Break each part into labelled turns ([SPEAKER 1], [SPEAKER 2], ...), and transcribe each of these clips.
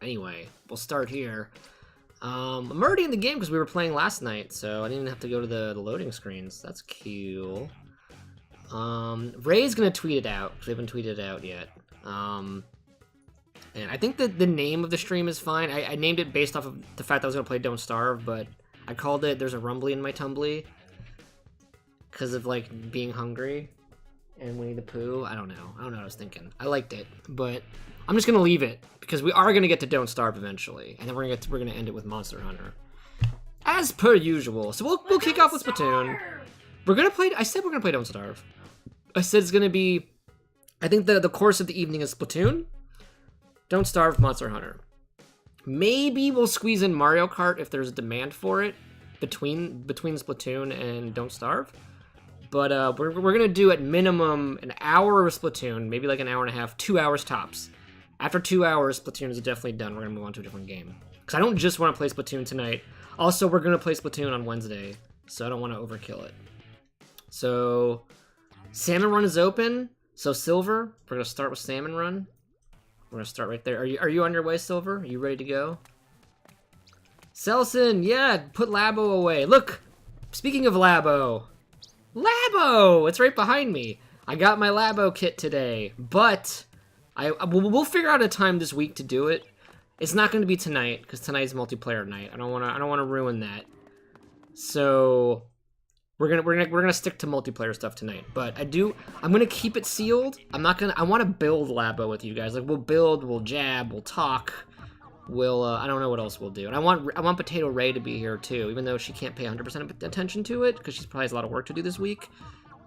[SPEAKER 1] Anyway, we'll start here. I'm already in the game because we were playing last night, so I didn't even have to go to the loading screens. That's cool. Ray's gonna tweet it out, because we haven't tweeted it out yet. And I think that the name of the stream is fine. I named it based off of the fact that I was gonna play Don't Starve, but I called it There's a Rumbly in My Tumbly. Because of, like, being hungry and Winnie the Pooh. I don't know what I was thinking. I liked it, but I'm just gonna leave it, because we are gonna get to Don't Starve eventually, and then we're gonna end it with Monster Hunter. As per usual. So we'll kick off with Splatoon. We're gonna play, I said we're gonna play Don't Starve. I said it's gonna be, I think the course of the evening is Splatoon, Don't Starve, Monster Hunter. Maybe we'll squeeze in Mario Kart if there's a demand for it between Splatoon and Don't Starve. But we're gonna do at minimum an hour of Splatoon, maybe like an hour and a half, 2 hours tops. After 2 hours, Splatoon is definitely done. We're gonna move on to a different game. Because I don't just want to play Splatoon tonight. Also, we're gonna play Splatoon on Wednesday, so I don't want to overkill it. So, Salmon Run is open. So Silver, we're gonna start with Salmon Run. We're gonna start right there. Are you on your way, Silver? Are you ready to go? Selson, yeah, put Labo away. Look, speaking of Labo. Labo! It's right behind me. I got my Labo kit today, but we'll figure out a time this week to do it. It's not going to be tonight, because tonight's multiplayer night. I don't want to ruin that. So we're gonna stick to multiplayer stuff tonight. But I'm gonna keep it sealed. I want to build Labo with you guys. Like, we'll build, we'll jab, we'll talk. I don't know what else we'll do. And I want Potato Ray to be here too, even though she can't pay 100% attention to it, because she probably has a lot of work to do this week.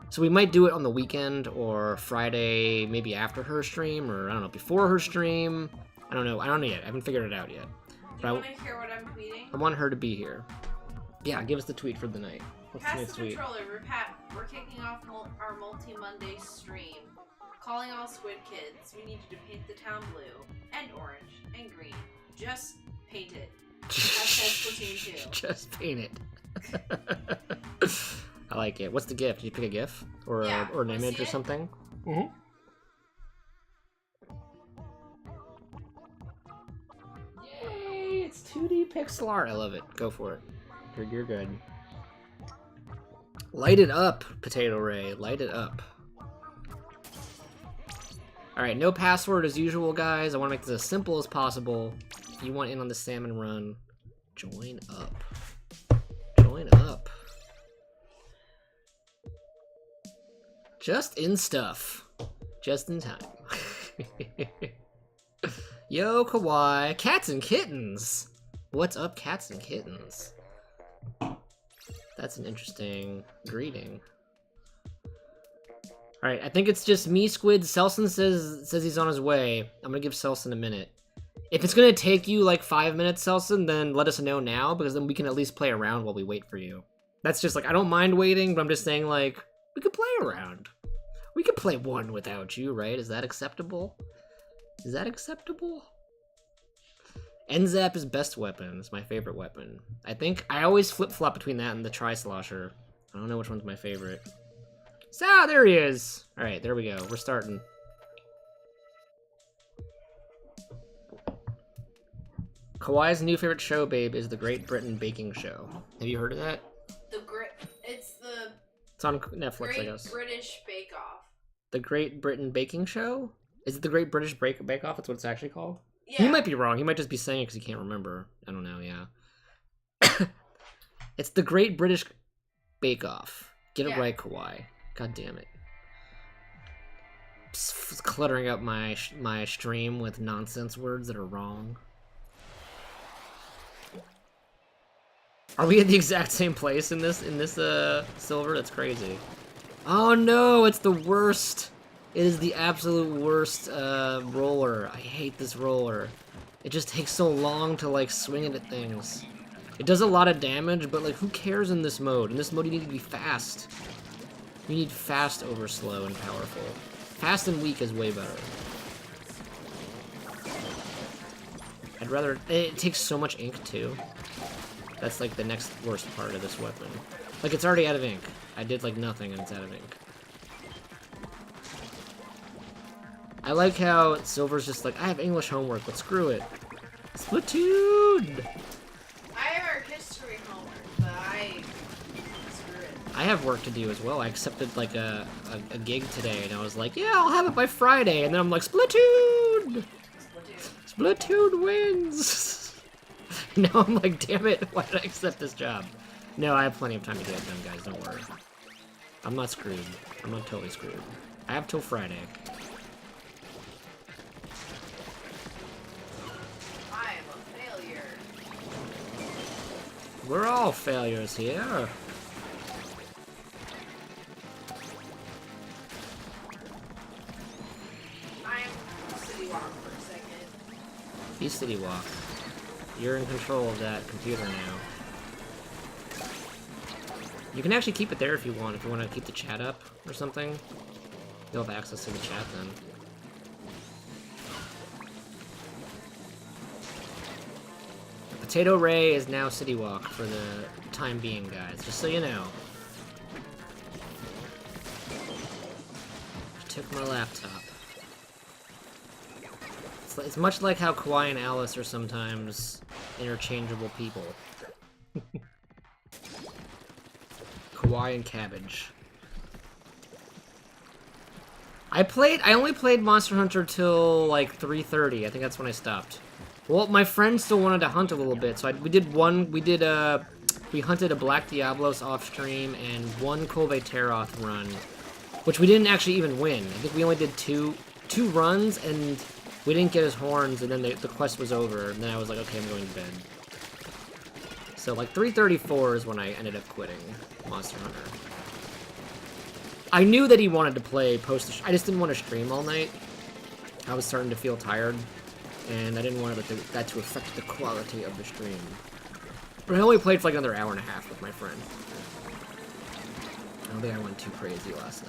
[SPEAKER 1] So we might do it on the weekend, or Friday, maybe after her stream, or I don't know, before her stream. I don't know yet. I haven't figured it out yet.
[SPEAKER 2] Do you want to hear what I'm tweeting?
[SPEAKER 1] I want her to be here. Yeah, give us the tweet for the night. What's
[SPEAKER 2] Pass
[SPEAKER 1] tonight's
[SPEAKER 2] the
[SPEAKER 1] tweet?
[SPEAKER 2] controller. We're kicking off our multi-Monday stream. Calling all Squid Kids. We need you to paint the town blue, and orange, and green. Just paint it. Splatoon 2.
[SPEAKER 1] Just paint it. I like it. What's the GIF? Did you pick a GIF? Or an image or something? Mm-hmm. Yay! It's 2D pixel art. I love it. Go for it. You're good. Light it up, Potato Ray. Light it up. Alright, no password as usual, guys. I want to make this as simple as possible. If you want in on the Salmon Run, join up. Join up. Just in stuff. Just in time. Yo, Kawaii. Cats and kittens. What's up, cats and kittens? That's an interesting greeting. Alright, I think it's just me, Squid. Selson says he's on his way. I'm gonna give Selson a minute. If it's gonna take you like 5 minutes, Selson, then let us know now, because then we can at least play around while we wait for you. That's just like, I don't mind waiting, but I'm just saying, like, we could play around. We could play one without you, right? Is that acceptable? Is that acceptable? N-Zap is best weapon. It's my favorite weapon. I think I always flip-flop between that and the Tri-Slosher. I don't know which one's my favorite. So, there he is! Alright, there we go. We're starting. Kawaii's new favorite show, babe, is the Great Britain Baking Show. Have you heard of that? It's on Netflix, I guess.
[SPEAKER 2] Great British Bake Off.
[SPEAKER 1] The Great Britain Baking Show? Is it the Great British Bake Off? That's what it's actually called?
[SPEAKER 2] Yeah.
[SPEAKER 1] He might be wrong. He might just be saying it because he can't remember. I don't know, yeah. It's the Great British Bake Off. Get it right, Kawaii. God damn it. Cluttering up my stream with nonsense words that are wrong. Are we at the exact same place in this Silver? That's crazy. Oh no, it's the worst. It is the absolute worst roller. I hate this roller. It just takes so long to like swing it at things. It does a lot of damage, but like who cares in this mode? In this mode you need to be fast. You need fast over slow and powerful. Fast and weak is way better. I'd rather... It takes so much ink, too. That's, like, the next worst part of this weapon. Like, it's already out of ink. I did, like, nothing and it's out of ink. I like how Silver's just like, I have English homework, but screw it. Splatoon!
[SPEAKER 2] I have our history homework, but screw it.
[SPEAKER 1] I have work to do as well. I accepted like a gig today, and I was like, yeah, I'll have it by Friday. And then I'm like, Splatoon! Splatoon wins! Now I'm like, damn it, why did I accept this job? No, I have plenty of time to get it done, guys, don't worry. I'm not screwed. I'm not totally screwed. I have till Friday.
[SPEAKER 2] I am a failure.
[SPEAKER 1] We're all failures here.
[SPEAKER 2] I'm City Walk for a second.
[SPEAKER 1] Be City Walk. You're in control of that computer now. You can actually keep it there if you want to keep the chat up or something. You'll have access to the chat then. Potato Ray is now City Walk for the time being, guys, just so you know. Took my laptop. It's much like how Kawhi and Alice are sometimes interchangeable people. Kawhi and Cabbage. I only played Monster Hunter till like 3:30. I think that's when I stopped. Well, my friend still wanted to hunt a little bit, so we hunted a Black Diablos off stream and one Kolbe Teroth run, which we didn't actually even win. I think we only did two runs, and we didn't get his horns, and then the quest was over, and then I was like, okay, I'm going to bed. So like 3:34 is when I ended up quitting Monster Hunter. I knew that he wanted to play I just didn't want to stream all night. I was starting to feel tired, and I didn't want that to affect the quality of the stream. But I only played for like another hour and a half with my friend. I don't think I went too crazy last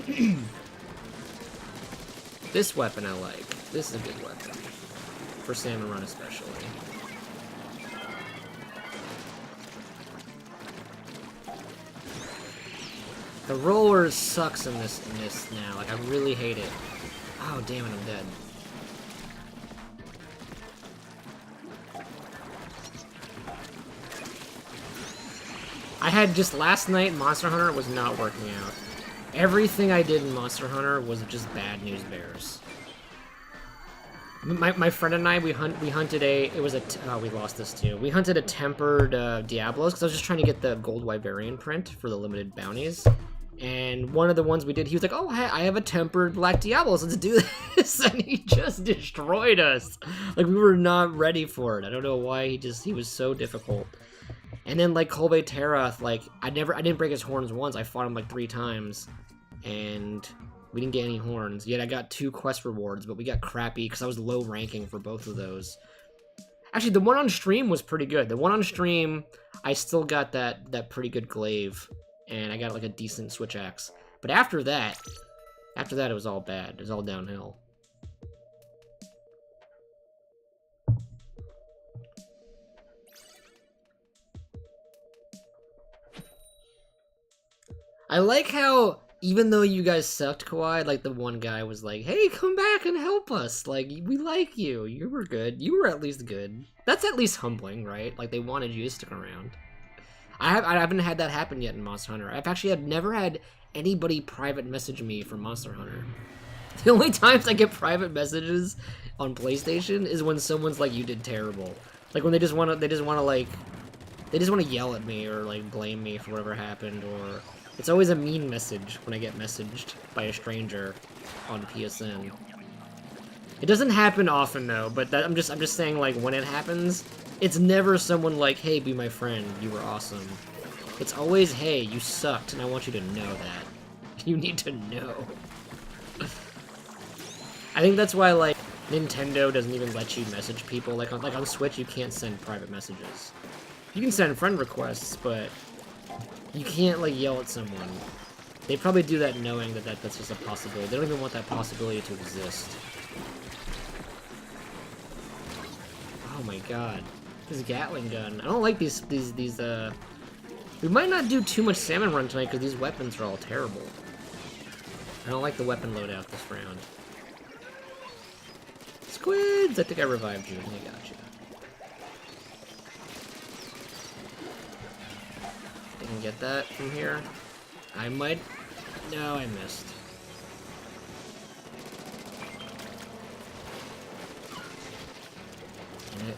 [SPEAKER 1] night. This weapon I like. This is a good weapon. For Salmon Run especially. The roller sucks in this now. Like, I really hate it. Oh, damn it, I'm dead. I had just last night, Monster Hunter was not working out. Everything I did in Monster Hunter was just bad news bears. My friend and I, we hunted we lost this too. We hunted a tempered Diablos, because I was just trying to get the gold Wyverian print for the limited bounties. And one of the ones we did, he was like, oh, I have a tempered Black Diablos, let's do this, and he just destroyed us. Like, we were not ready for it. I don't know why, he was so difficult. And then, like, Kolbe Teroth, like, I didn't break his horns once, I fought him like 3 times, and we didn't get any horns. Yet I got 2 quest rewards, but we got crappy, because I was low ranking for both of those. Actually, the one on stream was pretty good. The one on stream, I still got that pretty good glaive. And I got like a decent switch axe. But after that it was all bad. It was all downhill. I like how, even though you guys sucked, Kawhi, like the one guy was like, hey, come back and help us. Like, we like you. You were good. You were at least good. That's at least humbling, right? Like, they wanted you to stick around. I haven't had that happen yet in Monster Hunter. I've never had anybody private message me from Monster Hunter. The only times I get private messages on PlayStation is when someone's like, you did terrible. Like when they just wanna yell at me or like blame me for whatever happened, or it's always a mean message when I get messaged by a stranger on PSN. It doesn't happen often though, but I'm just saying, like, when it happens, it's never someone like, hey, be my friend, you were awesome. It's always, hey, you sucked, and I want you to know that. You need to know. I think that's why, like, Nintendo doesn't even let you message people. Like on Switch, you can't send private messages. You can send friend requests, but you can't, like, yell at someone. They probably do that knowing that that's just a possibility. They don't even want that possibility to exist. Oh my god. This Gatling gun. I don't like these, we might not do too much Salmon Run tonight because these weapons are all terrible. I don't like the weapon loadout this round. squids! I think I revived you. I got you. Didn't get that from here. I might... No, I missed. Damn it.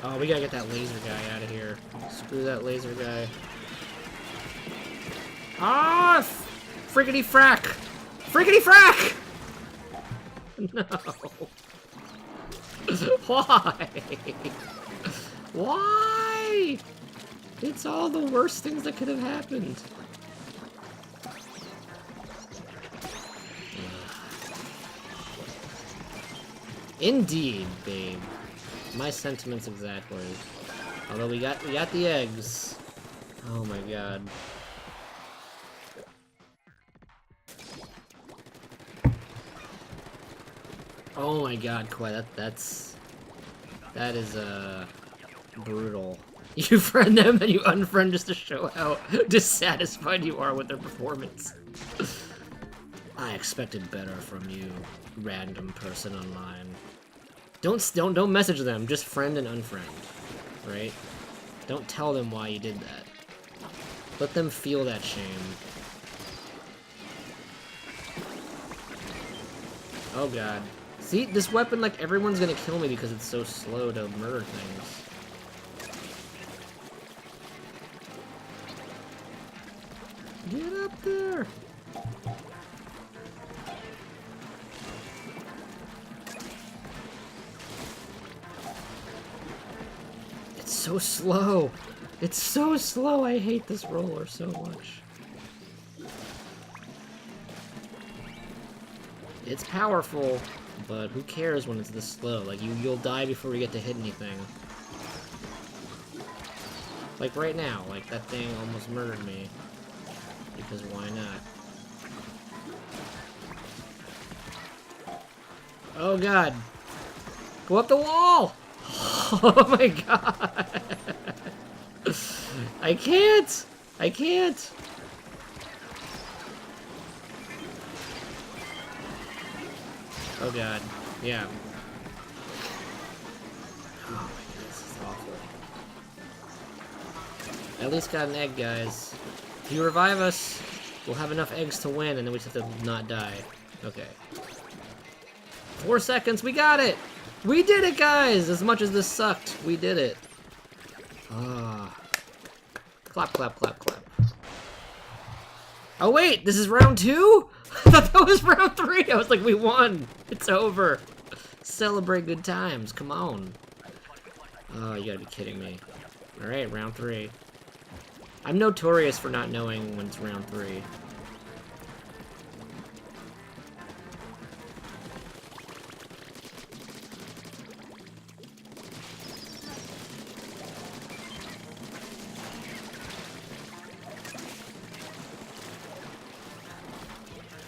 [SPEAKER 1] Oh, we gotta get that laser guy out of here. Screw that laser guy. Ah! Frickety frack! Frickety frack! No. Why? Why? It's all the worst things that could have happened. Indeed, babe. My sentiments exactly. Although we got the eggs. Oh my god. Oh my god, Kawhi, that is brutal. You friend them and you unfriend just to show how dissatisfied you are with their performance. I expected better from you, random person online. Don't message them, just friend and unfriend, right? Don't tell them why you did that. Let them feel that shame. Oh god. See, this weapon, like, everyone's gonna kill me because it's so slow to murder things. Get up there! It's so slow! It's so slow! I hate this roller so much. It's powerful, but who cares when it's this slow? Like, you'll die before we get to hit anything. Like right now, like that thing almost murdered me. Because why not? Oh god! Go up the wall! Oh my god! I can't! I can't! Oh god, yeah. Oh my god, this is awful. At least got an egg, guys. If you revive us, we'll have enough eggs to win, and then we just have to not die. Okay. 4 seconds, we got it! We did it, guys! As much as this sucked, we did it. Ah. Clap, clap, clap, clap. Oh wait, this is round 2? I thought that was round 3! I was like, we won! It's over! Celebrate good times, come on. Oh, you gotta be kidding me. Alright, round 3. I'm notorious for not knowing when it's round 3.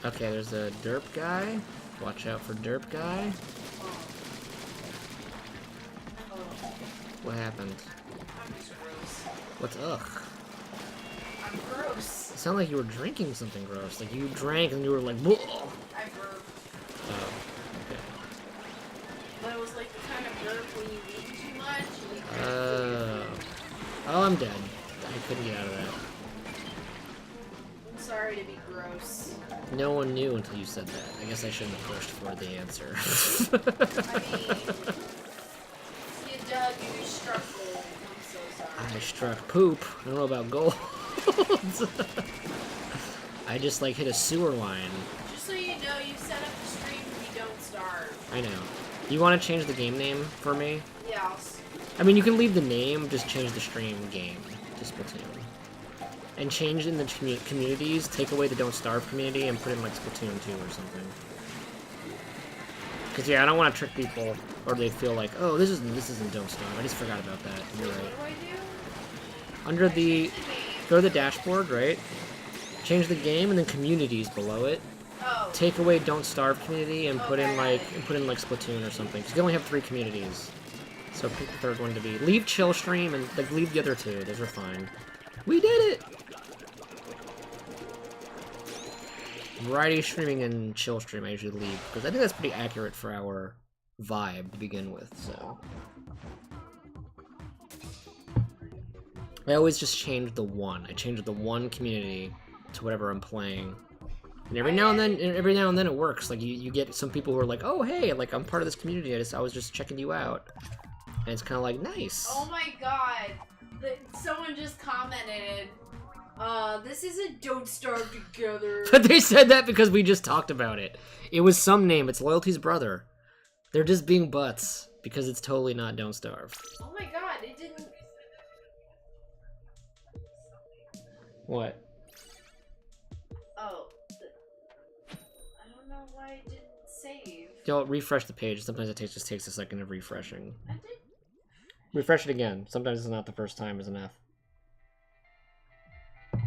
[SPEAKER 1] Okay, there's a derp guy. Watch out for derp guy. What happened?
[SPEAKER 2] I'm just gross.
[SPEAKER 1] What's ugh?
[SPEAKER 2] I'm gross.
[SPEAKER 1] It sounded like you were drinking something gross. Like you drank and you were like, whoa.
[SPEAKER 2] I burped.
[SPEAKER 1] Oh, okay.
[SPEAKER 2] But it was like the kind of burp when you eat too much and you can't
[SPEAKER 1] Oh, I'm dead. I couldn't get out of that.
[SPEAKER 2] I'm sorry to be gross.
[SPEAKER 1] No one knew until you said that. I guess I shouldn't have pushed for the answer.
[SPEAKER 2] I mean, you dug, you struck gold. I'm so sorry.
[SPEAKER 1] I struck poop. I don't know about gold. I just like hit a sewer line.
[SPEAKER 2] Just so you know, you set up the stream and you don't starve.
[SPEAKER 1] I know. You want to change the game name for me?
[SPEAKER 2] Yeah,
[SPEAKER 1] I mean, you can leave the name, just change the stream game to Splatoon. And change in the communities, take away the Don't Starve community and put in like Splatoon 2 or something. Because yeah, I don't want to trick people, or they feel like, oh, this isn't Don't Starve. I just forgot about that. You're right.
[SPEAKER 2] What do I do?
[SPEAKER 1] Under the, go to the dashboard, right? Change the game and then communities below it.
[SPEAKER 2] Oh.
[SPEAKER 1] Take away Don't Starve community and put in like Splatoon or something. Because they only have 3 communities. So pick the third one to be. Leave chill stream and like leave the other 2. Those are fine. We did it! Variety streaming and chill stream I usually leave, because I think that's pretty accurate for our vibe to begin with, so. I always just change the one. I change the one community to whatever I'm playing. And every now and then it works. Like, you get some people who are like, oh, hey, like, I'm part of this community, I was just checking you out. And it's kind of like, nice.
[SPEAKER 2] Oh my god. Someone just commented, this isn't Don't Starve Together.
[SPEAKER 1] But they said that because we just talked about it. It was some name. It's Loyalty's brother. They're just being butts because it's totally not Don't Starve.
[SPEAKER 2] Oh my god, it didn't...
[SPEAKER 1] What?
[SPEAKER 2] Oh. I don't know why it didn't save.
[SPEAKER 1] Y'all refresh the page. Sometimes it just takes a second of refreshing.
[SPEAKER 2] I did.
[SPEAKER 1] Refresh it again. Sometimes it's not the first time is enough.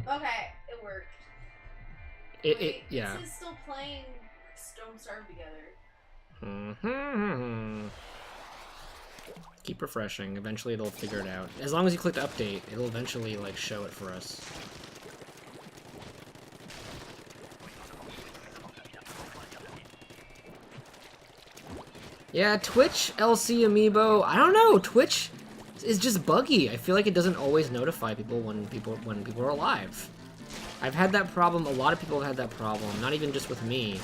[SPEAKER 2] Okay, it worked.
[SPEAKER 1] Yeah.
[SPEAKER 2] This is still playing Don't Starve Together.
[SPEAKER 1] Keep refreshing. Eventually it'll figure it out. As long as you click the update, it'll eventually, like, show it for us. Yeah, Twitch, LC Amiibo, I don't know, Twitch is just buggy. I feel like it doesn't always notify people when people are alive. I've had that problem, a lot of people have had that problem, not even just with me.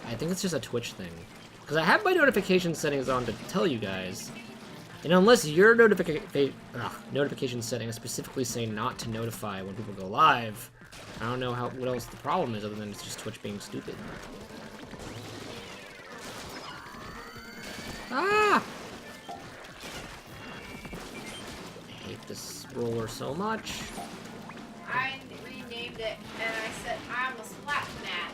[SPEAKER 1] I think it's just a Twitch thing. Because I have my notification settings on to tell you guys, and unless your notification settings specifically say not to notify when people go live, I don't know what else the problem is other than it's just Twitch being stupid. Ah! I hate this roller so much.
[SPEAKER 2] I renamed it and I said I'm a splat mat.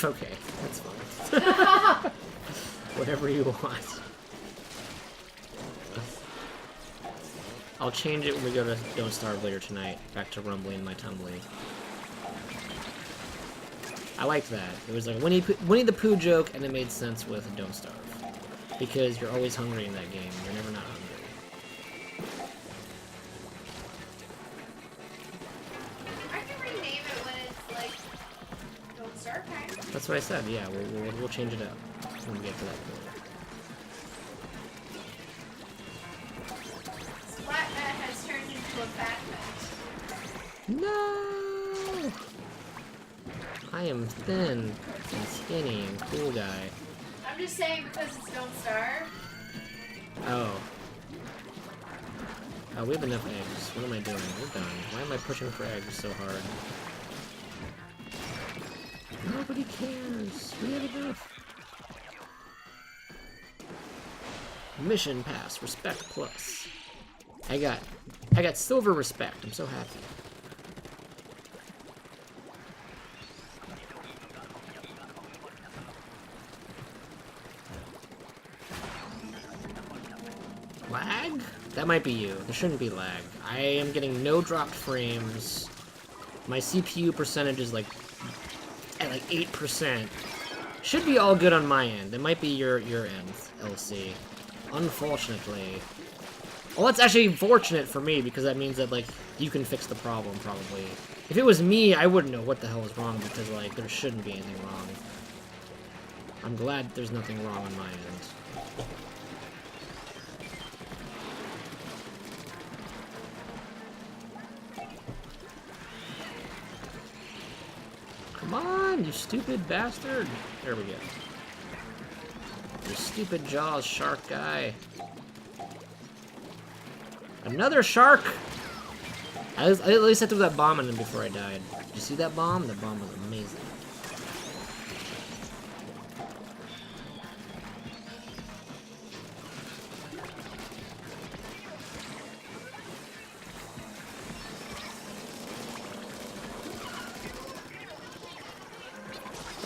[SPEAKER 1] Okay, that's fine. Whatever you want. I'll change it when we go to Don't Starve later tonight. Back to Rumbly and my Tumbly. I liked that. It was like a Winnie the Pooh joke, and it made sense with Don't Starve. Because you're always hungry in that game. You're never not hungry.
[SPEAKER 2] I can rename it when it's like Don't Starve time.
[SPEAKER 1] That's what I said. Yeah, we'll change it up when we get to that point.
[SPEAKER 2] Splat mat has turned into a fat mat.
[SPEAKER 1] No! I am thin and skinny and cool guy.
[SPEAKER 2] I'm just saying because it's Don't Starve.
[SPEAKER 1] Oh. Oh, we have enough eggs. What am I doing? We're done. Why am I pushing for eggs so hard? Nobody cares. We have enough. Mission pass. Respect plus. I got silver respect. I'm so happy. Lag? That might be you. There shouldn't be lag. I am getting no dropped frames. My CPU percentage is like at like 8%. Should be all good on my end. It might be your end, LC. Unfortunately. Well, that's actually fortunate for me because that means that like you can fix the problem probably. If it was me, I wouldn't know what the hell is wrong because like there shouldn't be anything wrong. I'm glad there's nothing wrong on my end. Come on, you stupid bastard. There we go. You stupid Jaws shark guy. Another shark! At least I threw that bomb on him before I died. Did you see that bomb? That bomb was amazing.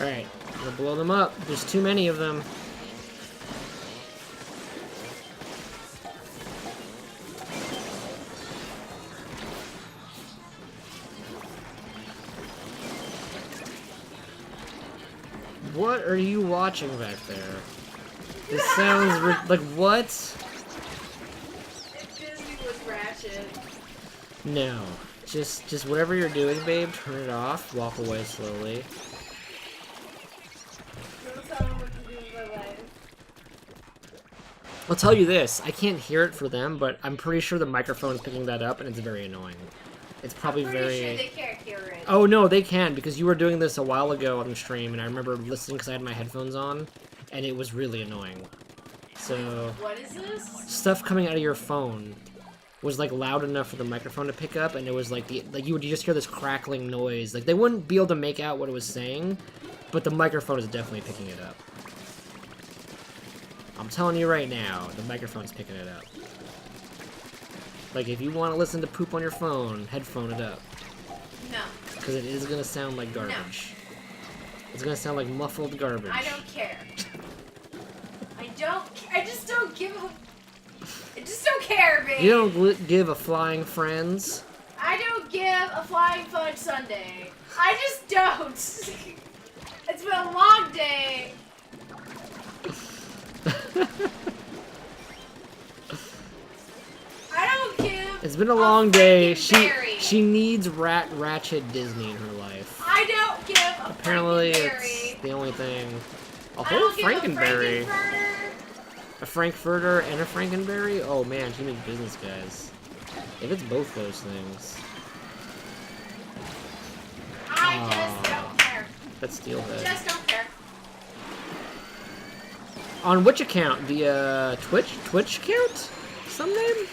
[SPEAKER 1] Alright, I'm gonna blow them up. There's too many of them. What are you watching back there? This sounds like what?
[SPEAKER 2] It's busy with Ratchet.
[SPEAKER 1] No. Just whatever you're doing, babe, turn it off, walk away slowly. I'll tell you this, I can't hear it for them, but I'm pretty sure the microphone's picking that up, and it's very annoying. It's probably
[SPEAKER 2] I'm pretty sure they can't hear it.
[SPEAKER 1] Oh, no, they can, because you were doing this a while ago on the stream, and I remember listening because I had my headphones on, and it was really annoying. So...
[SPEAKER 2] What is this?
[SPEAKER 1] Stuff coming out of your phone was, like, loud enough for the microphone to pick up, and it was, like, you would just hear this crackling noise. Like, they wouldn't be able to make out what it was saying, but the microphone is definitely picking it up. I'm telling you right now, the microphone's picking it up. Like, if you want to listen to poop on your phone, headphone it up.
[SPEAKER 2] No.
[SPEAKER 1] Because it is going to sound like garbage.
[SPEAKER 2] No.
[SPEAKER 1] It's going to sound like muffled garbage.
[SPEAKER 2] I don't care. I just don't give a... I just don't care, babe.
[SPEAKER 1] You don't give a flying friends.
[SPEAKER 2] I don't give a flying fudge sundae. I just don't. It's been a long day. I don't give.
[SPEAKER 1] It's been a long day.
[SPEAKER 2] Berry.
[SPEAKER 1] She needs Ratchet Disney in her life.
[SPEAKER 2] I don't give a
[SPEAKER 1] Apparently,
[SPEAKER 2] Frankenberry.
[SPEAKER 1] it's the only thing. A
[SPEAKER 2] I
[SPEAKER 1] whole
[SPEAKER 2] don't give
[SPEAKER 1] Frankenberry.
[SPEAKER 2] A
[SPEAKER 1] A Frankfurter and a Frankenberry? Oh man, she makes business, guys. If it's both those things.
[SPEAKER 2] I just don't care.
[SPEAKER 1] That's steelhead.
[SPEAKER 2] Just don't care.
[SPEAKER 1] On which account? The Twitch account? Some name?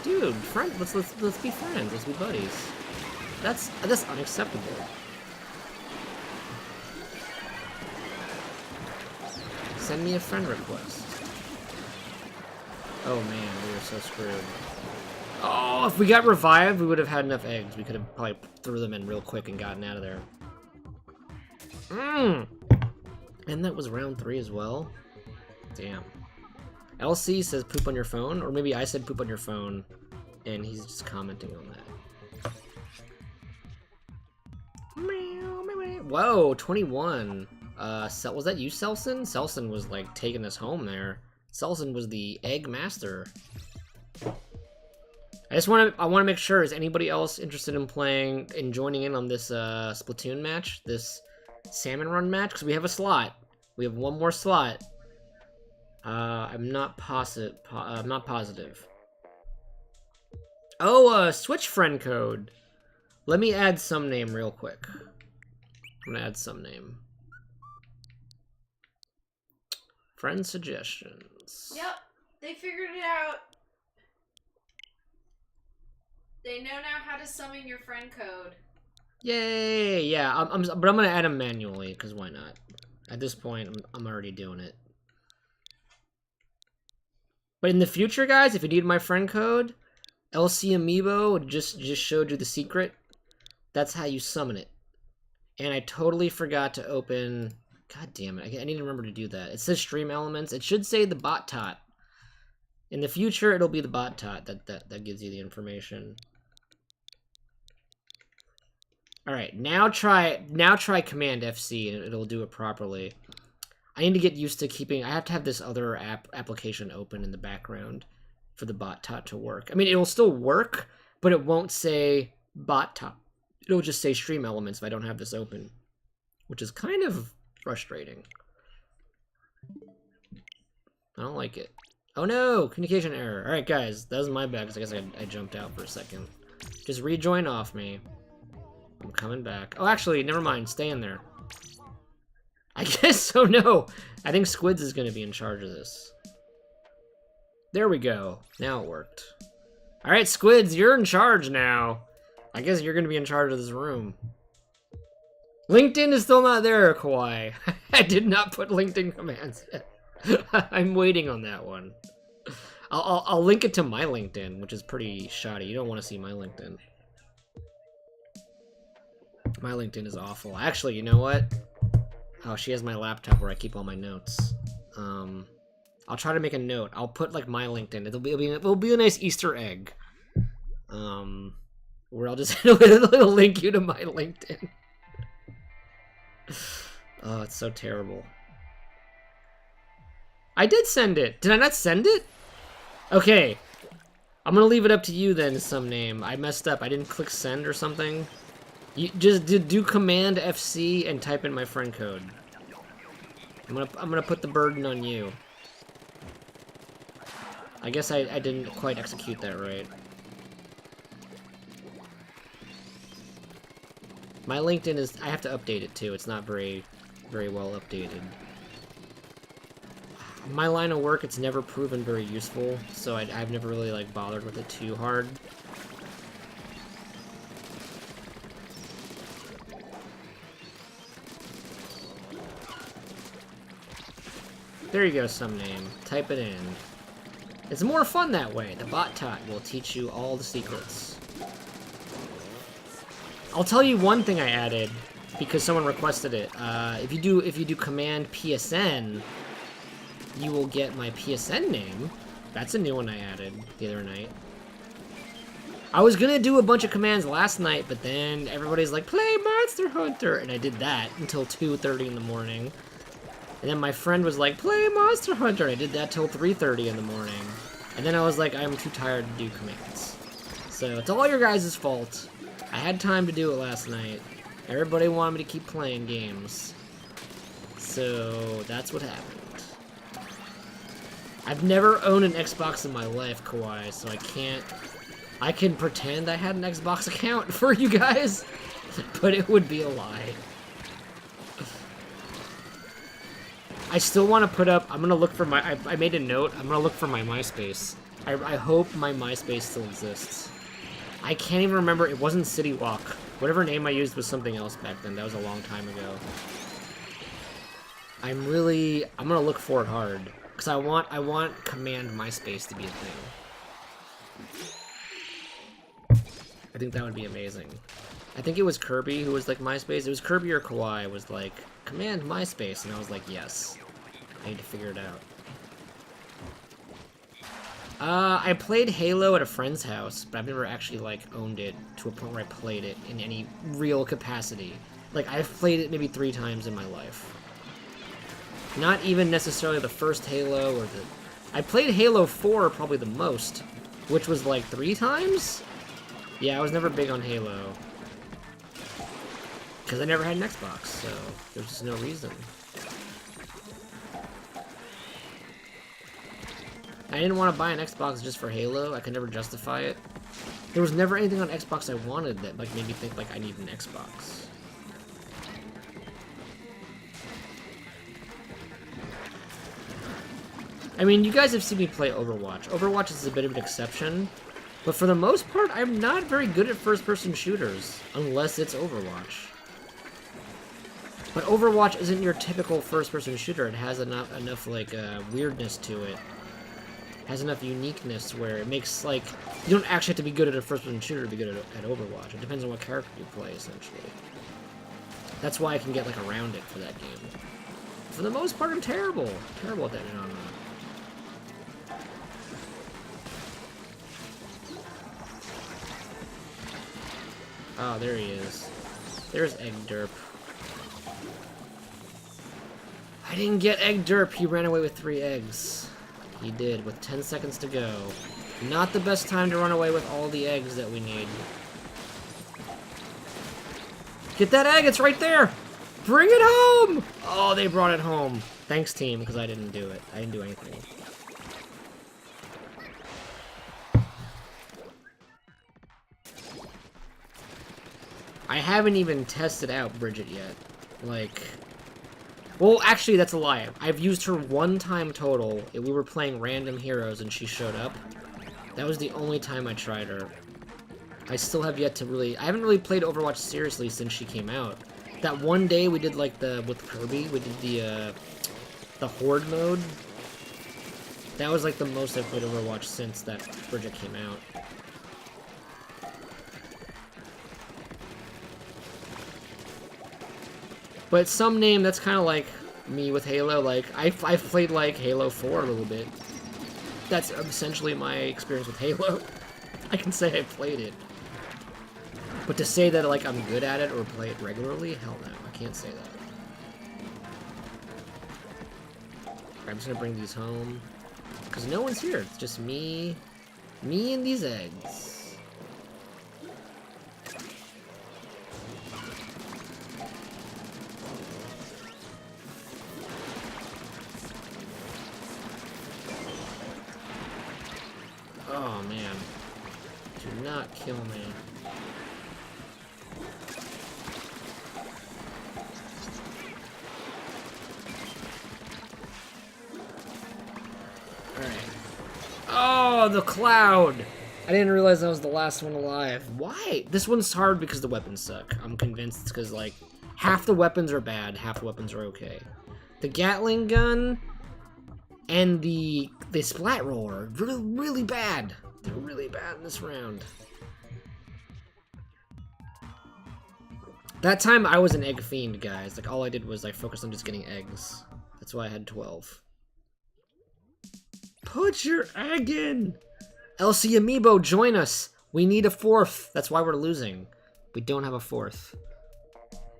[SPEAKER 1] Dude, friend, let's be friends. Let's be buddies. That's unacceptable. Send me a friend request. Oh man, we were so screwed. Oh, if we got revived, we would have had enough eggs. We could have probably threw them in real quick and gotten out of there. And that was round 3 as well. Damn. LC says poop on your phone, or maybe I said poop on your phone, and he's just commenting on that. Whoa, 21. Was that you, Selson? Selson was like taking us home there. Selson was the egg master. I want to make sure, is anybody else interested in playing and joining in on this Splatoon match, this Salmon Run match? Because we have a slot. We have one more slot. I'm not positive. Oh, switch friend code. Let me add some name real quick. I'm gonna add some name. Friend suggestions.
[SPEAKER 2] Yep, they figured it out. They know now how to summon your friend code.
[SPEAKER 1] Yay! Yeah, but I'm gonna add them manually, because why not? At this point, I'm already doing it. But in the future, guys, if you need my friend code, LC Amiibo just showed you the secret. That's how you summon it. And I totally forgot to open... God damn it, I need to remember to do that. It says stream elements. It should say the bot tot. In the future, it'll be the bot tot that gives you the information. Alright, now try Command FC and it'll do it properly. I need to get used to keeping... I have to have this other application open in the background for the bot tot to work. I mean, it'll still work, but it won't say bot tot. It'll just say stream elements if I don't have this open, which is kind of frustrating. I don't like it. Oh no, communication error. Alright guys, that was my bad because I guess I jumped out for a second. Just rejoin off me. I'm coming back. Oh, actually, never mind. Stay in there. I guess so, no. I think Squids is going to be in charge of this. There we go. Now it worked. Alright, Squids, you're in charge now. I guess you're going to be in charge of this room. LinkedIn is still not there, Kawaii. I did not put LinkedIn commands yet. I'm waiting on that one. I'll link it to my LinkedIn, which is pretty shoddy. You don't want to see my LinkedIn. My LinkedIn is awful. Actually, you know what? Oh, she has my laptop where I keep all my notes. I'll try to make a note. I'll put like my LinkedIn. It'll be a nice Easter egg. Where I'll just it'll link you to my LinkedIn. Oh, it's so terrible. I did send it. Did I not send it? Okay. I'm gonna leave it up to you then, some name. I messed up. I didn't click send or something. You just do Command FC and type in my friend code. I'm gonna put the burden on you. I guess I didn't quite execute that right. My LinkedIn is... I have to update it too. It's not very well updated. My line of work, it's never proven very useful, so I've never really, like, bothered with it too hard. There you go, some name. Type it in. It's more fun that way. The bot tot will teach you all the secrets. I'll tell you one thing I added because someone requested it. If you do command PSN, you will get my PSN name. That's a new one I added the other night. I was gonna do a bunch of commands last night, but then everybody's like, play Monster Hunter, and I did that until 2:30 in the morning. And then my friend was like, play Monster Hunter, and I did that till 3:30 in the morning. And then I was like, I'm too tired to do commands. So it's all your guys' fault. I had time to do it last night. Everybody wanted me to keep playing games. So that's what happened. I've never owned an Xbox in my life, Kawaii, so I can pretend I had an Xbox account for you guys, but it would be a lie. I still want to put up, I'm going to look for my, I made a note, I'm going to look for my MySpace. I hope my MySpace still exists. I can't even remember, it wasn't City Walk. Whatever name I used was something else back then, that was a long time ago. I'm going to look for it hard. Because I want Command MySpace to be a thing. I think that would be amazing. I think it was Kirby who was like MySpace. It was Kirby or Kawaii was like, Command MySpace, and I was like, yes. I need to figure it out. I played Halo at a friend's house, but I've never actually, like, owned it to a point where I played it in any real capacity. Like, I've played it maybe 3 times in my life. Not even necessarily the first Halo or the... I played Halo 4 probably the most, which was like 3 times? Yeah, I was never big on Halo. Because I never had an Xbox, so there's just no reason. I didn't want to buy an Xbox just for Halo. I could never justify it. There was never anything on Xbox I wanted that like made me think like I need an Xbox. I mean, you guys have seen me play Overwatch. Overwatch is a bit of an exception, but for the most part, I'm not very good at first-person shooters, unless it's Overwatch. But Overwatch isn't your typical first-person shooter. It has enough like, weirdness to it. It has enough uniqueness where it makes, like, you don't actually have to be good at a first-person shooter to be good at Overwatch. It depends on what character you play, essentially. That's why I can get, like, around it for that game. For the most part, I'm terrible. Terrible at that genre. Oh, there he is. There's Egg Derp. I didn't get Egg Derp. He ran away with 3 eggs. He did, with 10 seconds to go. Not the best time to run away with all the eggs that we need. Get that egg! It's right there! Bring it home! Oh, they brought it home. Thanks, team, because I didn't do it. I didn't do anything. I haven't even tested out Bridget yet. Like... Well, actually, that's a lie. I've used her 1 time total. We were playing random heroes and she showed up. That was the only time I tried her. I still have yet to really... I haven't really played Overwatch seriously since she came out. That one day we did, like, with Kirby, we did the Horde mode. That was, like, the most I've played Overwatch since that Bridget came out. But some name, that's kind of like me with Halo. Like, I've played, like, Halo 4 a little bit. That's essentially my experience with Halo. I can say I played it. But to say that, like, I'm good at it or play it regularly, hell no. I can't say that. I'm just gonna bring these home. Because no one's here. It's just me and these eggs. Oh, the cloud! I didn't realize I was the last one alive. Why? This one's hard because the weapons suck. I'm convinced it's because, like, half the weapons are bad, half the weapons are okay. The Gatling gun and the splat roller are really, really bad. They're really bad in this round. That time I was an egg fiend, guys. Like, all I did was, like, focus on just getting eggs. That's why I had 12. Put your egg in! LC Amiibo, join us! We need a 4th. That's why we're losing. We don't have a 4th.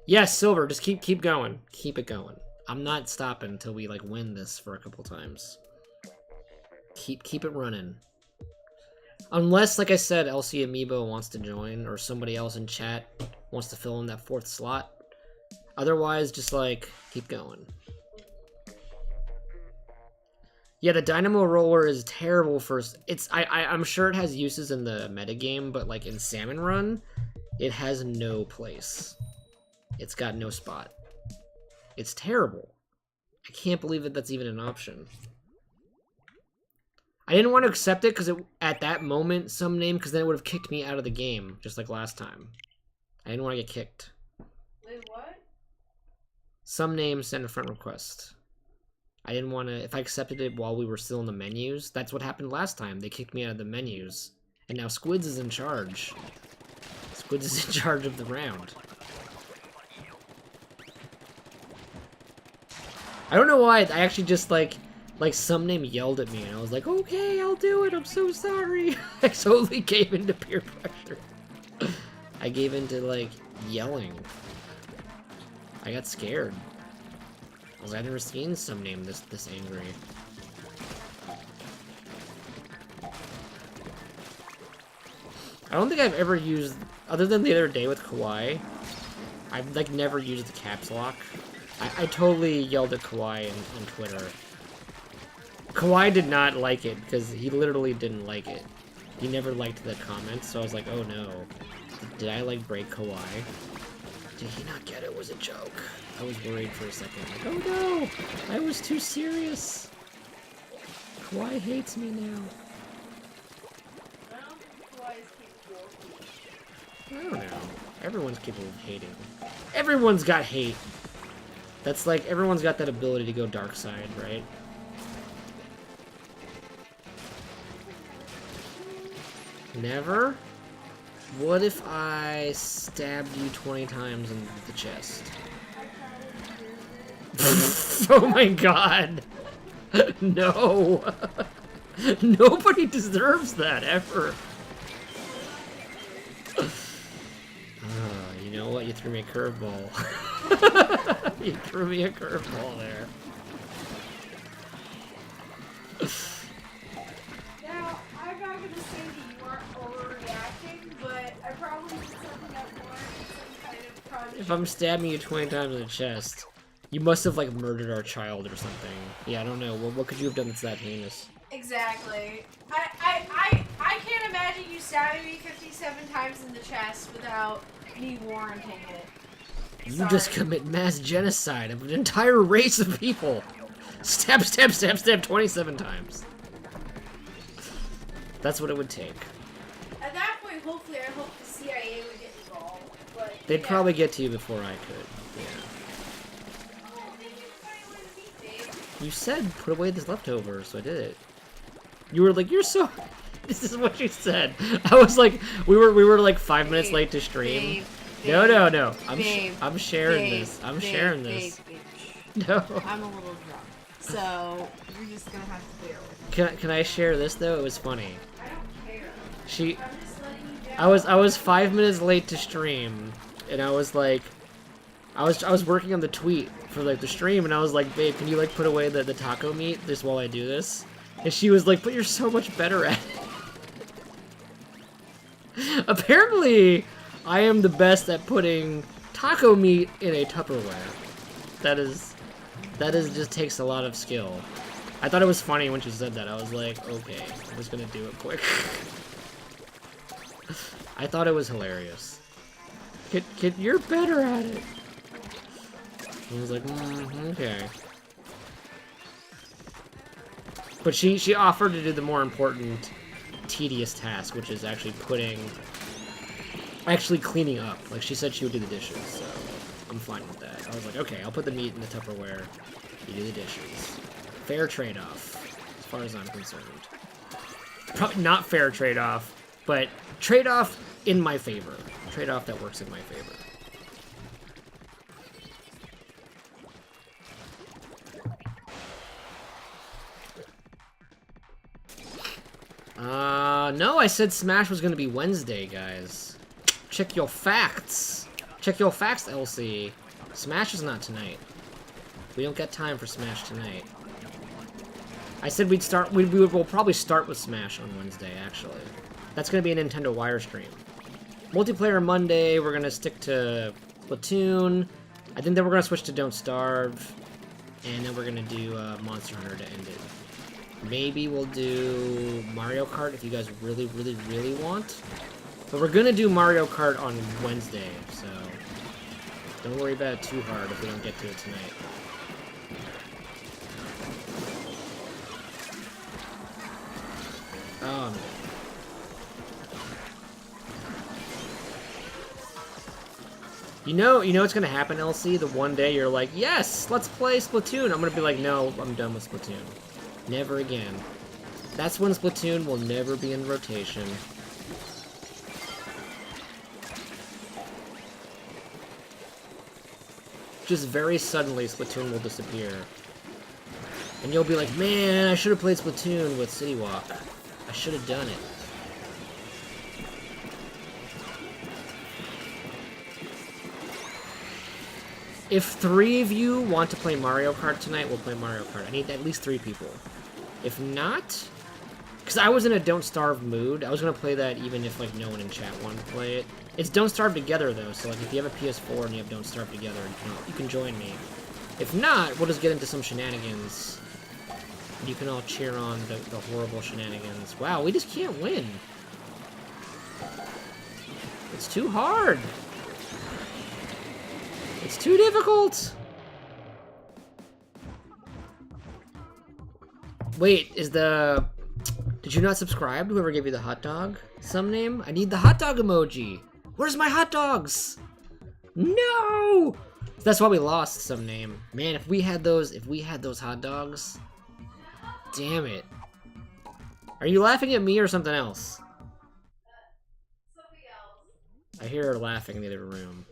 [SPEAKER 1] Yes, Silver, just keep going. Keep it going. I'm not stopping until we, like, win this for a couple times. Keep it running. Unless, like I said, LC Amiibo wants to join, or somebody else in chat wants to fill in that 4th slot. Otherwise, just, like, keep going. Yeah, the Dynamo Roller is terrible for... I'm sure it has uses in the metagame, but, like, in Salmon Run, it has no place. It's got no spot. It's terrible. I can't believe that that's even an option. I didn't want to accept it because at that moment, because then it would have kicked me out of the game, just like last time. I didn't want to get kicked.
[SPEAKER 2] Wait, what?
[SPEAKER 1] Some name send a friend request. I didn't want to... If I accepted it while we were still in the menus, that's what happened last time. They kicked me out of the menus. And now Squids is in charge. Squids is in charge of the round. I don't know why. I actually just, like some name yelled at me, and I was like, okay, I'll do it. I'm so sorry. I totally gave into peer pressure. I gave into, like, yelling. I got scared. I've never seen some name this angry. I don't think I've ever used, other than the other day with Kawaii, I've, like, never used the caps lock. I totally yelled at Kawaii on Twitter. Kawaii did not like it, because he literally didn't like it. He never liked the comments, so I was like, oh no. Did I, like, break Kawaii? Did he not get it was a joke? I was worried for a second. Like, oh no! I was too serious! Kawaii hates me now. I don't know. Everyone's capable of hating. Everyone's got hate. That's like, everyone's got that ability to go dark side, right? Never? What if I stabbed you 20 times in the chest? Oh my god! No! Nobody deserves that, ever! You know what? You threw me a curveball. You threw me a curveball there.
[SPEAKER 2] Now, I'm not gonna say that you aren't overreacting, but I probably did something that warranted some kind of punishment.
[SPEAKER 1] If I'm stabbing you 20 times in the chest, you must have, like, murdered our child or something. Yeah, I don't know. What could you have done that's that heinous?
[SPEAKER 2] Exactly. I can't imagine you stabbing me 57 times in the chest without me warranting it.
[SPEAKER 1] You just commit mass genocide of an entire race of people. Stab, stab, stab, stab 27 times. That's what it would take.
[SPEAKER 2] At that point, hopefully, I hope the CIA would get involved. But
[SPEAKER 1] They'd probably get to you before I could. Yeah.
[SPEAKER 2] Oh, thank you for finding a way to meet, Dave.
[SPEAKER 1] You said put away this leftover, so I did it. You were like, you're so... This is what you said. I was like, we were like 5 minutes late to stream. No. I'm sharing this. I'm sharing this. No.
[SPEAKER 2] I'm a little drunk, so you're just gonna have to bear with me.
[SPEAKER 1] Can I share this though? It was funny.
[SPEAKER 2] I don't care. I'm just letting you down.
[SPEAKER 1] I was 5 minutes late to stream, and I was like, I was working on the tweet for like the stream, and I was like, babe, can you like put away the taco meat just while I do this? And she was like, but you're so much better at it. Apparently, I am the best at putting taco meat in a Tupperware. That just takes a lot of skill. I thought it was funny when she said that. I was like, okay, I'm just gonna do it quick. I thought it was hilarious. Kid, you're better at it. I was like, okay. But she offered to do the more important tedious task, which is actually cleaning up. Like, she said she would do the dishes, so I'm fine with that. I was like, okay, I'll put the meat in the Tupperware. You do the dishes. Fair trade-off, as far as I'm concerned. Probably not fair trade-off, but trade-off in my favor. Trade-off that works in my favor. No, I said Smash was gonna be Wednesday, guys. Check your facts. Check your facts, LC. Smash is not tonight. We don't get time for Smash tonight. I said we'll probably start with Smash on Wednesday, actually. That's gonna be a Nintendo Wire stream. Multiplayer Monday, we're gonna stick to Splatoon. I think then we're gonna switch to Don't Starve. And then we're gonna do Monster Hunter to end it. Maybe we'll do Mario Kart if you guys really, really, really want. But we're gonna do Mario Kart on Wednesday, so don't worry about it too hard if we don't get to it tonight. Oh, man. You know what's gonna happen, LC? The one day you're like, yes, let's play Splatoon. I'm gonna be like, no, I'm done with Splatoon. Never again. That's when Splatoon will never be in rotation. Just very suddenly, Splatoon will disappear. And you'll be like, man, I should have played Splatoon with City Walk. I should have done it. If 3 of you want to play Mario Kart tonight, we'll play Mario Kart. I need at least 3 people. If not, because I was in a Don't Starve mood, I was going to play that even if like no one in chat wanted to play it. It's Don't Starve together though, so like if you have a PS4 and you have Don't Starve together, you can join me. If not, we'll just get into some shenanigans. You can all cheer on the horrible shenanigans. Wow, we just can't win. It's too hard. It's too difficult! Wait, did you not subscribe to whoever gave you the hot dog? Some name? I need the hot dog emoji! Where's my hot dogs? No! That's why we lost some name. Man, if we had those hot dogs... Damn it. Are you laughing at me or something else?
[SPEAKER 2] Something else.
[SPEAKER 1] I hear her laughing in the other room.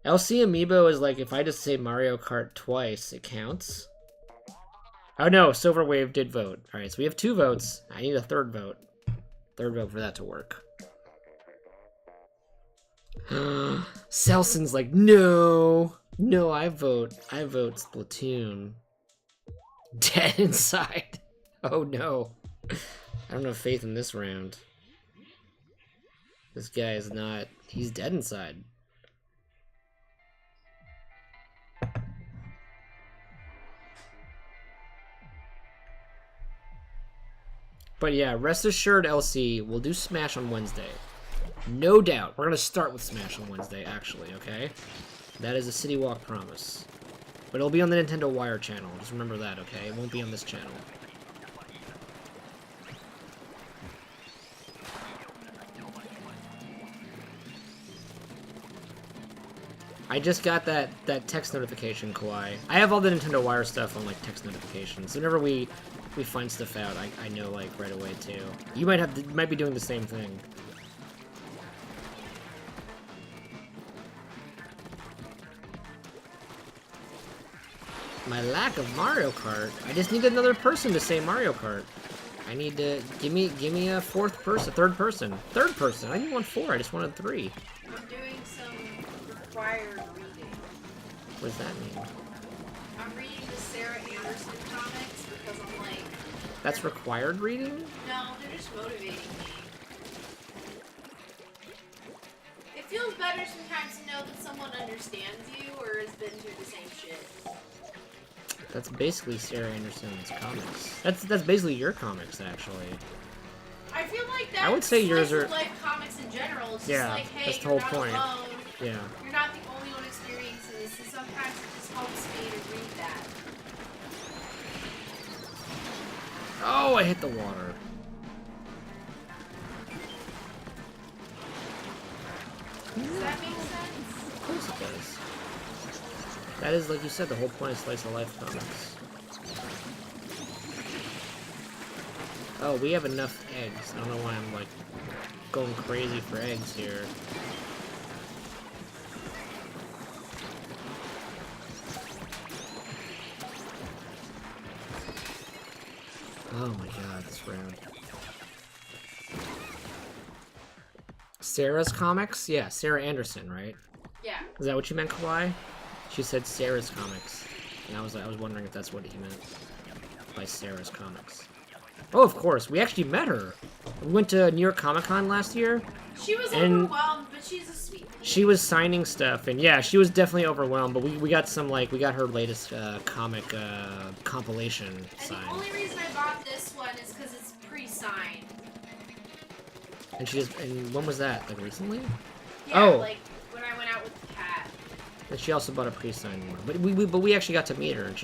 [SPEAKER 1] LC Amiibo is like, if I just say Mario Kart twice, it counts. Oh no, Silverwave did vote. Alright, so we have 2 votes. I need a 3rd vote. 3rd vote for that to work. Selson's like, no! No, I vote Splatoon. Dead inside. Oh no. I don't have faith in this round. This guy is not... He's dead inside. But yeah, rest assured, LC, we'll do Smash on Wednesday. No doubt. We're gonna start with Smash on Wednesday, actually, okay? That is a City Walk promise. But it'll be on the Nintendo Wire channel. Just remember that, okay? It won't be on this channel. I just got that text notification, Kawhi. I have all the Nintendo Wire stuff on, like, text notifications. So whenever we find stuff out, I know, like, right away, too. You might be doing the same thing. My lack of Mario Kart? I just need another person to say Mario Kart. I need to... Give me a 4th person, 3rd person. 3rd person! I didn't want 4, I just wanted 3.
[SPEAKER 2] I'm doing some required reading.
[SPEAKER 1] What does that mean?
[SPEAKER 2] I'm reading the Sarah Anderson comics because I'm like...
[SPEAKER 1] That's required reading?
[SPEAKER 2] No, they're just motivating me. It feels better sometimes to know that someone understands you or has been through the same shit.
[SPEAKER 1] That's basically Sarah Anderson's comics. That's basically your comics, actually.
[SPEAKER 2] I feel like that.
[SPEAKER 1] I would say yours are
[SPEAKER 2] life comics in general. It's
[SPEAKER 1] yeah,
[SPEAKER 2] just like, hey,
[SPEAKER 1] that's the
[SPEAKER 2] you're
[SPEAKER 1] whole
[SPEAKER 2] not
[SPEAKER 1] point.
[SPEAKER 2] alone.
[SPEAKER 1] Yeah.
[SPEAKER 2] You're not the only one experiencing this, and sometimes it just helps me to read that.
[SPEAKER 1] Oh, I hit the water.
[SPEAKER 2] Does that make sense?
[SPEAKER 1] Of course it does. That is, like you said, the whole point of Slice of Life comics. Oh, we have enough eggs. I don't know why I'm, like, going crazy for eggs here. Oh my god, this round. Sarah's comics? Yeah, Sarah Anderson, right?
[SPEAKER 2] Yeah.
[SPEAKER 1] Is that what you meant, Kawhi? She said Sarah's comics. And I was wondering if that's what he meant by Sarah's comics. Oh, of course. We actually met her. We went to New York Comic Con last year.
[SPEAKER 2] She was overwhelmed, but she's a sweet lady.
[SPEAKER 1] She was signing stuff, and yeah, she was definitely overwhelmed, but we got some, like, we got her latest comic compilation signed.
[SPEAKER 2] The only reason I bought this one is because it's pre-signed.
[SPEAKER 1] And she just, and when was that? Like, recently?
[SPEAKER 2] Yeah,
[SPEAKER 1] Oh.
[SPEAKER 2] like, when I went out with the cat.
[SPEAKER 1] And she also bought a pre-signed one. But we actually got to meet her, and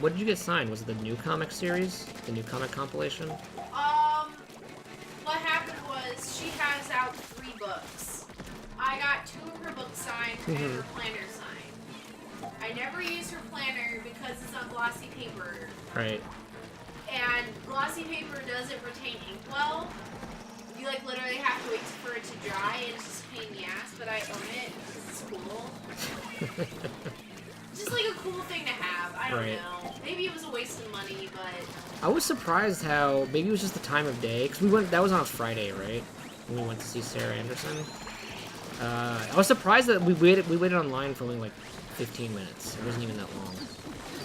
[SPEAKER 1] what did you get signed? Was it the new comic series? The new comic compilation?
[SPEAKER 2] What happened was she has out 3 books. I got 2 of her books signed and her planner signed. I never use her planner because it's on glossy paper.
[SPEAKER 1] Right.
[SPEAKER 2] And glossy paper doesn't retain ink well. You like literally have to wait for it to dry, and it's just a pain in the ass, but I own it because it's cool. Just like a cool thing to have. I don't know. Maybe it was a waste of money, but...
[SPEAKER 1] I was surprised how, maybe it was just the time of day, because we went, that was on a Friday, right? When we went to see Sarah Anderson. I was surprised that we waited online for only like 15 minutes. It wasn't even that long.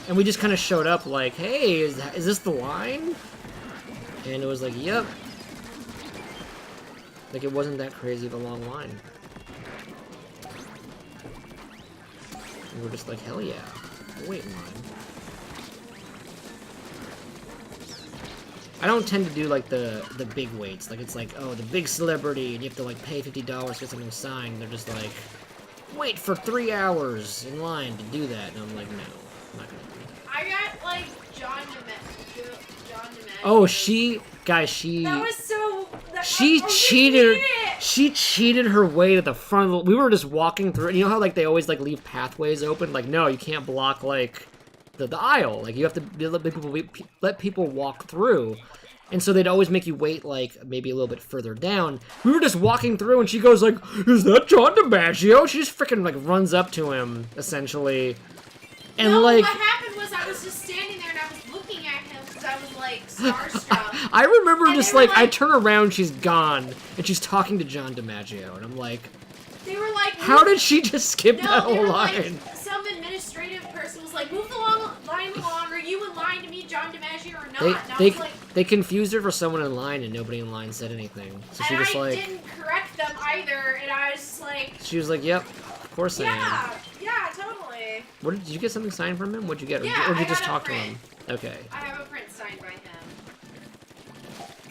[SPEAKER 1] And we just kind of showed up like, hey, is this the line? And it was like, yep. Like, it wasn't that crazy of a long line. And we're just like, hell yeah. We'll wait in line. I don't tend to do, like, the big waits. Like, it's like, oh, the big celebrity, and you have to, like, pay $50 to get something signed. They're just like, wait for 3 hours in line to do that. And I'm like, no, I'm not gonna do that.
[SPEAKER 2] I got, like, John DeMaggio.
[SPEAKER 1] Oh, guys,
[SPEAKER 2] That was so...
[SPEAKER 1] She cheated her way to the front. We were just walking through. You know how, like, they always, like, leave pathways open? Like, no, you can't block, like... The aisle, like, you have to let people walk through, and so they'd always make you wait, like, maybe a little bit further down. We were just walking through, and she goes like, "Is that John DiMaggio?" She just freaking like runs up to him, essentially, and
[SPEAKER 2] no,
[SPEAKER 1] like.
[SPEAKER 2] What happened was I was just standing there and I was looking at him because I was like starstruck.
[SPEAKER 1] I remember
[SPEAKER 2] and
[SPEAKER 1] just like I turn around, she's gone, and she's talking to John DiMaggio, and I'm like.
[SPEAKER 2] They were like,
[SPEAKER 1] how did she just skip that whole line?
[SPEAKER 2] Like, some administrative person was like, move the line along, are you in line to meet John DiMaggio or not?
[SPEAKER 1] They confused her for someone in line, and nobody in line said anything. So she just like...
[SPEAKER 2] didn't correct them either, and I was just like...
[SPEAKER 1] She was like, yep, of course I am.
[SPEAKER 2] Yeah, totally.
[SPEAKER 1] What did you get something signed from him? What'd you get?
[SPEAKER 2] Yeah,
[SPEAKER 1] or did you
[SPEAKER 2] I
[SPEAKER 1] just
[SPEAKER 2] got
[SPEAKER 1] talk
[SPEAKER 2] a
[SPEAKER 1] to
[SPEAKER 2] print.
[SPEAKER 1] him? Okay.
[SPEAKER 2] I have a print signed by him.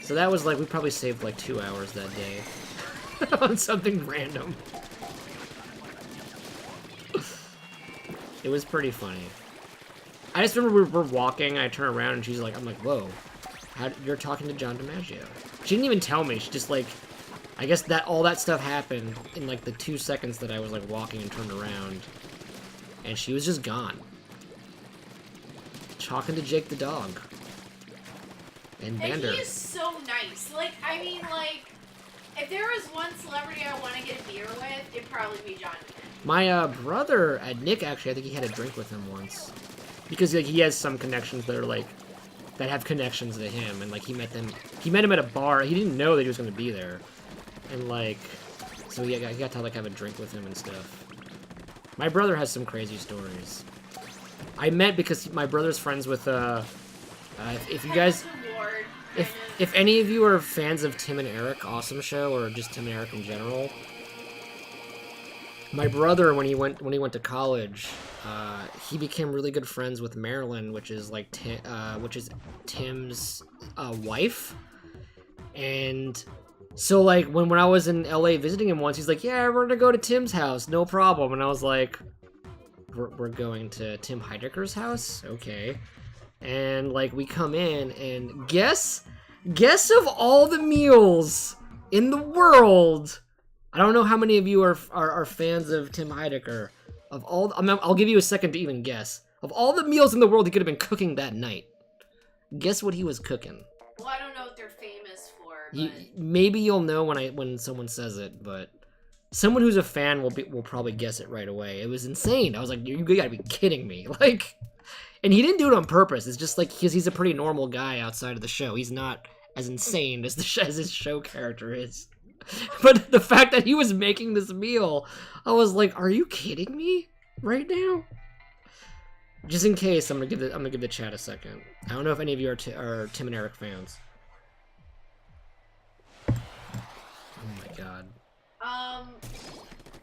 [SPEAKER 1] So that was like, we probably saved like 2 hours that day. On something random. It was pretty funny. I just remember we're walking, I turn around, and she's like, I'm like, whoa, you're talking to John DiMaggio. She didn't even tell me, she just like, I guess that all that stuff happened in like the 2 seconds that I was like walking and turned around, and she was just gone. Talking to Jake the dog. And Bender.
[SPEAKER 2] And he is so nice. Like, I mean, like, if there was one celebrity I want to get a beer with, it'd probably be John DiMaggio.
[SPEAKER 1] My brother, Nick, actually, I think he had a drink with him once. Because like he has some connections that are like, that have connections to him, and like he met him at a bar. He didn't know that he was going to be there. And like, so he got to like have a drink with him and stuff. My brother has some crazy stories. I met because my brother's friends with, if you guys... If any of you are fans of Tim and Eric Awesome Show, or just Tim and Eric in general, my brother, when he went to college, he became really good friends with Marilyn, which is like Tim's wife. And so like when I was in LA visiting him once, he's like, "Yeah, we're gonna go to Tim's house, no problem." And I was like, "We're going to Tim Heidecker's house, okay." And like we come in and guess of all the meals in the world. I don't know how many of you are fans of Tim Heidecker. Of all, I'll give you a second to even guess. Of all the meals in the world he could have been cooking that night, guess what he was cooking.
[SPEAKER 2] Well, I don't know what they're famous for, but...
[SPEAKER 1] Maybe you'll know when someone says it, but someone who's a fan will probably guess it right away. It was insane. I was like, you gotta be kidding me. Like, and he didn't do it on purpose. It's just like he's a pretty normal guy outside of the show. He's not as insane as as his show character is. But the fact that he was making this meal, I was like, are you kidding me right now? Just in case, I'm gonna give the chat a second. I don't know if any of you are Tim and Eric fans. Oh my god.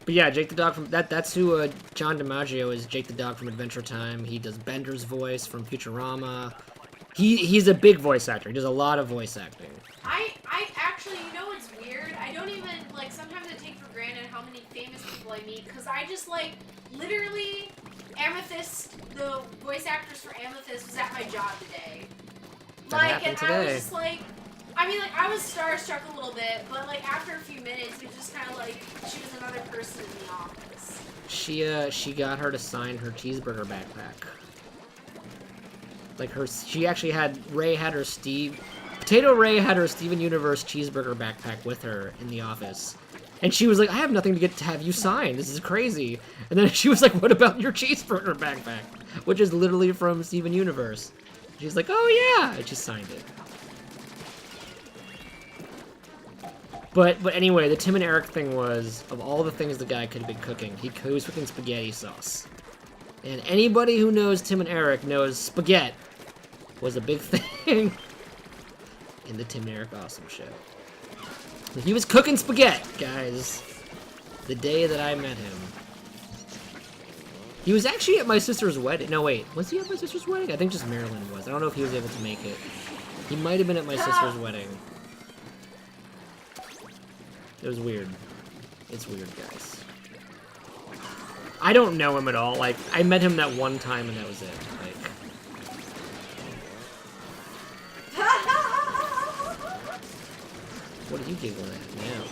[SPEAKER 1] But yeah, Jake the Dog from that's who John DiMaggio is. Jake the Dog from Adventure Time. He does Bender's voice from Futurama. He's a big voice actor. He does a lot of voice acting.
[SPEAKER 2] I actually, you know what's weird? I don't even, like, sometimes I take for granted how many famous people I meet, because I just, like, literally, Amethyst, the voice actress for Amethyst was at my job today.
[SPEAKER 1] That happened today.
[SPEAKER 2] I was just like, I mean, like, I was starstruck a little bit, but, like, after a few minutes, it was just kind of like she was another person in the office.
[SPEAKER 1] She got her to sign her cheeseburger backpack. Like she actually Potato Ray had her Steven Universe cheeseburger backpack with her in the office. And she was like, I have nothing to get to have you sign. This is crazy. And then she was like, what about your cheeseburger backpack? Which is literally from Steven Universe. She's like, oh yeah. And she signed it. But anyway, the Tim and Eric thing was, of all the things the guy could have been cooking, he was cooking spaghetti sauce. And anybody who knows Tim and Eric knows spaghetti was a big thing in the Tim and Eric Awesome Show. He was cooking spaghetti, guys, the day that I met him. He was actually at my sister's wedding. No, wait, was he at my sister's wedding? I think just Marilyn was. I don't know if he was able to make it. He might have been at my sister's wedding. It was weird. It's weird, guys. I don't know him at all. Like, I met him that one time and that was it. Like... What are you giggling at now?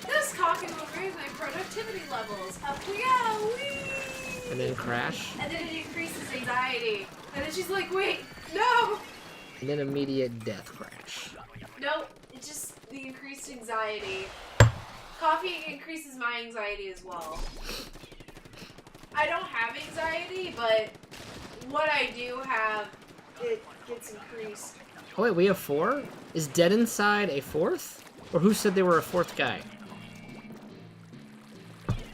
[SPEAKER 2] This coffee will raise my productivity levels. Up we go! Whee!
[SPEAKER 1] And then crash?
[SPEAKER 2] And then it increases anxiety. And then she's like, wait, no!
[SPEAKER 1] And then immediate death crash.
[SPEAKER 2] Nope, it's just the increased anxiety. Coffee increases my anxiety as well. I don't have anxiety, but what I do have, it gets increased.
[SPEAKER 1] Oh wait, we have 4? Is Dead Inside a 4th? Or who said they were a 4th guy?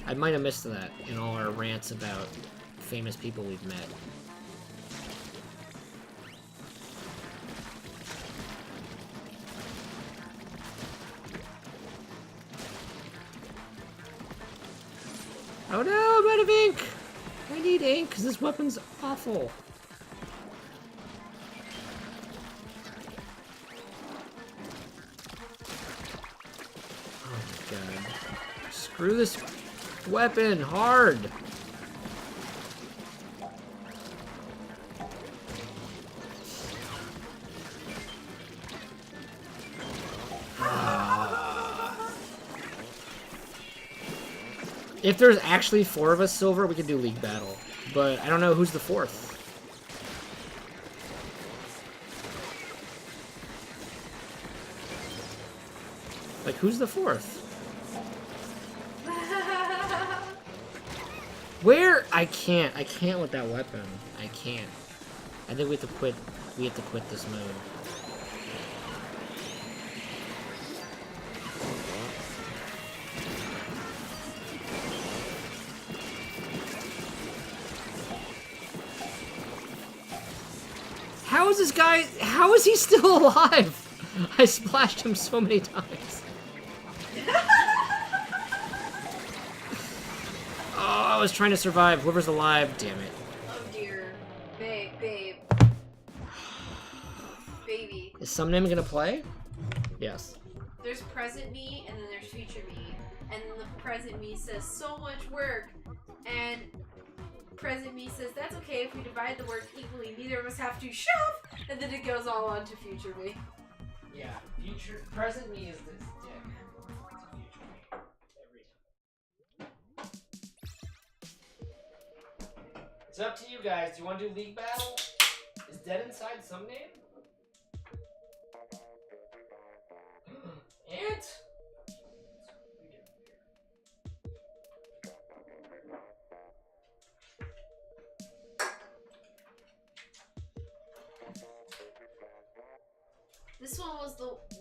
[SPEAKER 1] I might have missed that in all our rants about famous people we've met. Oh no, I'm out of ink! I need ink, because this weapon's awful. Oh my god. Screw this weapon hard! If there's actually 4 of us silver, we could do League Battle. But I don't know who's the 4th. Like, who's the 4th? Where? I can't with that weapon. I can't. I think we have to quit this mode. How is he still alive? I splashed him so many times. Oh, I was trying to survive. Whoever's alive, damn it.
[SPEAKER 2] Oh dear. Babe. Baby.
[SPEAKER 1] Is Sumname gonna play? Yes.
[SPEAKER 2] There's present me, and then there's future me. And then the present me says, so much work, and Present me says, that's okay if we divide the work equally. Neither of us have to shove. And then it goes all on to future me.
[SPEAKER 1] Yeah, present me is this dick. It's future me. Every time. It's up to you guys. Do you want to do League Battle? Is Dead Inside some name? Ant?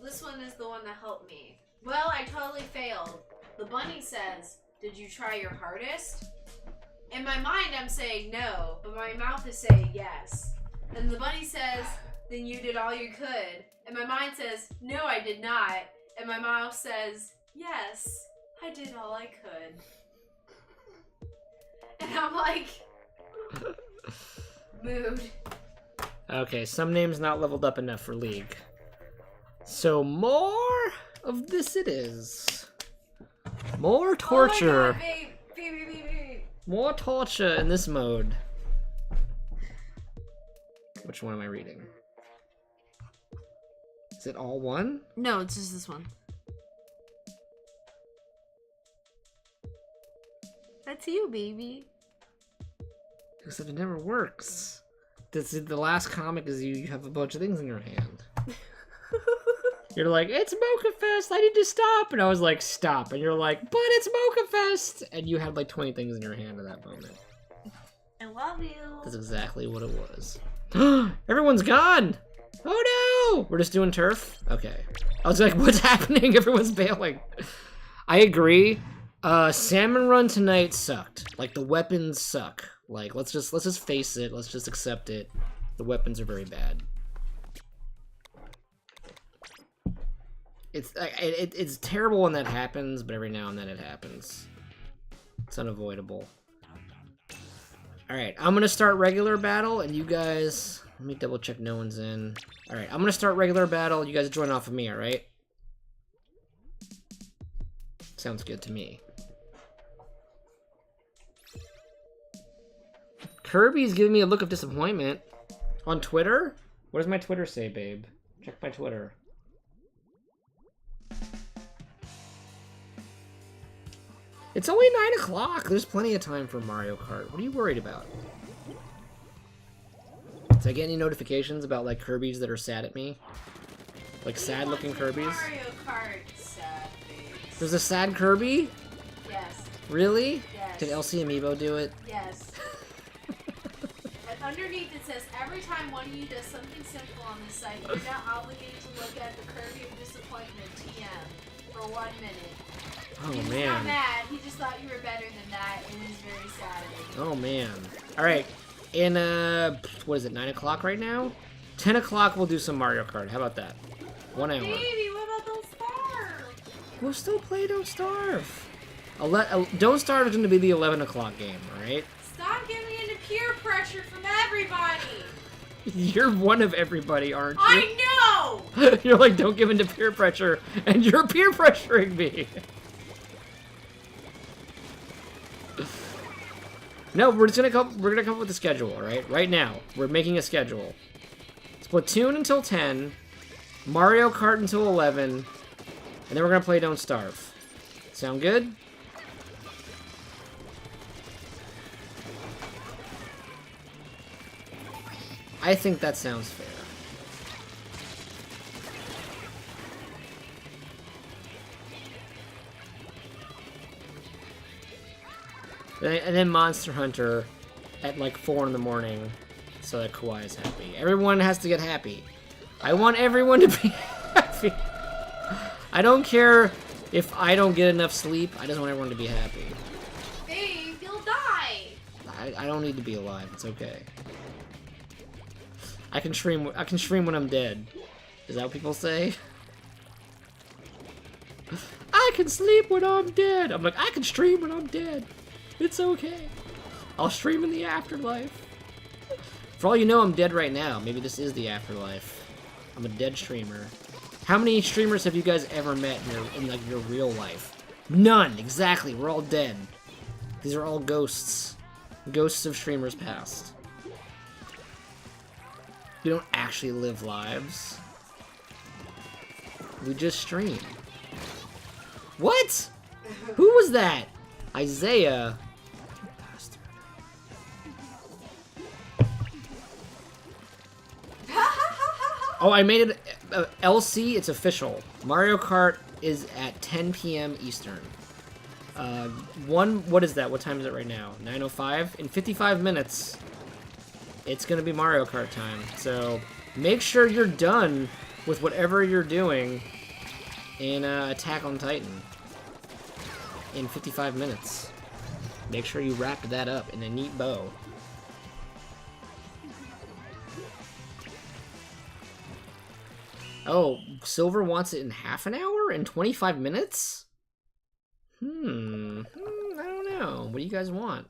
[SPEAKER 2] This one is the one that helped me. Well, I totally failed. The bunny says, did you try your hardest? In my mind, I'm saying no, but my mouth is saying yes. And the bunny says, then you did all you could. And my mind says, no, I did not. And my mouth says, yes, I did all I could. And I'm like, mood.
[SPEAKER 1] Okay, some names not leveled up enough for League. So more of this it is. More torture.
[SPEAKER 2] Oh my God, babe.
[SPEAKER 1] More torture in this mode. Which one am I reading? Is it all one?
[SPEAKER 2] No, it's just this one. That's you, baby.
[SPEAKER 1] Except it never works. The last comic is you have a bunch of things in your hand. You're like, it's Mocha Fest, I need to stop. And I was like, stop. And you're like, but it's Mocha Fest. And you had like 20 things in your hand at that moment.
[SPEAKER 2] I love you.
[SPEAKER 1] That's exactly what it was. Everyone's gone. Oh no! We're just doing turf? Okay. I was like, what's happening? Everyone's bailing. I agree. Salmon Run tonight sucked. Like, the weapons suck. Like, let's just face it. Let's just accept it. The weapons are very bad. It's terrible when that happens, but every now and then it happens. It's unavoidable. Alright, I'm gonna start regular battle, and you guys... Let me double check no one's in. Alright, I'm gonna start regular battle. You guys join off of me, alright? Sounds good to me. Kirby's giving me a look of disappointment. On Twitter? What does my Twitter say, babe? Check my Twitter. It's only 9 o'clock. There's plenty of time for Mario Kart. What are you worried about? Did I get any notifications about, like, Kirby's that are sad at me? Like, sad-looking Kirby's?
[SPEAKER 2] Mario Kart sad face.
[SPEAKER 1] There's a sad Kirby?
[SPEAKER 2] Yes.
[SPEAKER 1] Really?
[SPEAKER 2] Yes.
[SPEAKER 1] Did LC Amiibo do it?
[SPEAKER 2] Yes. And underneath it says, every time one of you does something simple on this site, you're now obligated to look at the Kirby of Disappointment TM for 1 minute.
[SPEAKER 1] Oh,
[SPEAKER 2] He's
[SPEAKER 1] man.
[SPEAKER 2] not mad. He just thought you were better than that, and he's very sad at you.
[SPEAKER 1] Oh, man. Alright. In, what is it, 9 o'clock right now? 10 o'clock we'll do some Mario Kart. How about that? 1 hour.
[SPEAKER 2] Baby, what about Don't Starve?
[SPEAKER 1] We'll still play Don't Starve. Don't Starve is going to be the 11 o'clock game, alright?
[SPEAKER 2] Stop giving into peer pressure from everybody.
[SPEAKER 1] You're one of everybody, aren't you?
[SPEAKER 2] I know!
[SPEAKER 1] You're like, don't give in to peer pressure, and you're peer pressuring me. No, we're gonna come up with a schedule, alright? Right now, we're making a schedule. Splatoon until 10, Mario Kart until 11, and then we're gonna play Don't Starve. Sound good? I think that sounds fair. And then Monster Hunter at like 4 in the morning so that Kawaii is happy. Everyone has to get happy. I want everyone to be happy. I don't care if I don't get enough sleep. I just want everyone to be happy.
[SPEAKER 2] Babe, you'll die.
[SPEAKER 1] I don't need to be alive. It's okay. I can stream when I'm dead. Is that what people say? I can sleep when I'm dead. I'm like, I can stream when I'm dead. It's okay. I'll stream in the afterlife. For all you know, I'm dead right now. Maybe this is the afterlife. I'm a dead streamer. How many streamers have you guys ever met in like your real life? None. Exactly. We're all dead. These are all ghosts. Ghosts of streamers past. We don't actually live lives. We just stream. What? Who was that? Isaiah. You bastard. Oh, I made it LC. It's official. Mario Kart is at 10 p.m. Eastern. What is that? What time is it right now? 9:05. In 55 minutes, it's gonna be Mario Kart time. So make sure you're done with whatever you're doing in Attack on Titan in 55 minutes. Make sure you wrap that up in a neat bow. Oh, Silver wants it in half an hour? In 25 minutes? I don't know. What do you guys want?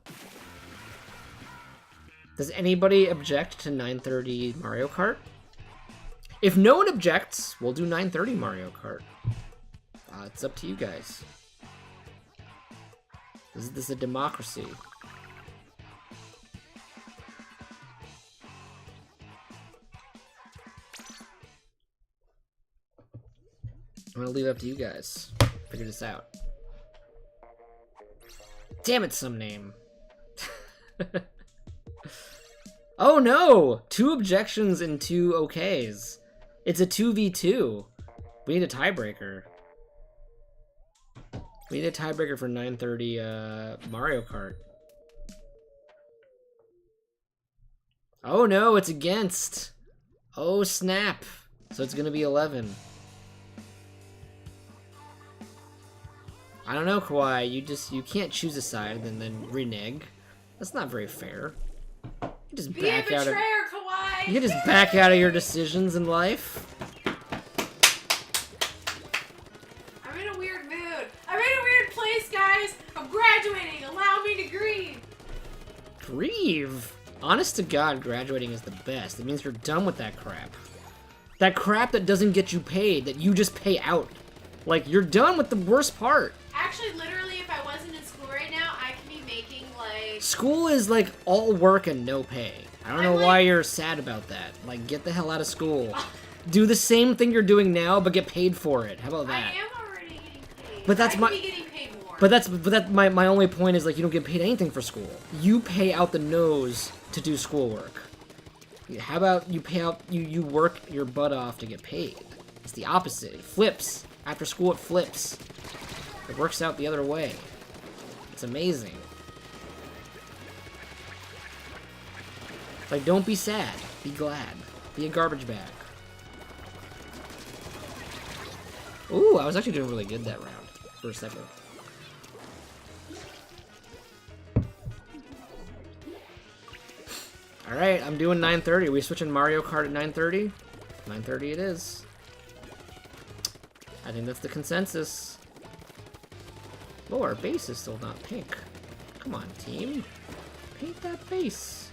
[SPEAKER 1] Does anybody object to 9:30 Mario Kart? If no one objects, we'll do 9:30 Mario Kart. It's up to you guys. This is a democracy. I'm gonna leave it up to you guys. Figure this out. Damn it, some name. Oh no! 2 objections and 2 okays. It's a 2v2. We need a tiebreaker. We need a tiebreaker for 9:30 Mario Kart. Oh no, it's against. Oh snap. So it's gonna be 11. I don't know, Kawhi. You can't choose a side and then renege. That's not very fair. You just
[SPEAKER 2] Be a betrayer, Kawhi!
[SPEAKER 1] You can just back out of your decisions in life.
[SPEAKER 2] I'm in a weird mood. I'm in a weird place, guys. I'm graduating. Allow me to grieve.
[SPEAKER 1] Grieve? Honest to God, graduating is the best. It means you're done with that crap. That crap that doesn't get you paid, that you just pay out. Like, you're done with the worst part.
[SPEAKER 2] Actually, literally, if I wasn't in school right now, I could be making, like...
[SPEAKER 1] School is, like, all work and no pay. I don't know why you're sad about that. Like, get the hell out of school. Do the same thing you're doing now, but get paid for it. How about that?
[SPEAKER 2] I am already getting paid.
[SPEAKER 1] But that's
[SPEAKER 2] I could be getting paid more.
[SPEAKER 1] But my only point is, like, you don't get paid anything for school. You pay out the nose to do schoolwork. How about you pay out, you work your butt off to get paid? It's the opposite. It flips. After school, it flips. It works out the other way. It's amazing. Like, don't be sad. Be glad. Be a garbage bag. Ooh, I was actually doing really good that round. For a second. Alright, I'm doing 9:30. Are we switching Mario Kart at 9:30? 9:30 it is. I think that's the consensus. Oh, our base is still not pink. Come on, team. Paint that base.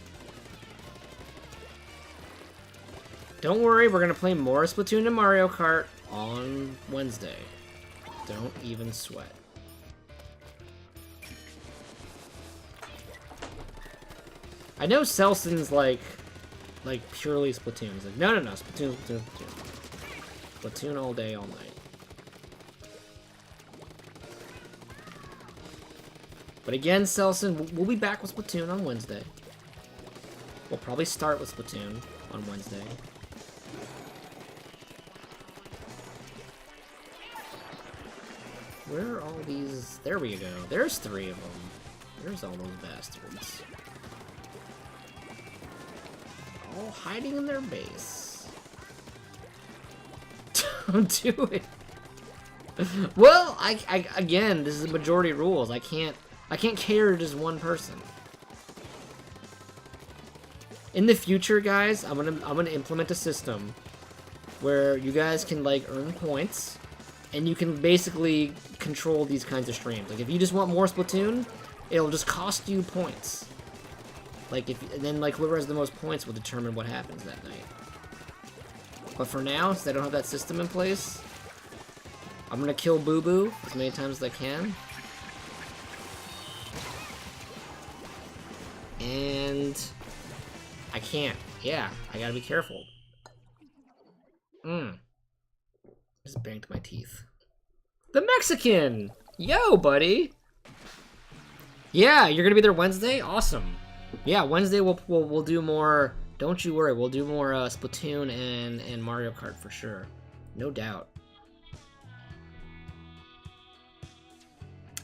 [SPEAKER 1] Don't worry, we're gonna play more Splatoon and Mario Kart on Wednesday. Don't even sweat. I know Selson's like purely Splatoon. He's like, no, Splatoon. Splatoon all day, all night. But again, Selson, we'll be back with Splatoon on Wednesday. We'll probably start with Splatoon on Wednesday. Where are all these? There we go. There's 3 of them. There's all those bastards. All hiding in their base. Don't do it. Well, I again, this is majority rules. I can't cater to just one person. In the future, guys, I'm gonna implement a system where you guys can like earn points, and you can basically control these kinds of streams. Like if you just want more Splatoon, it'll just cost you points. Like and then like whoever has the most points will determine what happens that night. But for now, since I don't have that system in place, I'm gonna kill Boo Boo as many times as I can. And I can't. Yeah, I gotta be careful. Just banged my teeth. The Mexican! Yo, buddy! Yeah, you're gonna be there Wednesday? Awesome. Yeah, Wednesday we'll do more. Don't you worry, we'll do more Splatoon and Mario Kart for sure. No doubt.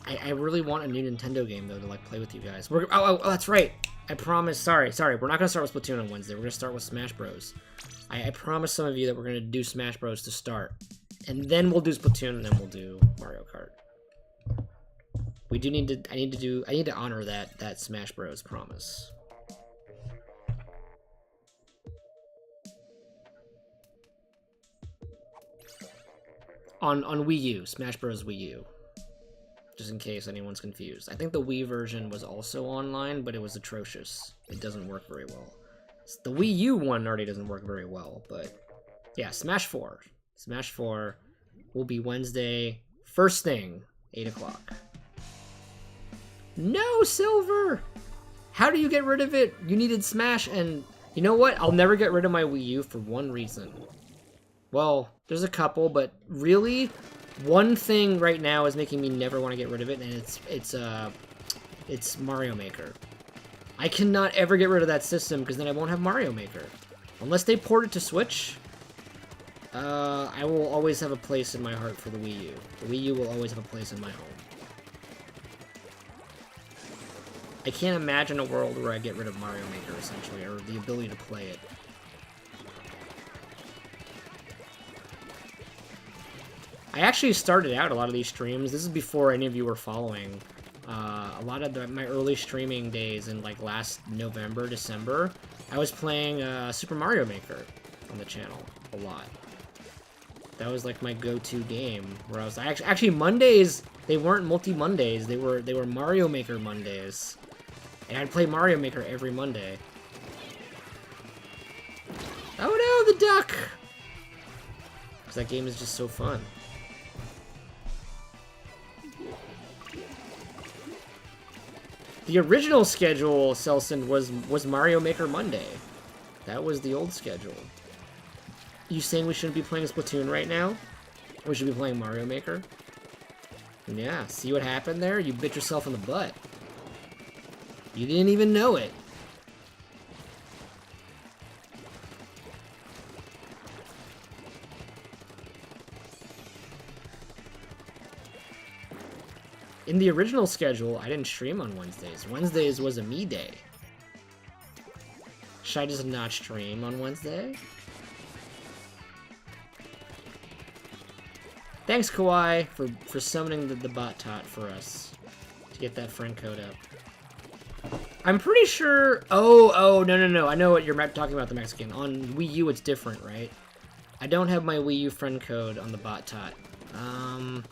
[SPEAKER 1] I really want a new Nintendo game though to like play with you guys. Oh, that's right. I promise. Sorry. We're not gonna start with Splatoon on Wednesday. We're gonna start with Smash Bros. I promise some of you that we're gonna do Smash Bros to start, and then we'll do Splatoon, and then we'll do Mario Kart. We do need to. I need to honor that Smash Bros promise. On Wii U, Smash Bros Wii U. Just in case anyone's confused. I think the Wii version was also online, but it was atrocious. It doesn't work very well. The Wii U one already doesn't work very well, but yeah, Smash 4. Smash 4 will be Wednesday, first thing, 8 o'clock. No, Silver! How do you get rid of it? You needed Smash, and you know what? I'll never get rid of my Wii U for one reason. Well, there's a couple, but really, one thing right now is making me never want to get rid of it, and it's Mario Maker. I cannot ever get rid of that system because then I won't have Mario Maker. Unless they port it to Switch, I will always have a place in my heart for the Wii U. The Wii U will always have a place in my home. I can't imagine a world where I get rid of Mario Maker, essentially, or the ability to play it. I actually started out a lot of these streams. This is before any of you were following. A lot of my early streaming days in like last November, December, I was playing Super Mario Maker on the channel a lot. That was like my go-to game. Where I was actually Mondays. They weren't multi-Mondays. They were Mario Maker Mondays, and I'd play Mario Maker every Monday. Oh no, the duck! Because that game is just so fun. The original schedule, Selson, was Mario Maker Monday. That was the old schedule. You saying we shouldn't be playing Splatoon right now? We should be playing Mario Maker? Yeah, see what happened there? You bit yourself in the butt. You didn't even know it. In the original schedule, I didn't stream on Wednesdays. Wednesdays was a me day. Should I just not stream on Wednesday? Thanks, Kawaii, for summoning the bot tot for us to get that friend code up. I'm pretty sure... Oh, no. I know what you're talking about, the Mexican. On Wii U, it's different, right? I don't have my Wii U friend code on the bot tot. I'll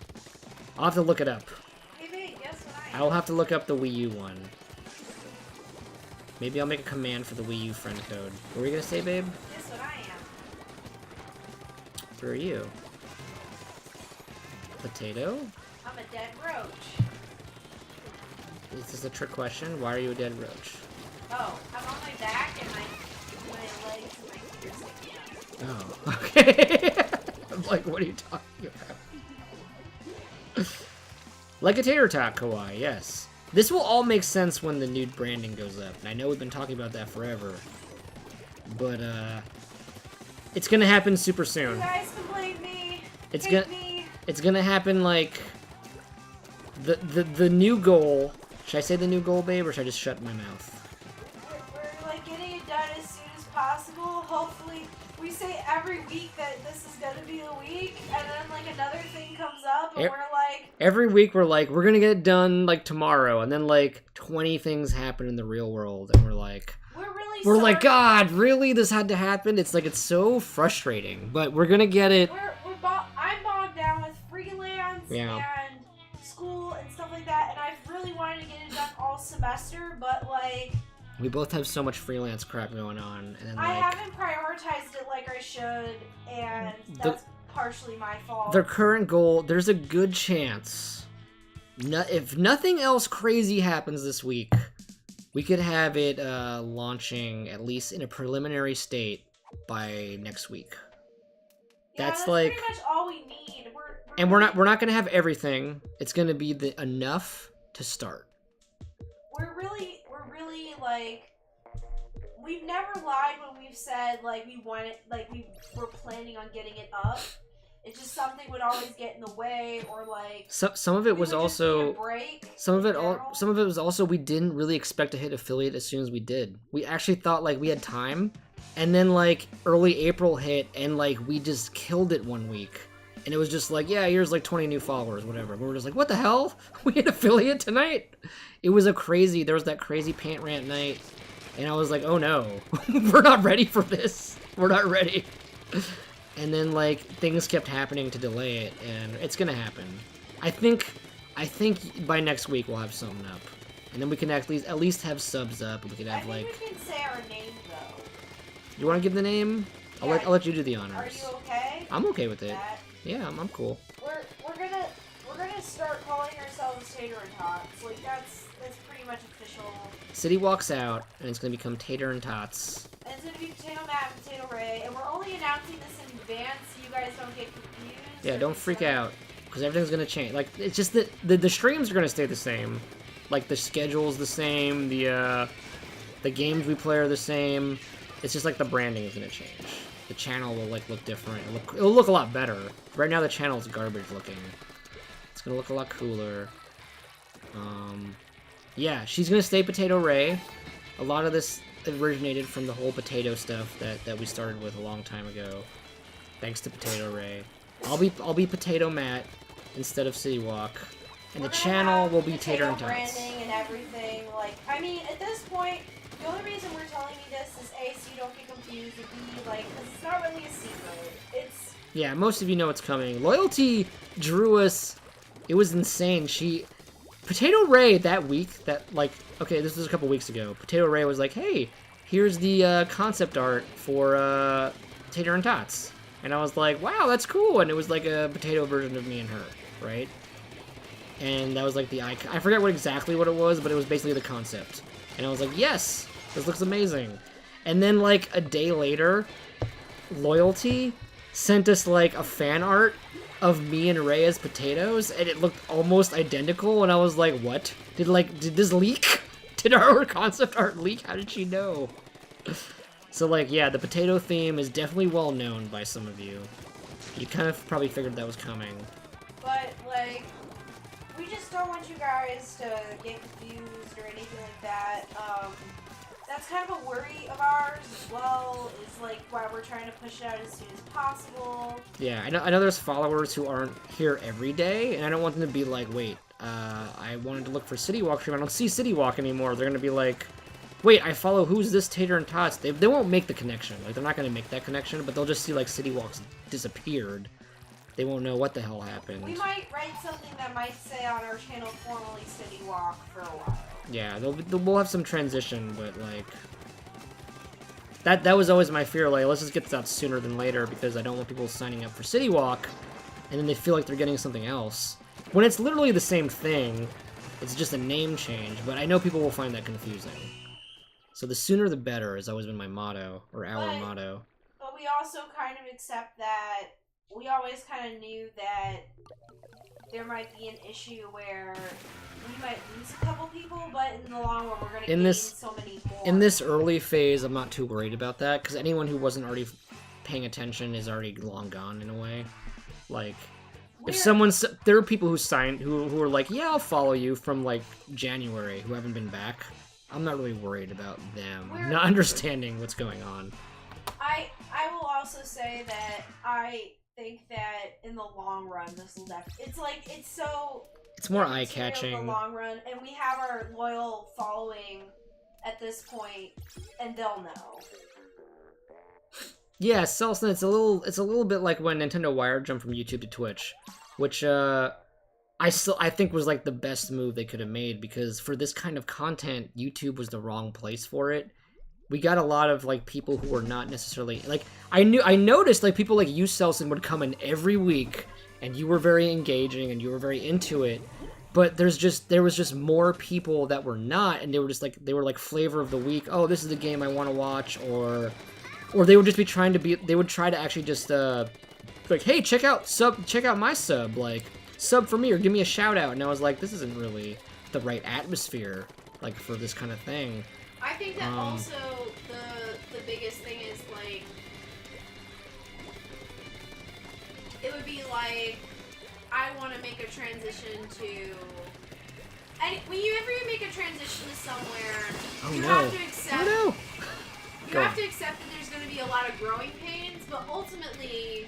[SPEAKER 1] have to look it up. I'll have to look up the Wii U one. Maybe I'll make a command for the Wii U friend code. What were you gonna say, babe?
[SPEAKER 2] Guess what I am?
[SPEAKER 1] Where are you? Potato?
[SPEAKER 2] I'm a dead roach.
[SPEAKER 1] Is this a trick question? Why are you a dead roach?
[SPEAKER 2] Oh, I'm on my back and my legs and my feet are sticking out.
[SPEAKER 1] Oh, okay. I'm like, what are you talking about? Like a tater tot, Kawaii, yes. This will all make sense when the new branding goes up. And I know we've been talking about that forever. But, it's gonna happen super soon.
[SPEAKER 2] You guys can blame me.
[SPEAKER 1] It's gonna happen, like... The new goal... Should I say the new goal, babe, or should I just shut my mouth?
[SPEAKER 2] We're like, getting it done as soon as possible. Hopefully, we say every week that this is gonna be the week, and then, like, another thing comes up, and we're like...
[SPEAKER 1] Every week we're like, we're gonna get it done, like, tomorrow, and then, like, 20 things happen in the real world, and we're like... We're like, God, really? This had to happen? It's like, it's so frustrating, but we're gonna get it...
[SPEAKER 2] I'm bogged down with freelance
[SPEAKER 1] and
[SPEAKER 2] school and stuff like that, and I've really wanted to get it done all semester, but, like...
[SPEAKER 1] We both have so much freelance crap going on, and then,
[SPEAKER 2] I haven't prioritized it like I should, and that's partially my fault.
[SPEAKER 1] The current goal, there's a good chance, if nothing else crazy happens this week, We could have it launching at least in a preliminary state by next week.
[SPEAKER 2] Yeah,
[SPEAKER 1] That's
[SPEAKER 2] pretty
[SPEAKER 1] like,
[SPEAKER 2] much all we need.
[SPEAKER 1] and we're not gonna have everything. It's gonna be enough to start.
[SPEAKER 2] We're really like, we've never lied when we've said like we wanted, like we were planning on getting it up. It's just something would always get in the way, or like
[SPEAKER 1] some of it was also some of it was also we didn't really expect to hit affiliate as soon as we did. We actually thought like we had time, and then like early April hit, and like we just killed it one week, and it was just like, yeah, here's like 20 new followers, whatever. And we were just like, what the hell? We hit affiliate tonight? It was there was that crazy pant rant night, and I was like, oh no, we're not ready for this. We're not ready. And then like things kept happening to delay it, and it's gonna happen. I think by next week we'll have something up, and then we can at least have subs up. And we can have like.
[SPEAKER 2] We can say our name though.
[SPEAKER 1] You want to give the name?
[SPEAKER 2] Yeah,
[SPEAKER 1] I'll let you do the honors.
[SPEAKER 2] Are you okay?
[SPEAKER 1] I'm okay with it. Yeah, I'm cool.
[SPEAKER 2] We're gonna start calling ourselves Tater and Tots. Like that's pretty much official.
[SPEAKER 1] City walks out, and it's gonna become Tater and Tots.
[SPEAKER 2] And it's gonna be Potato Matt and Potato Ray, and we're only announcing this in advance so you guys don't get confused.
[SPEAKER 1] Yeah, don't freak out, because everything's gonna change. Like, it's just that the streams are gonna stay the same. Like, the schedule's the same, the games we play are the same. It's just like the branding is gonna change. The channel will like look different. It'll look a lot better. Right now the channel's garbage looking. It's gonna look a lot cooler. Yeah, she's gonna stay Potato Ray. A lot of this originated from the whole potato stuff that we started with a long time ago. Thanks to Potato Ray. I'll be Potato Matt instead of City Walk, and the channel will be Tater and Tots.
[SPEAKER 2] Branding and everything. Like, I mean, at this point, the only reason we're telling you this is A, so you don't get confused, and B, like, because it's not really a secret. It's.
[SPEAKER 1] Yeah, most of you know it's coming. Loyalty drew us. It was insane. Potato Ray that week, okay, this was a couple weeks ago. Potato Ray was like, hey, here's the concept art for Tater and Tots. And I was like, wow, that's cool. And it was like a potato version of me and her, right? And that was like the icon. I forget exactly what it was, but it was basically the concept. And I was like, yes, this looks amazing. And then like a day later, Loyalty sent us like a fan art of me and Ray as potatoes, and it looked almost identical, and I was like, what? Did this leak? Did our concept art leak? How did she know? So like, yeah, the potato theme is definitely well known by some of you. You kind of probably figured that was coming.
[SPEAKER 2] But like, we just don't want you guys to get confused or anything like that. That's kind of a worry of ours as well, is like why we're trying to push it out as soon as possible.
[SPEAKER 1] Yeah, I know there's followers who aren't here every day, and I don't want them to be like, wait, I wanted to look for City Walk stream, I don't see City Walk anymore. They're gonna be like, wait, I follow who's this Tater and Tots? They won't make the connection. Like, they're not gonna make that connection, but they'll just see like City Walk's disappeared. They won't know what the hell happened.
[SPEAKER 2] We might write something that might say on our channel formally City Walk for a while.
[SPEAKER 1] Yeah, we'll have some transition, but like that was always my fear. Like, let's just get this out sooner than later, because I don't want people signing up for City Walk and then they feel like they're getting something else when it's literally the same thing. It's just a name change, but I know people will find that confusing. So the sooner the better has always been my motto, or our motto.
[SPEAKER 2] But we also kind of accept that we always kind of knew that there might be an issue where we might lose a couple people, but in the long run, we're going to gain so many more. In this
[SPEAKER 1] early phase, I'm not too worried about that, because anyone who wasn't already paying attention is already long gone, in a way. Like, there are people who are like, yeah, I'll follow you from, like, January, who haven't been back. I'm not really worried about them not understanding what's going on.
[SPEAKER 2] I will also say that I think that in the long run, this will it's
[SPEAKER 1] more eye-catching
[SPEAKER 2] in the long run, and we have our loyal following at this point, and they'll know.
[SPEAKER 1] Yeah, Selson, it's a little bit like when Nintendo Wire jumped from YouTube to Twitch, which I think was like the best move they could have made, because for this kind of content, YouTube was the wrong place for it. We got a lot of like people who were not necessarily like, I noticed like people like you, Selson, would come in every week, and you were very engaging and you were very into it, But there was just more people that were not, and they were like flavor of the week. Oh, this is the game I want to watch, or they would just be trying to be. They would try to actually just like, hey, check out my sub, like sub for me or give me a shout out. And I was like, this isn't really the right atmosphere like for this kind of thing.
[SPEAKER 2] I think that also the biggest thing is like it would be like I want to make a transition to. And whenever you make a transition to somewhere, you have to accept.
[SPEAKER 1] Oh, no.
[SPEAKER 2] You have to accept that there's going to be a lot of growing pains, but ultimately,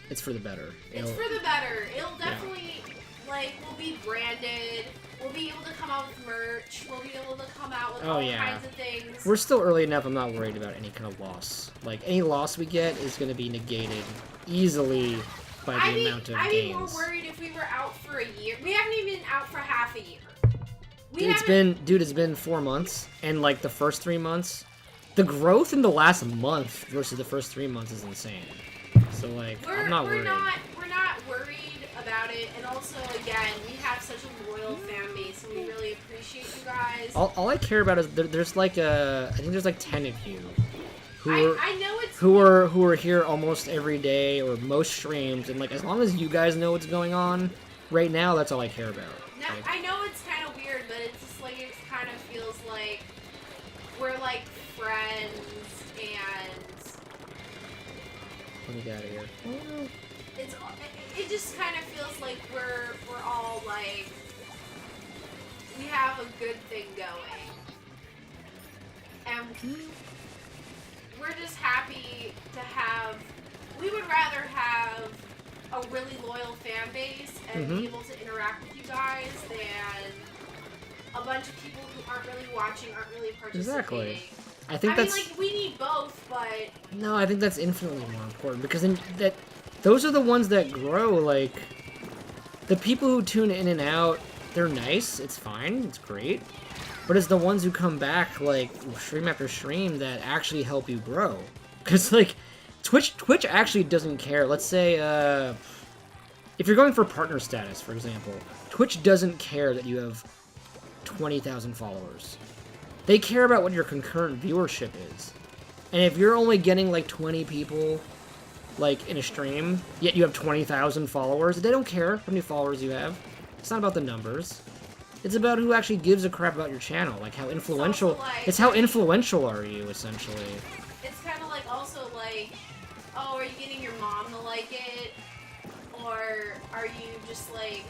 [SPEAKER 1] it's for the better.
[SPEAKER 2] It's for the better. It'll definitely like we'll be branded. We'll be able to come out with merch. We'll be able to come out with all kinds of things.
[SPEAKER 1] We're still early enough. I'm not worried about any kind of loss. Like any loss we get is going to be negated easily. I'd
[SPEAKER 2] be more worried if we were out for a year. We haven't even been out for half a year.
[SPEAKER 1] It's been 4 months, and like the first 3 months, the growth in the last month versus the first 3 months is insane. So like, I'm not worried.
[SPEAKER 2] We're not worried about it, and also again, we have such a loyal fan base, and we really appreciate you guys.
[SPEAKER 1] All I care about is there's like I think there's like 10 of you. Who are here almost every day or most streams, and like as long as you guys know what's going on right now, that's all I care about.
[SPEAKER 2] Now,
[SPEAKER 1] like,
[SPEAKER 2] I know it's kind of weird, but it's just like it kind of feels like we're like friends, and
[SPEAKER 1] let me get out of here.
[SPEAKER 2] It just kind of feels like we're all like we have a good thing going, and we're just happy to have. We would rather have a really loyal fan base and be able to interact with you guys than a bunch of people who aren't really watching, aren't really participating.
[SPEAKER 1] Exactly. I think that's
[SPEAKER 2] like we need both, but
[SPEAKER 1] no, I think that's infinitely more important because then those are the ones that grow. Like the people who tune in and out, they're nice. It's fine. It's great. But it's the ones who come back, like, stream after stream that actually help you grow. Because, like, Twitch actually doesn't care. Let's say, if you're going for partner status, for example, Twitch doesn't care that you have 20,000 followers. They care about what your concurrent viewership is. And if you're only getting, like, 20 people, like, in a stream, yet you have 20,000 followers, they don't care how many followers you have. It's not about the numbers. It's about who actually gives a crap about your channel, like how influential. It's how influential are you, essentially.
[SPEAKER 2] It's kind of like also like, oh, are you getting your mom to like it, or are you just like?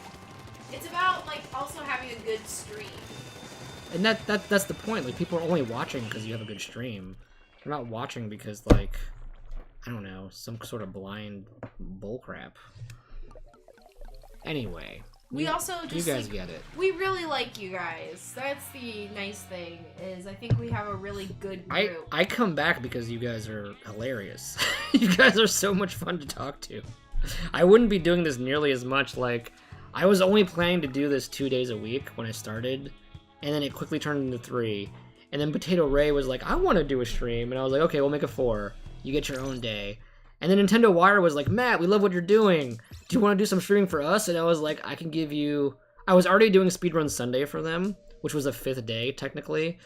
[SPEAKER 2] It's about like also having a good stream.
[SPEAKER 1] And that's the point. Like people are only watching because you have a good stream. They're not watching because like, I don't know, some sort of blind bullcrap. Anyway.
[SPEAKER 2] We also just
[SPEAKER 1] you guys get it.
[SPEAKER 2] We really like you guys. That's the nice thing is I think we have a really good group.
[SPEAKER 1] I come back because you guys are hilarious. You guys are so much fun to talk to. I wouldn't be doing this nearly as much. Like I was only planning to do this 2 days a week when I started, and then it quickly turned into 3. And then Potato Ray was like, I want to do a stream, and I was like, okay, we'll make it 4. You get your own day. And then Nintendo Wire was like, Matt, we love what you're doing. Do you want to do some streaming for us? And I was like, I can give you... I was already doing Speedrun Sunday for them, which was a 5th day, technically.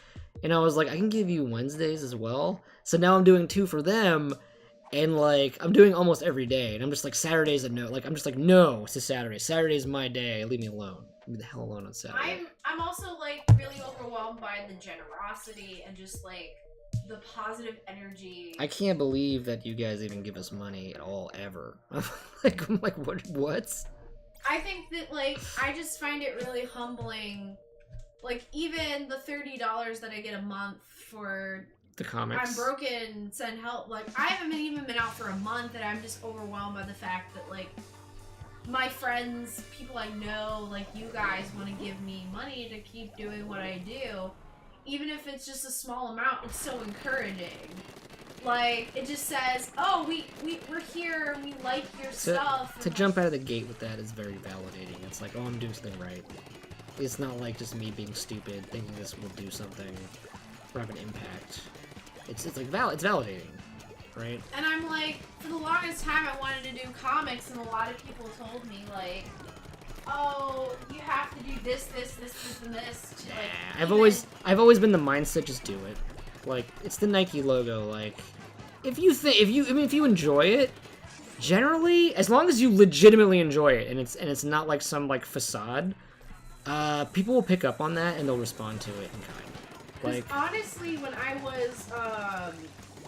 [SPEAKER 1] And I was like, I can give you Wednesdays as well. So now I'm doing 2 for them, and, like, I'm doing almost every day. And I'm just like, Saturdays a no. Like, I'm just like, no to Saturday. Saturday's my day. Leave me alone. Leave me the hell alone on Saturday.
[SPEAKER 2] I'm also, like, really overwhelmed by the generosity and just, like... the positive energy.
[SPEAKER 1] I can't believe that you guys even give us money at all, ever. I'm like, what?
[SPEAKER 2] I think that, like, I just find it really humbling. Like, even the $30 that I get a month for...
[SPEAKER 1] the comics.
[SPEAKER 2] I'm broken, send help. Like, I haven't even been out for a month, and I'm just overwhelmed by the fact that, like, my friends, people I know, like, you guys want to give me money to keep doing what I do. Even if it's just a small amount, it's so encouraging. Like, it just says, oh, we're here, we like your stuff.
[SPEAKER 1] To jump out of the gate with that is very validating. It's like, oh, I'm doing something right. It's not like just me being stupid, thinking this will do something or have an impact. It's like, it's validating, right?
[SPEAKER 2] And I'm like, for the longest time I wanted to do comics, and a lot of people told me, like, oh, you have to do this, and this. To,
[SPEAKER 1] I've always been the mindset, just do it. Like, it's the Nike logo. Like, if you enjoy it, generally, as long as you legitimately enjoy it, and it's not like some like facade, people will pick up on that and they'll respond to it in kind. Like,
[SPEAKER 2] honestly, when I was,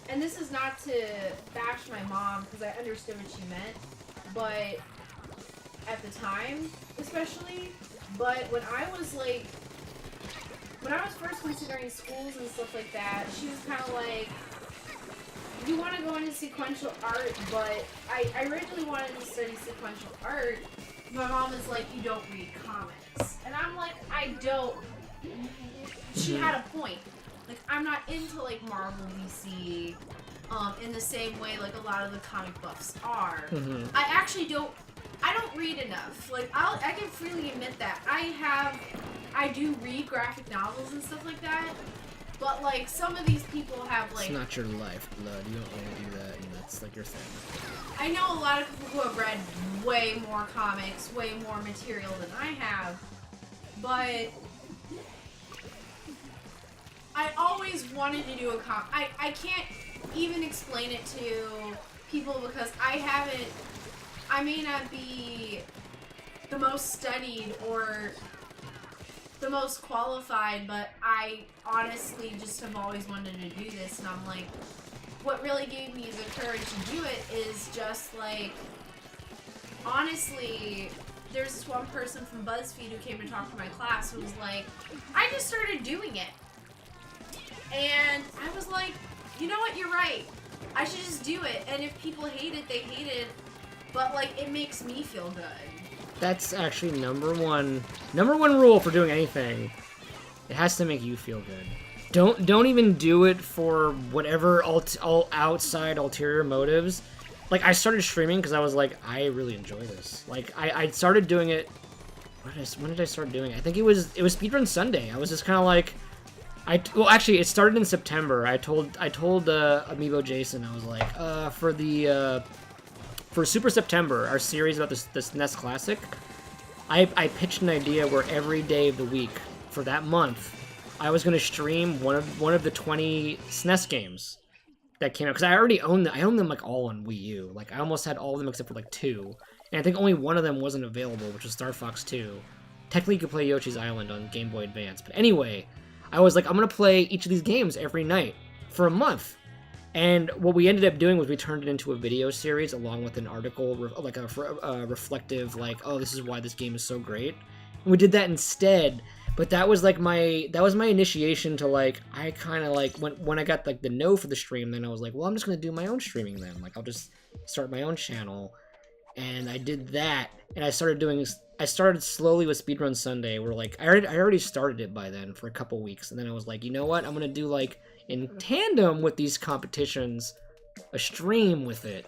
[SPEAKER 2] and this is not to bash my mom because I understood what she meant, but at the time, especially, but when I was first considering schools and stuff like that, she was kind of like, you want to go into sequential art, but I originally wanted to study sequential art. My mom is like, you don't read comics. And I'm like, I don't. She had a point. Like, I'm not into, like, Marvel, DC, in the same way, like, a lot of the comic buffs are. I actually don't read enough. Like, I can freely admit that. I do read graphic novels and stuff like that, but, like, some of these people have, like...
[SPEAKER 1] It's not your life, blood. You don't want to do that, and that's, like, your thing.
[SPEAKER 2] I know a lot of people who have read way more comics, way more material than I have, but... I always wanted to do a comic. I can't even explain it to people because I may not be the most studied or the most qualified, but I honestly just have always wanted to do this, and I'm like, what really gave me the courage to do it is just like, honestly, there's this one person from BuzzFeed who came to talk to my class who was like, I just started doing it. And I was like, you know what, you're right. I should just do it. And if people hate it, they hate it. But, like, it makes me feel good.
[SPEAKER 1] That's actually number one rule for doing anything. It has to make you feel good. Don't even do it for whatever all outside ulterior motives. Like, I started streaming because I was like, I really enjoy this. Like, I started doing it. When did I start doing it? I think it was Speedrun Sunday. I was just kind of like, well, actually, it started in September. I told Amiibo Jason, I was like, for Super September, our series about this NES Classic, I pitched an idea where every day of the week for that month, I was going to stream one of the 20 SNES games that came out, because I already own them. I own them like all on Wii U. Like, I almost had all of them except for like 2, and I think only one of them wasn't available, which was Star Fox 2. Technically, you could play Yoshi's Island on Game Boy Advance, but anyway, I was like, I'm gonna play each of these games every night for a month. And what we ended up doing was we turned it into a video series along with an article, like a reflective, like, oh, this is why this game is so great. And we did that instead. But that was like my initiation to, like, I kind of like when I got like the no for the stream, then I was like, well, I'm just gonna do my own streaming then. Like, I'll just start my own channel. And I did that, and I started slowly with Speedrun Sunday, where, like, I already started it by then for a couple weeks, and then I was like, you know what, I'm gonna do, like, in tandem with these competitions, a stream with it,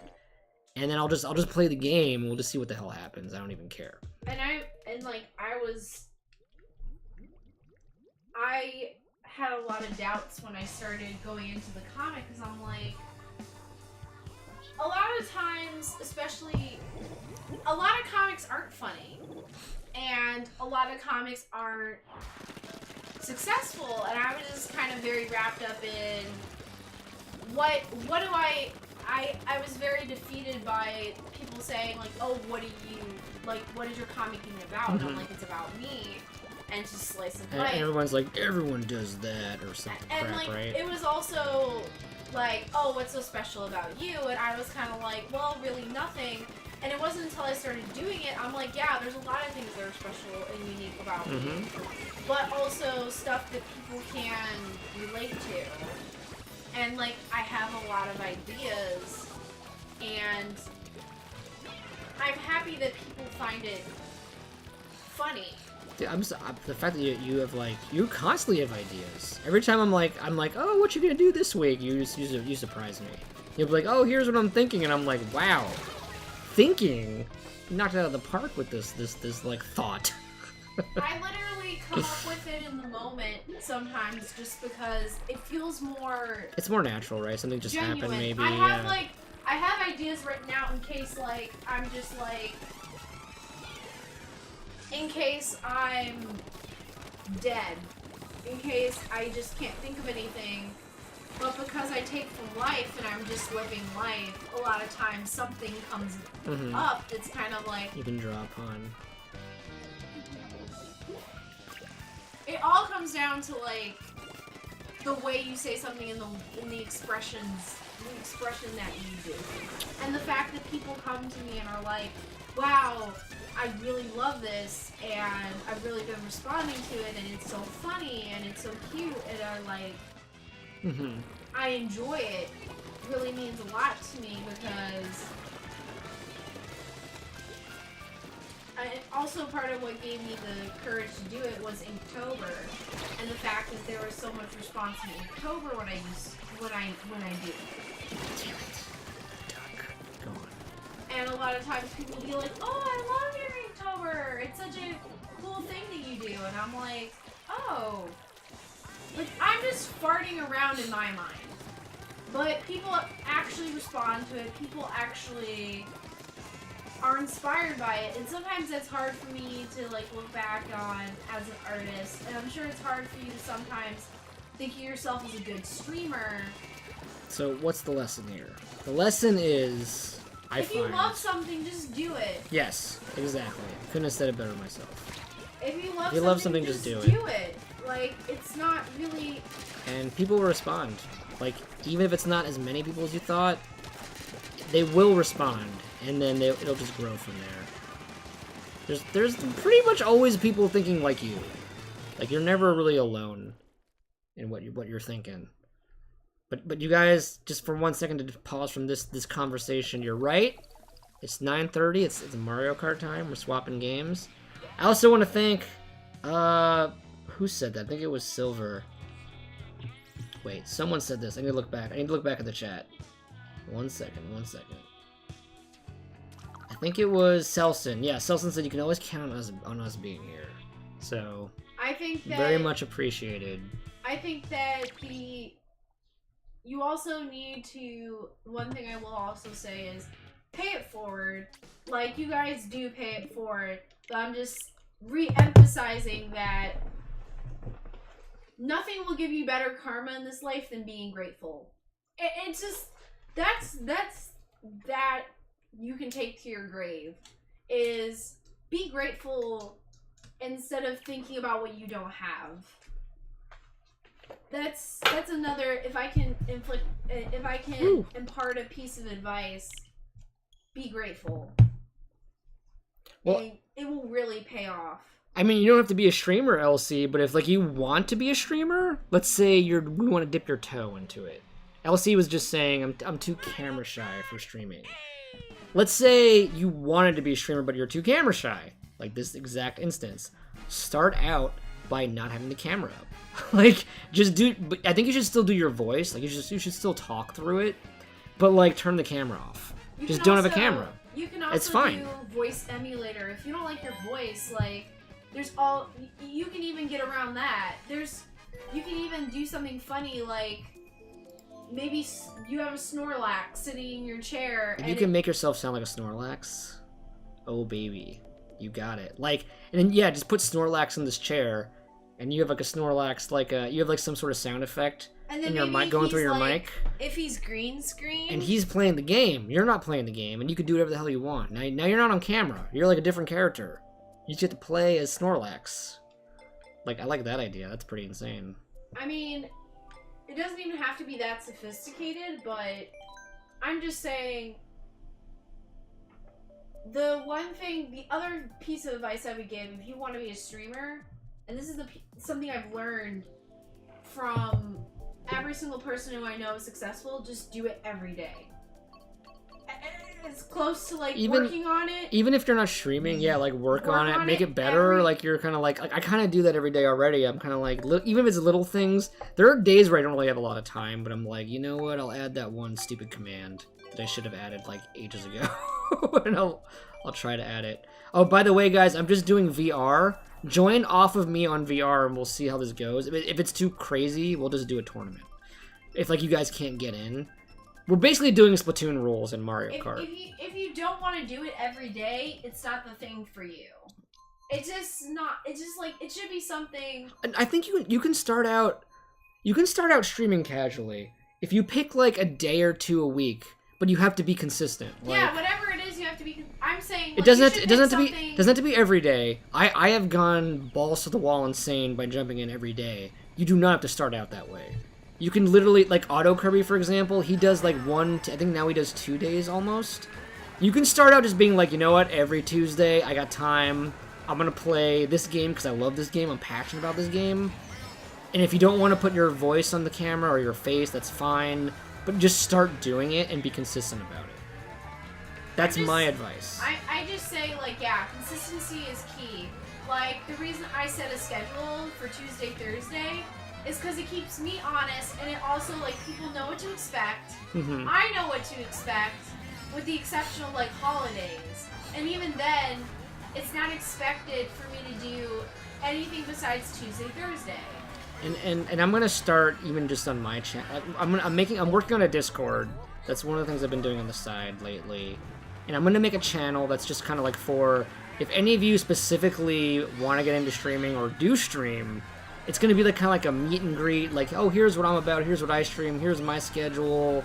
[SPEAKER 1] and then I'll just play the game, and we'll just see what the hell happens. I don't even care.
[SPEAKER 2] And I had a lot of doubts when I started going into the comic, because I'm like, a lot of times, especially, a lot of comics aren't funny, and a lot of comics aren't successful, and I was just kind of very wrapped up in what do I was very defeated by people saying, like, oh, what is your comic even about? And I'm like, it's about me, and it's just slice of life.
[SPEAKER 1] And everyone's like, everyone does that, or something
[SPEAKER 2] and
[SPEAKER 1] crap,
[SPEAKER 2] like,
[SPEAKER 1] right?
[SPEAKER 2] It was also like, oh, what's so special about you? And I was kind of like, well, really nothing. And it wasn't until I started doing it, I'm like, yeah, there's a lot of things that are special and unique about me. But also stuff that people can relate to. And, like, I have a lot of ideas. And I'm happy that people find it funny.
[SPEAKER 1] Dude, the fact that you have, like, you constantly have ideas. Every time I'm like, oh, what you gonna do this week? You surprise me. You'll be like, oh, here's what I'm thinking, and I'm like, wow, thinking, you knocked it out of the park with this like thought.
[SPEAKER 2] I literally come up with it in the moment sometimes, just because it feels more.
[SPEAKER 1] It's more natural, right? Something just
[SPEAKER 2] genuine.
[SPEAKER 1] happened, maybe.
[SPEAKER 2] I have ideas written out in case, like, I'm just like, in case I'm dead, in case I just can't think of anything. But because I take from life and I'm just living life, a lot of times something comes up that's kind of like...
[SPEAKER 1] You can draw upon.
[SPEAKER 2] It all comes down to, like, the way you say something in the expression that you do. And the fact that people come to me and are like, wow, I really love this, and I've really been responding to it, and it's so funny, and it's so cute, and I'm like... I enjoy it. Really means a lot to me because also part of what gave me the courage to do it was Inktober, and the fact that there was so much response in Inktober when I do.
[SPEAKER 1] Damn it. Duck. Go on.
[SPEAKER 2] And a lot of times people will be like, "Oh, I love your Inktober. It's such a cool thing that you do," and I'm like, "Oh." Like, I'm just farting around in my mind. But people actually respond to it. People actually are inspired by it. And sometimes that's hard for me to, like, look back on as an artist. And I'm sure it's hard for you to sometimes think of yourself as a good streamer.
[SPEAKER 1] So, what's the lesson here? The lesson is...
[SPEAKER 2] If you love something, just do it.
[SPEAKER 1] Yes, exactly. Couldn't have said it better myself.
[SPEAKER 2] If you love something, just do it. Like, it's not really...
[SPEAKER 1] And people will respond. Like, even if it's not as many people as you thought, they will respond. And then it'll just grow from there. There's pretty much always people thinking like you. Like, you're never really alone in what you're thinking. But you guys, just for 1 second to pause from this conversation, you're right. It's 9:30, it's Mario Kart time, we're swapping games. I also want to thank, who said that? I think it was Silver. Wait, someone said this. I need to look back. I need to look back at the chat. 1 second. I think it was Selson. Yeah, Selson said you can always count on us being here. So,
[SPEAKER 2] I think that...
[SPEAKER 1] Very much appreciated.
[SPEAKER 2] I think that you also need to... One thing I will also say is, pay it forward. Like, you guys do pay it forward. But I'm just re-emphasizing that nothing will give you better karma in this life than being grateful. It's just, that you can take to your grave, is be grateful instead of thinking about what you don't have. That's another, if I can impart a piece of advice, be grateful. Well, it will really pay off.
[SPEAKER 1] I mean, you don't have to be a streamer, LC, but if, like, you want to be a streamer, let's say we want to dip your toe into it. LC was just saying, I'm too camera shy for streaming. Let's say you wanted to be a streamer, but you're too camera shy. Like this exact instance. Start out by not having the camera up. Like, but I think you should still do your voice. Like, you should still talk through it, but, like, turn the camera off. Just don't have a camera.
[SPEAKER 2] You can also
[SPEAKER 1] it's fine.
[SPEAKER 2] do voice emulator. If you don't like your voice, like, you can even get around that. You can even do something funny, like, maybe you have a Snorlax sitting in your chair.
[SPEAKER 1] If you can make yourself sound like a Snorlax, oh baby, you got it. Like, and then, yeah, just put Snorlax in this chair, and you have, like, a Snorlax, like, you have, like, some sort of sound effect in your mic, going through your mic.
[SPEAKER 2] If he's green screen.
[SPEAKER 1] And he's playing the game. You're not playing the game, and you can do whatever the hell you want. Now you're not on camera. You're, like, a different character. You just get to play as Snorlax. Like, I like that idea. That's pretty insane.
[SPEAKER 2] I mean, it doesn't even have to be that sophisticated, but I'm just saying, the other piece of advice I would give if you want to be a streamer, and this is something I've learned from every single person who I know is successful, just do it every day. It's close to, like, working on it.
[SPEAKER 1] Even if you're not streaming, yeah, like, work on it, make it better. Like, you're kind of like I kind of do that every day already. I'm kind of like, even if it's little things, there are days where I don't really have a lot of time, but I'm like, you know what, I'll add that one stupid command that I should have added, like, ages ago. And I'll try to add it. Oh, by the way, guys, I'm just doing VR. Join off of me on VR, and we'll see how this goes. If it's too crazy, we'll just do a tournament. If, like, you guys can't get in. We're basically doing Splatoon rules in Mario Kart.
[SPEAKER 2] If you don't want to do it every day, it's not the thing for you. It's just not. It's just like it should be something.
[SPEAKER 1] And I think you can start out streaming casually if you pick like a day or two a week, but you have to be consistent. Like,
[SPEAKER 2] Yeah, whatever it is, you have to be. I'm saying like,
[SPEAKER 1] it doesn't
[SPEAKER 2] you
[SPEAKER 1] have to,
[SPEAKER 2] should pick
[SPEAKER 1] doesn't have to be every day. I have gone balls to the wall insane by jumping in every day. You do not have to start out that way. You can literally, like Auto Kirby, for example, he does like I think now he does 2 days almost. You can start out just being like, you know what, every Tuesday I got time. I'm gonna play this game because I love this game. I'm passionate about this game. And if you don't want to put your voice on the camera or your face, that's fine. But just start doing it and be consistent about it. That's my advice.
[SPEAKER 2] I just say, like, yeah, consistency is key. Like, the reason I set a schedule for Tuesday, Thursday is because it keeps me honest, and it also, like, people know what to expect.
[SPEAKER 1] Mm-hmm.
[SPEAKER 2] I know what to expect, with the exception of, like, holidays. And even then, it's not expected for me to do anything besides Tuesday, Thursday.
[SPEAKER 1] And I'm gonna start even just on my channel. I'm working on a Discord. That's one of the things I've been doing on the side lately. And I'm gonna make a channel that's just kind of like for if any of you specifically want to get into streaming or do stream. It's gonna be like kind of like a meet and greet. Like, oh, here's what I'm about. Here's what I stream. Here's my schedule.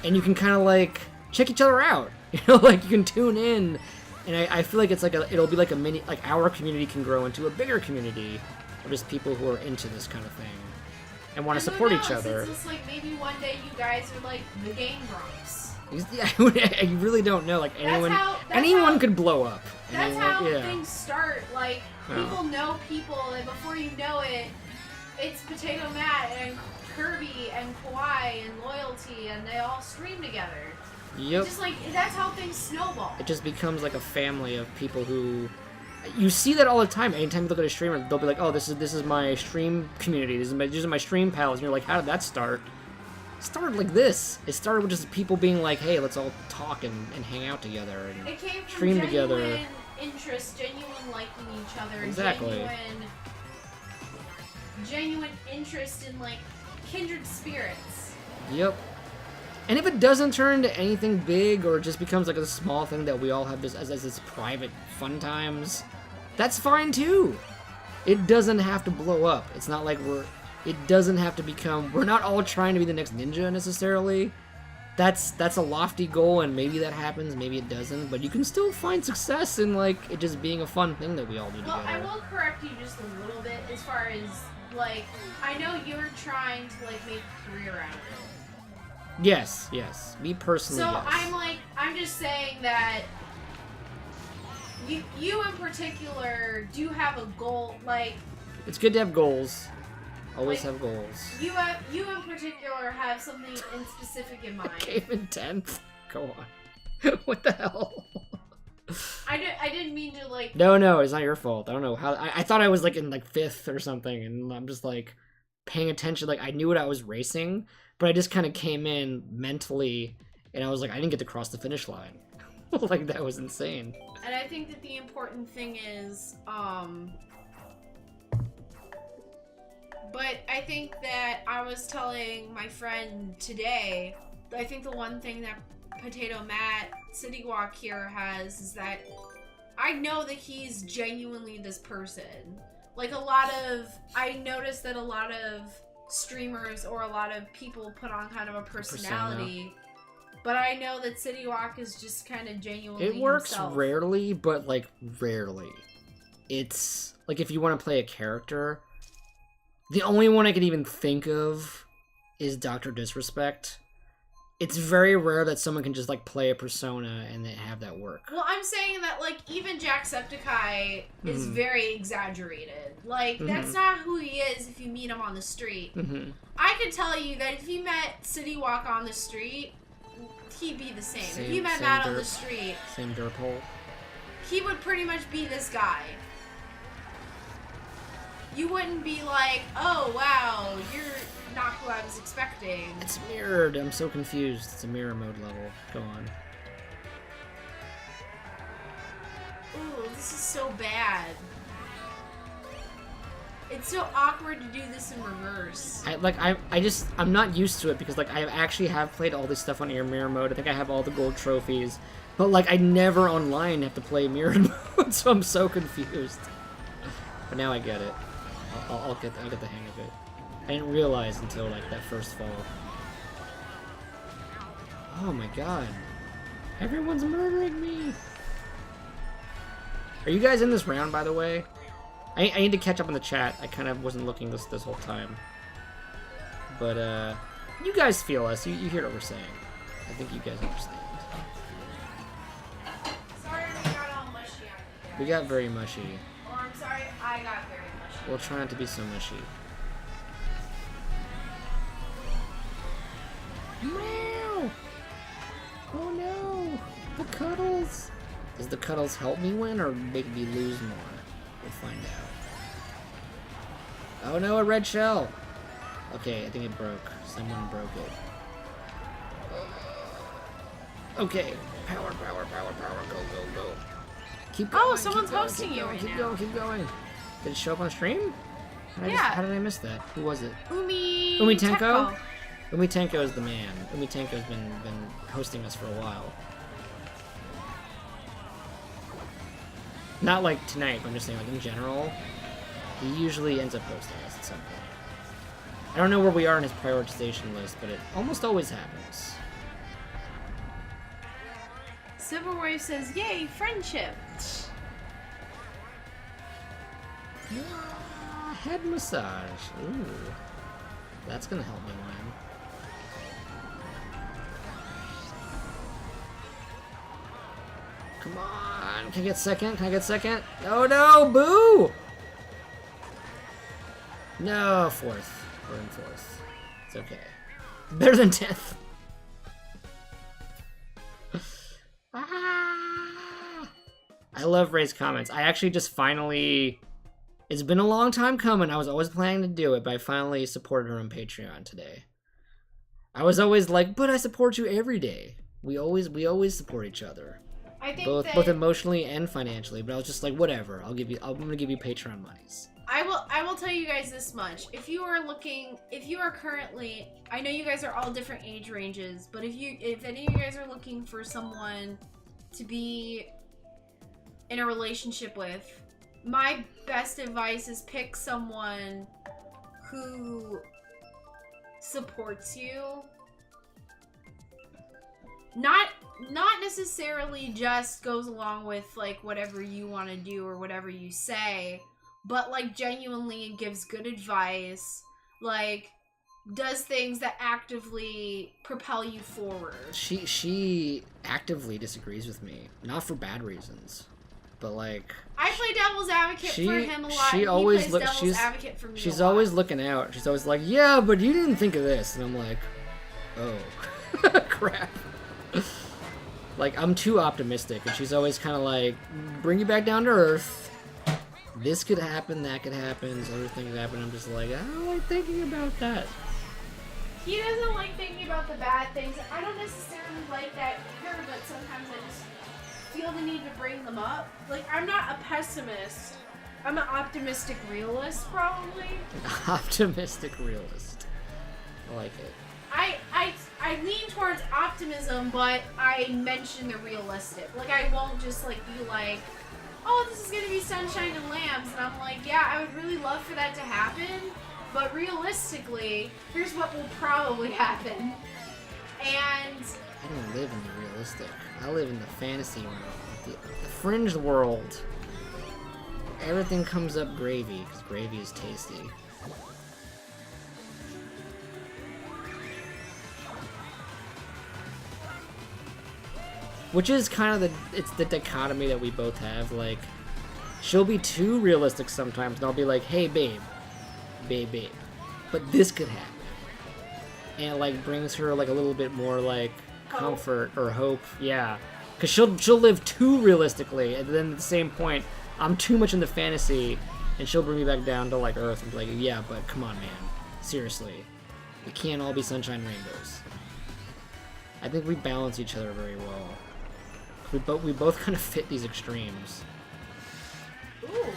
[SPEAKER 1] And you can kind of like check each other out. You know, like you can tune in. And I feel like it'll be like a mini, like our community can grow into a bigger community of just people who are into this kind of thing and want to support each other.
[SPEAKER 2] It's just like maybe one day you guys are like the Game Grumps.
[SPEAKER 1] Yeah, you really don't know. Like anyone could blow up.
[SPEAKER 2] That's how things start. Like people know people, and before you know it, it's Potato Matt and Kirby and Kawaii and Loyalty, and they all stream together.
[SPEAKER 1] Yep.
[SPEAKER 2] It's just like that's how things snowball.
[SPEAKER 1] It just becomes like a family of people who you see that all the time. Anytime you look at a streamer, they'll be like, "Oh, this is my stream community. These are my stream pals." And you're like, "How did that start?" It started like this. It started with just people being like, "Hey, let's all talk and hang out together and
[SPEAKER 2] it came from
[SPEAKER 1] stream together."
[SPEAKER 2] Interest, genuine liking each other,
[SPEAKER 1] exactly.
[SPEAKER 2] Genuine interest in like kindred spirits.
[SPEAKER 1] Yep. And if it doesn't turn into anything big or it just becomes like a small thing that we all have this as this private fun times, that's fine too. It doesn't have to blow up. It's not like it doesn't have to become, we're not all trying to be the next ninja necessarily. That's a lofty goal, and maybe that happens, maybe it doesn't, but you can still find success in like it just being a fun thing that we all do together.
[SPEAKER 2] Well, I will correct you just a little bit as far as like, I know you're trying to like make a career out of it.
[SPEAKER 1] Yes. Me personally,
[SPEAKER 2] so
[SPEAKER 1] yes.
[SPEAKER 2] I'm just saying that you in particular do have a goal, like...
[SPEAKER 1] It's good to have goals. Always
[SPEAKER 2] like,
[SPEAKER 1] have goals.
[SPEAKER 2] You in particular have something in specific in mind.
[SPEAKER 1] I came in 10th? Go on. What the hell?
[SPEAKER 2] I didn't mean to, like...
[SPEAKER 1] No, it's not your fault. I don't know how... I thought I was, like, in, like, 5th or something, and I'm just, like, paying attention. Like, I knew what I was racing, but I just kind of came in mentally, and I was like, I didn't get to cross the finish line. Like, that was insane.
[SPEAKER 2] And I think that the important thing is, but I think that I was telling my friend today, I think the one thing that Potato Matt City Walk here has is that I know that he's genuinely this person. Like I noticed that a lot of streamers or a lot of people put on kind of a personality, but I know that City Walk is just kind of genuinely
[SPEAKER 1] It works
[SPEAKER 2] himself.
[SPEAKER 1] rarely, but like rarely. It's like if you want to play a character, the only one I can even think of is Dr. Disrespect. It's very rare that someone can just like play a persona and then have that work.
[SPEAKER 2] Well, I'm saying that like even Jacksepticeye is very exaggerated. Like that's not who he is if you meet him on the street. I can tell you that if you met City Walk on the street, he'd be the same. If you met Matt on the street,
[SPEAKER 1] same derp hole,
[SPEAKER 2] he would pretty much be this guy. You wouldn't be like, oh wow, you're not who I was expecting.
[SPEAKER 1] It's mirrored. I'm so confused. It's a mirror mode level. Go on.
[SPEAKER 2] Ooh, this is so bad. It's so awkward to do this in reverse.
[SPEAKER 1] I'm not used to it because like I actually have played all this stuff on mirror mode. I think I have all the gold trophies, but like I never online have to play mirror mode, so I'm so confused. But now I get it. I'll get the hang of it. I didn't realize until like that first fall. Oh my god. Everyone's murdering me! Are you guys in this round, by the way? I need to catch up on the chat. I kind of wasn't looking this whole time. But, you guys feel us. You hear what we're saying. I think you guys understand.
[SPEAKER 2] Sorry we got all mushy on you guys.
[SPEAKER 1] We got very mushy.
[SPEAKER 2] Or I'm sorry, I got very mushy.
[SPEAKER 1] We'll try not to be so mushy. Meow! Oh no! The cuddles! Does the cuddles help me win or make me lose more? We'll find out. Oh no, a red shell! Okay, I think it broke. Someone broke it. Okay. Power, power, power, power. Go, go, go. Keep going.
[SPEAKER 2] Oh, someone's hosting you right now.
[SPEAKER 1] Keep going, keep going. Did it show up on stream?
[SPEAKER 2] Yeah.
[SPEAKER 1] How did I miss that? Who was it?
[SPEAKER 2] Umi
[SPEAKER 1] Tenko?
[SPEAKER 2] Teko.
[SPEAKER 1] Umi Tenko is the man. Umi Tenko's been hosting us for a while. Not like tonight, but I'm just saying like in general. He usually ends up hosting us at some point. I don't know where we are in his prioritization list, but it almost always happens.
[SPEAKER 2] Silverwave says, "Yay, friendship."
[SPEAKER 1] Head massage. Ooh. That's gonna help me win. Come on. Can I get second? Can I get second? Oh no, boo! No, fourth. We're in fourth. It's okay. Better than 10th. I love Ray's comments. I actually just finally... It's been a long time coming. I was always planning to do it, but I finally supported her on Patreon today. I was always like, but I support you every day. We always support each other.
[SPEAKER 2] I think
[SPEAKER 1] both emotionally and financially, but I was just like, whatever. I'm gonna give you Patreon monies.
[SPEAKER 2] I will tell you guys this much. If you are currently, I know you guys are all different age ranges, but if any of you guys are looking for someone to be in a relationship with, my best advice is pick someone who supports you. Not necessarily just goes along with like whatever you want to do or whatever you say, but like genuinely gives good advice, like does things that actively propel you forward.
[SPEAKER 1] She actively disagrees with me, not for bad reasons, but like
[SPEAKER 2] I play devil's advocate for him a lot.
[SPEAKER 1] She
[SPEAKER 2] and
[SPEAKER 1] always
[SPEAKER 2] he plays devil's advocate for me.
[SPEAKER 1] She's
[SPEAKER 2] a lot.
[SPEAKER 1] always looking out. She's always like, yeah, but you didn't think of this, and I'm like, oh, crap. Like, I'm too optimistic, and she's always kind of like, bring you back down to earth. This could happen, that could happen, these other things happen. I'm just like, I don't like thinking about that.
[SPEAKER 2] He doesn't like thinking about the bad things. I don't necessarily like that either, but sometimes I just feel the need to bring them up. Like, I'm not a pessimist. I'm an optimistic realist, probably.
[SPEAKER 1] Optimistic realist. I like it.
[SPEAKER 2] I lean towards optimism, but I mention the realistic. Like, I won't just, like, be like, oh, this is gonna be sunshine and lambs, and I'm like, yeah, I would really love for that to happen, but realistically, here's what will probably happen. And
[SPEAKER 1] I don't live in the realistic. I live in the fantasy world, the fringe world. Everything comes up gravy, because gravy is tasty. Which is kind of it's the dichotomy that we both have. Like, she'll be too realistic sometimes, and I'll be like, hey, babe, but this could happen. And it, like, brings her, like, a little bit more, like, comfort or hope. Yeah. Because she'll live too realistically, and then at the same point, I'm too much in the fantasy, and she'll bring me back down to, like, earth and be like, yeah, but come on, man. Seriously. It can't all be sunshine and rainbows. I think we balance each other very well. We both kind of fit these extremes.
[SPEAKER 2] ooh,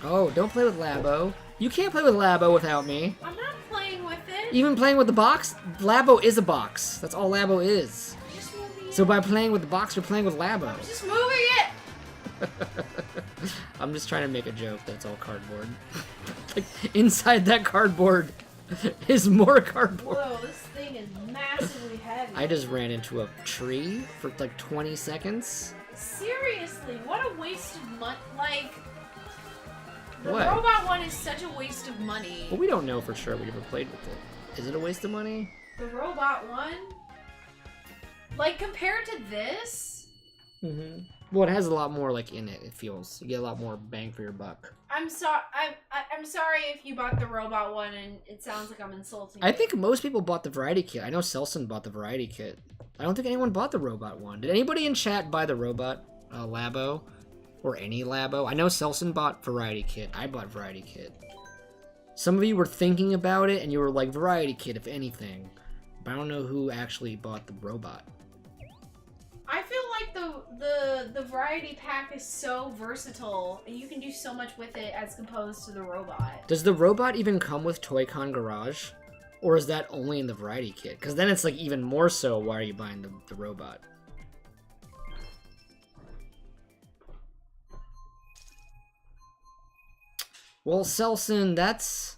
[SPEAKER 1] Oh, don't play with Labo. You can't play with Labo without me.
[SPEAKER 2] I'm not playing with it.
[SPEAKER 1] Even playing with the box, Labo is a box. That's all Labo is.
[SPEAKER 2] Just moving it.
[SPEAKER 1] So by playing with the box, you're playing with Labo.
[SPEAKER 2] Just moving it.
[SPEAKER 1] I'm just trying to make a joke that's all cardboard. Like, inside that cardboard is more cardboard.
[SPEAKER 2] Whoa, this thing is massively heavy.
[SPEAKER 1] I just ran into a tree for like 20 seconds.
[SPEAKER 2] Seriously, what a waste of money. Like, the
[SPEAKER 1] What?
[SPEAKER 2] robot one is such a waste of money.
[SPEAKER 1] Well, we don't know for sure. We never played with it. Is it a waste of money?
[SPEAKER 2] The robot one? Like, compared to this?
[SPEAKER 1] Mm-hmm. Well, it has a lot more, like, in it, it feels. You get a lot more bang for your buck.
[SPEAKER 2] I'm sorry if you bought the robot one and it sounds like I'm insulting
[SPEAKER 1] I
[SPEAKER 2] you.
[SPEAKER 1] think most people bought the variety kit. I know Selson bought the variety kit. I don't think anyone bought the robot one. Did anybody in chat buy the robot Labo? Or any Labo? I know Selson bought variety kit. I bought variety kit. Some of you were thinking about it and you were like, variety kit, if anything. But I don't know who actually bought the robot.
[SPEAKER 2] I feel like the variety pack is so versatile and you can do so much with it as opposed to the robot.
[SPEAKER 1] Does the robot even come with Toy-Con Garage? Or is that only in the variety kit? Because then it's like even more so, why are you buying the robot? Well, Selson, that's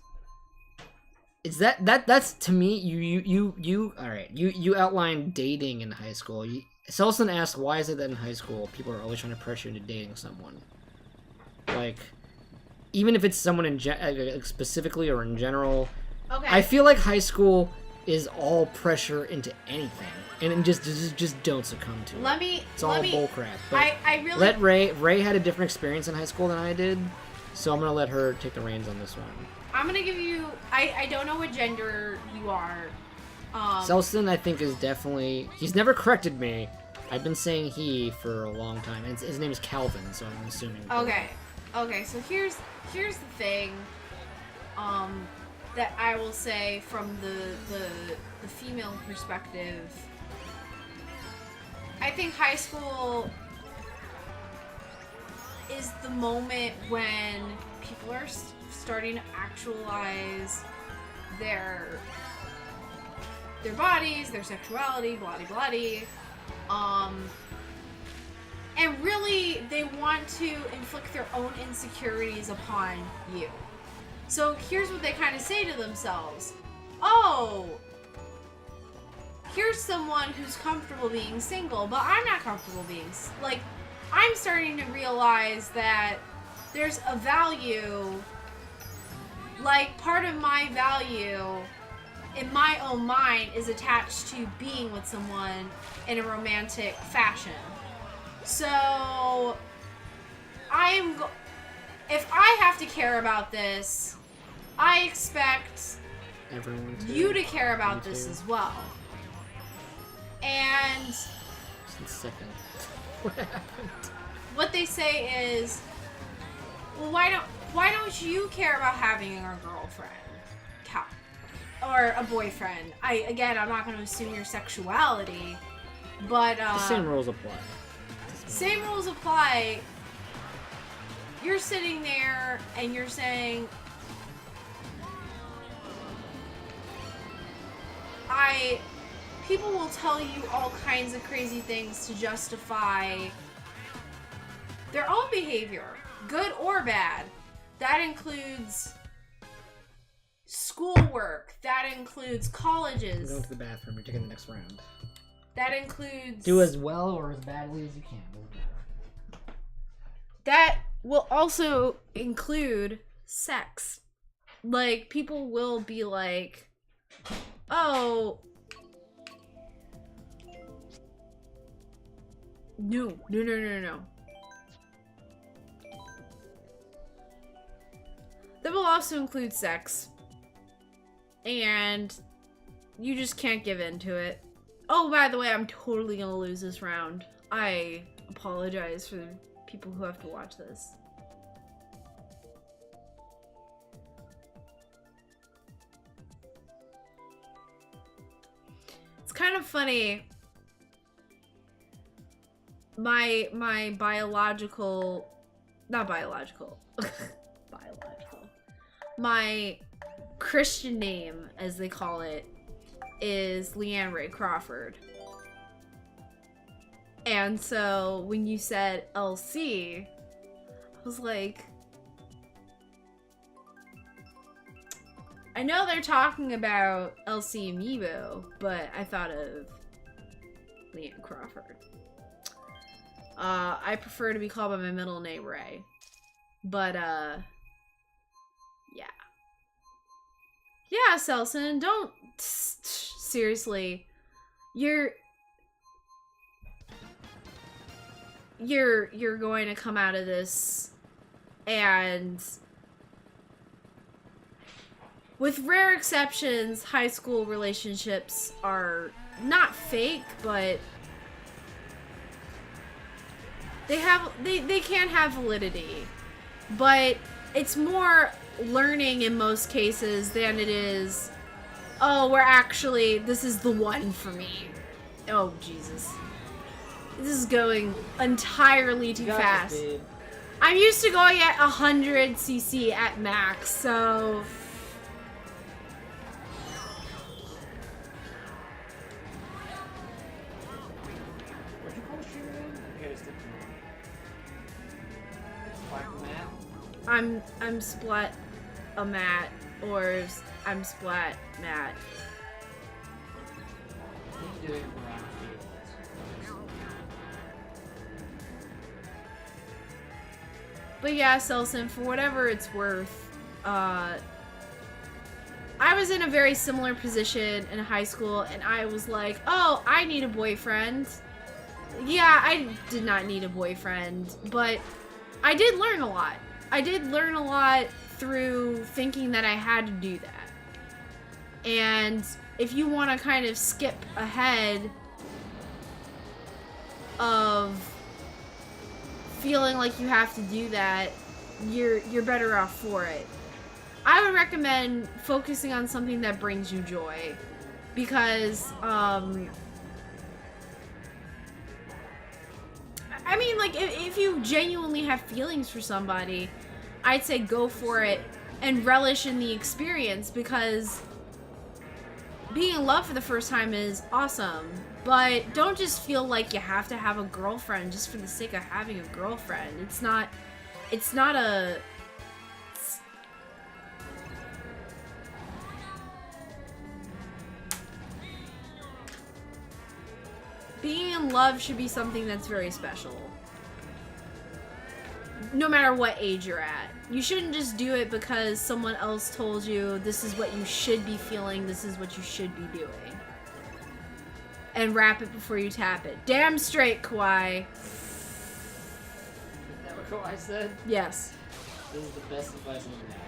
[SPEAKER 1] to me, you all right, you outlined dating in high school. Selson asked, why is it that in high school people are always trying to pressure you into dating someone? Like, even if it's someone specifically or in general.
[SPEAKER 2] Okay.
[SPEAKER 1] I feel like high school is all pressure into anything, and just don't succumb to it. It's all bullcrap. But
[SPEAKER 2] I really
[SPEAKER 1] Ray had a different experience in high school than I did, so I'm gonna let her take the reins on this one.
[SPEAKER 2] I'm gonna give you. I don't know what gender you are.
[SPEAKER 1] Selson, I think, is definitely. He's never corrected me. I've been saying he for a long time, and his name is Calvin, so I'm assuming.
[SPEAKER 2] Okay. So here's the thing. That I will say from the female perspective. I think high school is the moment when people are starting to actualize their bodies, their sexuality, blah-de-blah-de. And really, they want to inflict their own insecurities upon you. So here's what they kind of say to themselves. Oh, here's someone who's comfortable being single, but I'm not comfortable being... Like, I'm starting to realize that there's a value... Like, part of my value in my own mind is attached to being with someone in a romantic fashion. So, if I have to care about this, I expect
[SPEAKER 1] Everyone
[SPEAKER 2] you to care about this as well. And
[SPEAKER 1] second. What happened?
[SPEAKER 2] what they say is, well, why don't you care about having a girlfriend? Or a boyfriend? I'm not going to assume your sexuality, but
[SPEAKER 1] The same rules apply.
[SPEAKER 2] Same rules apply. You're sitting there and you're saying, people will tell you all kinds of crazy things to justify their own behavior, good or bad. That includes schoolwork. That includes colleges.
[SPEAKER 1] We're going to the bathroom. We're taking the next round.
[SPEAKER 2] That includes...
[SPEAKER 1] Do as well or as badly as you can. Doesn't matter.
[SPEAKER 2] That will also include sex. Like, people will be like, oh... No. That will also include sex. And you just can't give in to it. Oh, by the way, I'm totally gonna lose this round. I apologize for the people who have to watch this. It's kind of funny. My biological... Not biological. Biological. My Christian name, as they call it, is Leanne Ray Crawford. And so when you said LC,
[SPEAKER 3] I was like, I know they're talking about Elsie Amiibo, but I thought of Leanne Crawford. I prefer to be called by my middle name, Ray. But, yeah. Yeah, Selson, don't... Seriously. You're going to come out of this and... With rare exceptions, high school relationships are not fake, but they can have validity. But it's more learning in most cases than it is, oh, this is the one for me. Oh, Jesus. This is going entirely too fast.
[SPEAKER 1] Babe.
[SPEAKER 3] I'm used to going at 100 cc at max, so...
[SPEAKER 1] What'd you call the stream again? I gotta stick to mine.
[SPEAKER 3] I'm splat a mat, or I'm splat mat.
[SPEAKER 1] You can do it around
[SPEAKER 3] But yeah, Selson, for whatever it's worth, I was in a very similar position in high school, and I was like, oh, I need a boyfriend. Yeah, I did not need a boyfriend, but I did learn a lot. I did learn a lot through thinking that I had to do that. And if you want to kind of skip ahead of feeling like you have to do that, you're better off for it. I would recommend focusing on something that brings you joy, because I mean, like, if you genuinely have feelings for somebody, I'd say go for it and relish in the experience, because being in love for the first time is awesome. But don't just feel like you have to have a girlfriend just for the sake of having a girlfriend. It's not a... Being in love should be something that's very special. No matter what age you're at. You shouldn't just do it because someone else told you this is what you should be feeling, this is what you should be doing. And wrap it before you tap it. Damn straight, Kawhi.
[SPEAKER 1] Is that what Kawhi said?
[SPEAKER 3] Yes.
[SPEAKER 1] This is the best advice I've ever had.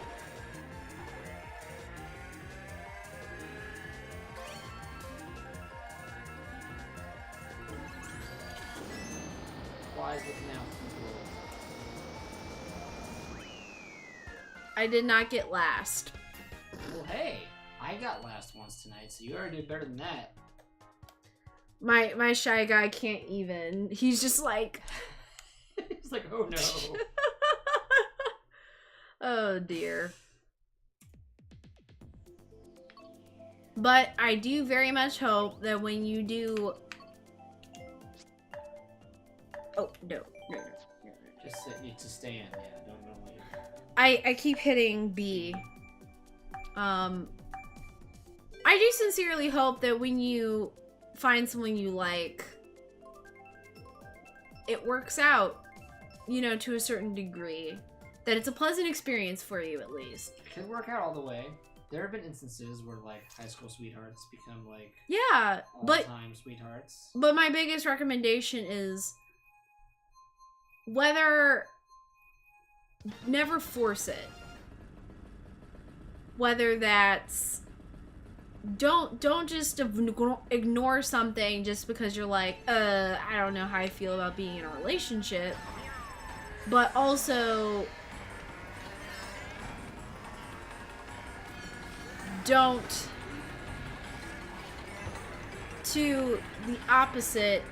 [SPEAKER 1] Kawhi's looking out for the world.
[SPEAKER 3] I did not get last.
[SPEAKER 1] Well, hey, I got last once tonight, so you already did better than that.
[SPEAKER 3] My shy guy can't even. He's just like...
[SPEAKER 1] He's like, oh no.
[SPEAKER 3] Oh dear. But I do very much hope that when you do... Oh, no.
[SPEAKER 1] Just sit, need to stand, yeah, don't leave.
[SPEAKER 3] I keep hitting B. I do sincerely hope that when you find someone you like, it works out, you know, to a certain degree. That it's a pleasant experience for you, at least.
[SPEAKER 1] It could work out all the way. There have been instances where, like, high school sweethearts become, like,
[SPEAKER 3] yeah,
[SPEAKER 1] all-time sweethearts.
[SPEAKER 3] But my biggest recommendation is never force it. Whether that's don't just ignore something just because you're like, I don't know how I feel about being in a relationship. But also don't, to the opposite,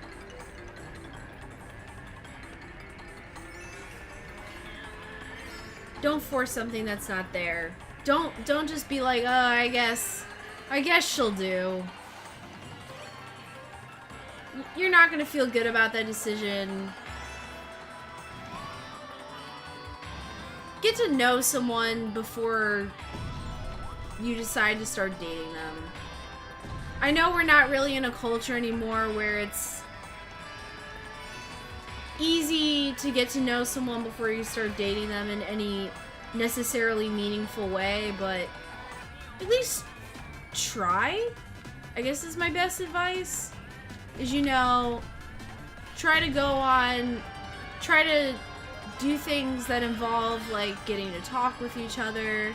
[SPEAKER 3] don't force something that's not there. Don't just be like, oh, I guess she'll do. You're not gonna feel good about that decision. get to know someone before you decide to start dating them. I know we're not really in a culture anymore where it's easy to get to know someone before you start dating them in any necessarily meaningful way, but at least try, I guess is my best advice. Is, you know, try to do things that involve, like, getting to talk with each other.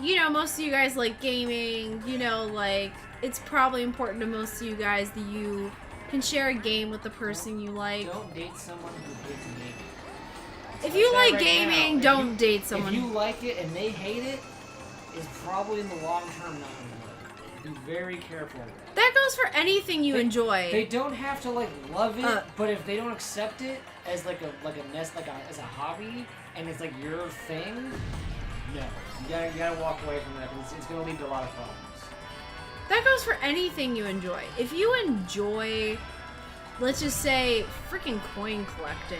[SPEAKER 3] You know, most of you guys like gaming, you know, like, it's probably important to most of you guys that you can share a game with the person you like.
[SPEAKER 1] Don't date someone who hates gaming.
[SPEAKER 3] If you like
[SPEAKER 1] right
[SPEAKER 3] gaming,
[SPEAKER 1] now,
[SPEAKER 3] don't date someone.
[SPEAKER 1] If you like it and they hate it, it's probably in the long term not going to work. Be very careful with that.
[SPEAKER 3] That goes for anything you enjoy.
[SPEAKER 1] They don't have to like love it, but if they don't accept it as as a hobby and it's like your thing, no, you gotta walk away from that because it's gonna lead to a lot of problems.
[SPEAKER 3] That goes for anything you enjoy. If you enjoy, let's just say, freaking coin collecting.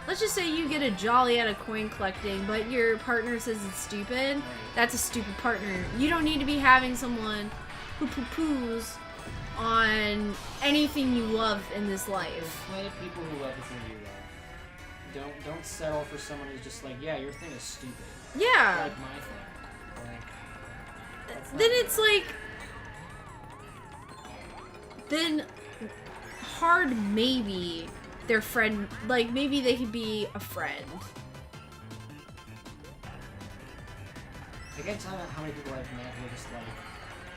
[SPEAKER 3] Let's just say you get a jolly out of coin collecting, but your partner says it's stupid. Right. That's a stupid partner. You don't need to be having someone who poo-poos on anything you love in this life.
[SPEAKER 1] There's plenty of people who love the thing you love. Don't settle for someone who's just like, yeah, your thing is stupid.
[SPEAKER 3] Yeah.
[SPEAKER 1] Like my thing. Like,
[SPEAKER 3] then it's like, then hard maybe their friend, like maybe they could be a friend.
[SPEAKER 1] I can't tell you how many people I've met who are just like,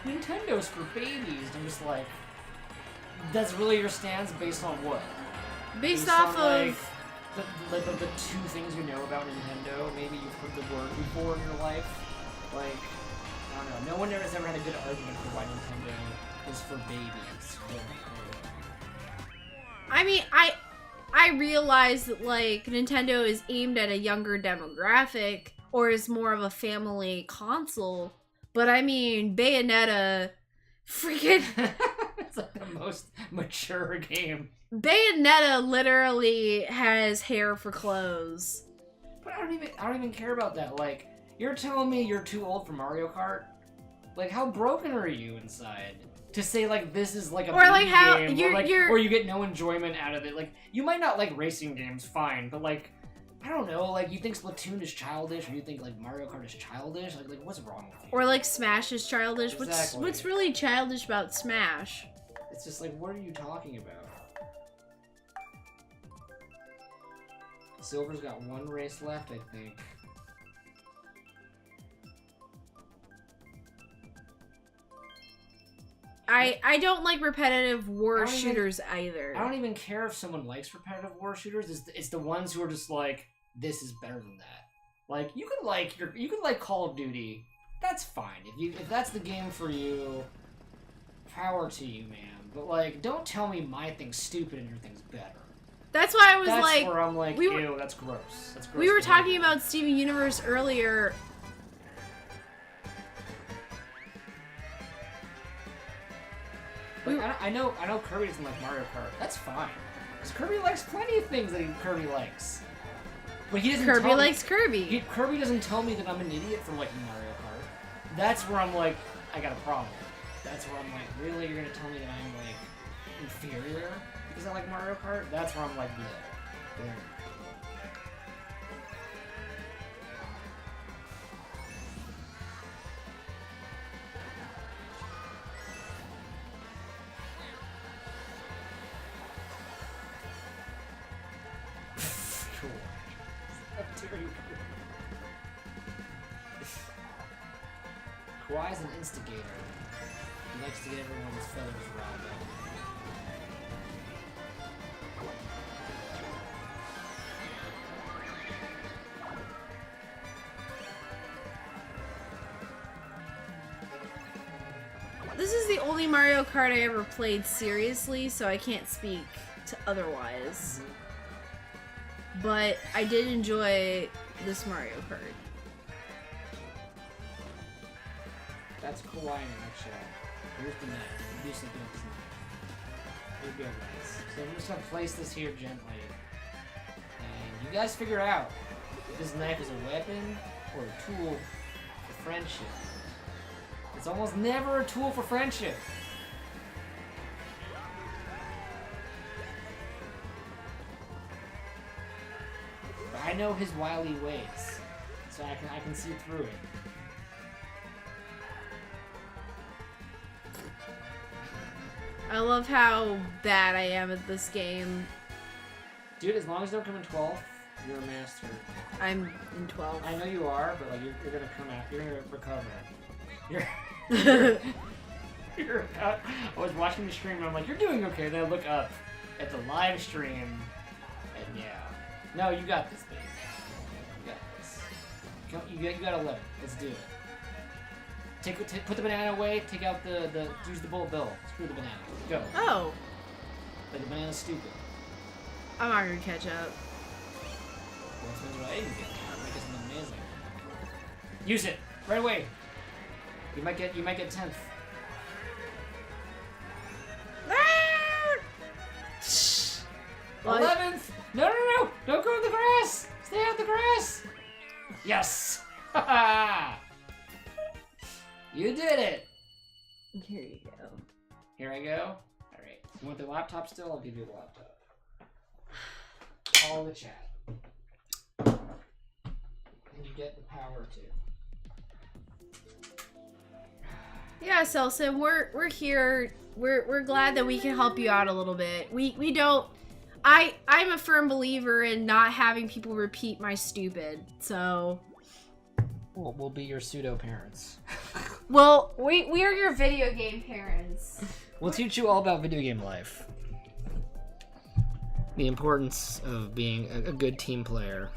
[SPEAKER 1] Nintendo's for babies. And I'm just like, that's really your stance based on what?
[SPEAKER 3] Based off of
[SPEAKER 1] like, the two things you know about Nintendo. Maybe you've heard the word before in your life. Like, I don't know. No one has ever had a good argument for why Nintendo is for babies.
[SPEAKER 3] I mean, I realize that, like, Nintendo is aimed at a younger demographic, or is more of a family console, but I mean, Bayonetta, freaking...
[SPEAKER 1] It's like the most mature game.
[SPEAKER 3] Bayonetta literally has hair for clothes.
[SPEAKER 1] But I don't even care about that. Like, you're telling me you're too old for Mario Kart? Like, how broken are you inside? To say, like, this is like a
[SPEAKER 3] or like how
[SPEAKER 1] game, or you get no enjoyment out of it. Like, you might not like racing games, fine, but like, I don't know, like, you think Splatoon is childish, or you think like Mario Kart is childish? Like what's wrong with you?
[SPEAKER 3] Or like Smash is childish.
[SPEAKER 1] Exactly.
[SPEAKER 3] What's really childish about Smash?
[SPEAKER 1] It's just like, what are you talking about? Silver's got one race left, I think.
[SPEAKER 3] I don't like repetitive war shooters either.
[SPEAKER 1] I don't even care if someone likes repetitive war shooters. It's the ones who are just like, this is better than that. Like, you could like Call of Duty. That's fine. If that's the game for you, power to you, man. But like, don't tell me my thing's stupid and your thing's better.
[SPEAKER 3] That's why I was
[SPEAKER 1] that's
[SPEAKER 3] like,
[SPEAKER 1] where I'm like, ew, that's gross. That's gross.
[SPEAKER 3] We were talking about Steven Universe earlier.
[SPEAKER 1] Like, I know Kirby doesn't like Mario Kart. That's fine. Because Kirby likes plenty of things that Kirby likes. But he doesn't
[SPEAKER 3] Kirby likes Kirby.
[SPEAKER 1] Kirby doesn't tell me that I'm an idiot for liking Mario Kart. That's where I'm like, I got a problem. That's where I'm like, really? You're gonna tell me that I'm like inferior because I like Mario Kart? That's where I'm like, bleh. Kawhi's an instigator. He likes to get everyone's feathers riled up.
[SPEAKER 3] This is the only Mario Kart I ever played seriously, so I can't speak to otherwise. Mm-hmm. But I did enjoy this Mario Kart.
[SPEAKER 1] That's Kawhi in a nutshell. Here's the net. Do something with this net. Here we go, guys. So I'm just gonna place this here gently. And You guys figure out if this knife is a weapon or a tool for friendship. It's almost never a tool for friendship. But I know his wily ways, so I can see through it.
[SPEAKER 3] I love how bad I am at this game.
[SPEAKER 1] Dude, as long as you don't come in 12th, you're a master.
[SPEAKER 3] I'm in 12.
[SPEAKER 1] I know you are, but like you're gonna come out. You're gonna recover. I was watching the stream and I'm like, you're doing okay. Then I look up at the live stream, and yeah, no, you got this, baby. You got this. You got 11. Let's do it. Put the banana away. Take out use the bullet bill. Screw the banana. Go.
[SPEAKER 3] Oh.
[SPEAKER 1] Like the banana's stupid.
[SPEAKER 3] I'm not gonna catch up.
[SPEAKER 1] Well, that's what I didn't get. Make it something amazing. Use it right away. You might get 10th.
[SPEAKER 3] What?
[SPEAKER 1] 11th. No! Don't go in the grass. Stay out the grass. Yes. You did it.
[SPEAKER 3] Here you go.
[SPEAKER 1] Here I go. All right. You want the laptop still? I'll give you the laptop. All the chat. And you get the power too.
[SPEAKER 3] Yeah, Selson, we're here. We're glad that we can help you out a little bit. We don't. I'm a firm believer in not having people repeat my stupid. So.
[SPEAKER 1] We'll be your pseudo parents.
[SPEAKER 3] Well, we are your video game parents.
[SPEAKER 1] We'll teach you all about video game life. The importance of being a good team player.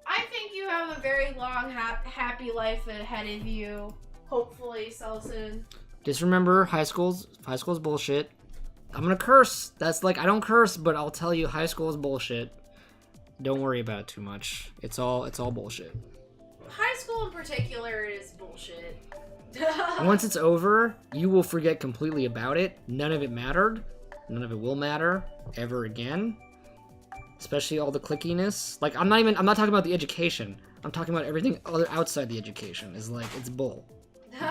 [SPEAKER 3] I think you have a very long, happy life ahead of you. Hopefully, Selson.
[SPEAKER 1] Just remember, high school's bullshit. I'm gonna curse. That's like, I don't curse, but I'll tell you, high school is bullshit. Don't worry about it too much. It's all bullshit.
[SPEAKER 3] High school in particular is bullshit.
[SPEAKER 1] Once it's over, you will forget completely about it. None of it mattered. None of it will matter ever again. Especially all the clickiness. Like, I'm not talking about the education. I'm talking about everything other outside the education. Is like, it's bull.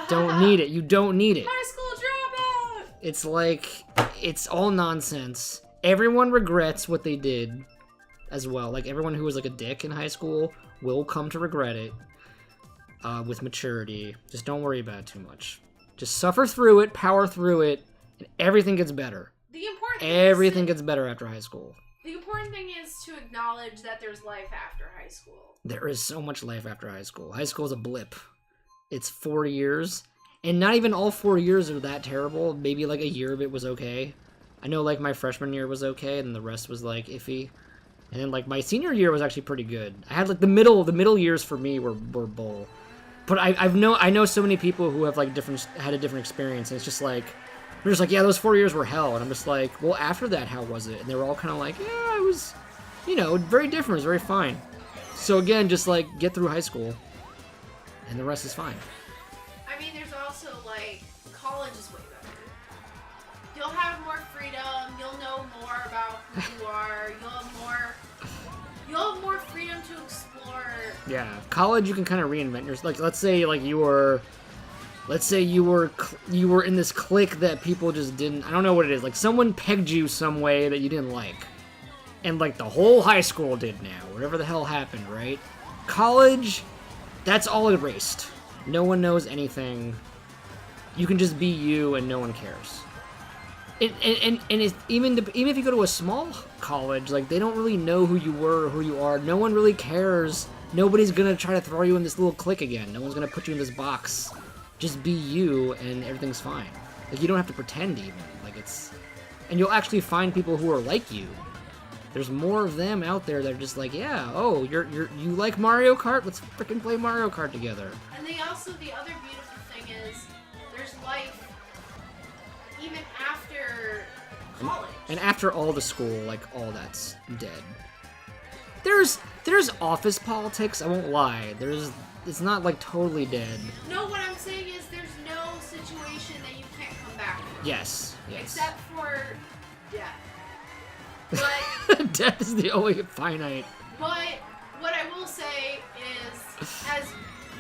[SPEAKER 1] Don't need it. You don't need it.
[SPEAKER 3] High school dropout!
[SPEAKER 1] It's like, it's all nonsense. Everyone regrets what they did as well. Like, everyone who was like a dick in high school will come to regret it with maturity. Just don't worry about it too much. Just suffer through it, power through it, and everything gets better. Everything gets better after high school.
[SPEAKER 3] The important thing is to acknowledge that there's life after high school.
[SPEAKER 1] There is so much life after high school. High school is a blip. It's 4 years, and not even all 4 years are that terrible. Maybe like a year of it was okay. I know like my freshman year was okay, and the rest was like iffy. And then like my senior year was actually pretty good. I had like the middle years for me were bull. But I know so many people who have like had a different experience, and it's just like, they're just like, yeah, those 4 years were hell. And I'm just like, well, after that, how was it? And they were all kind of like, yeah, it was, very different. It was very fine. So again, just like, get through high school, and the rest is fine.
[SPEAKER 3] I mean, there's also like, college is way better. You'll have more freedom. You'll know more about who you are. You'll have more freedom to explore.
[SPEAKER 1] Yeah, college you can kind of reinvent yourself. Like, let's say you were in this clique that people just didn't. I don't know what it is. Like, someone pegged you some way that you didn't like, and like the whole high school did now. Whatever the hell happened, right? College, that's all erased. No one knows anything. You can just be you, and no one cares. And it's, even if you go to a small college, like, they don't really know who you were or who you are. No one really cares. Nobody's gonna try to throw you in this little clique again. No one's gonna put you in this box. Just be you, and everything's fine. Like, you don't have to pretend even. Like, and you'll actually find people who are like you. There's more of them out there that are just like, yeah, oh, you like Mario Kart? Let's freaking play Mario Kart together.
[SPEAKER 3] And the other beautiful thing is, there's life even after college.
[SPEAKER 1] And after all the school, like, all that's dead. There's office politics, I won't lie. It's not, like, totally dead.
[SPEAKER 3] No, what I'm saying is there's no situation that you can't come back from.
[SPEAKER 1] Yes.
[SPEAKER 3] Except for death. But
[SPEAKER 1] death is the only finite.
[SPEAKER 3] But what I will say is, as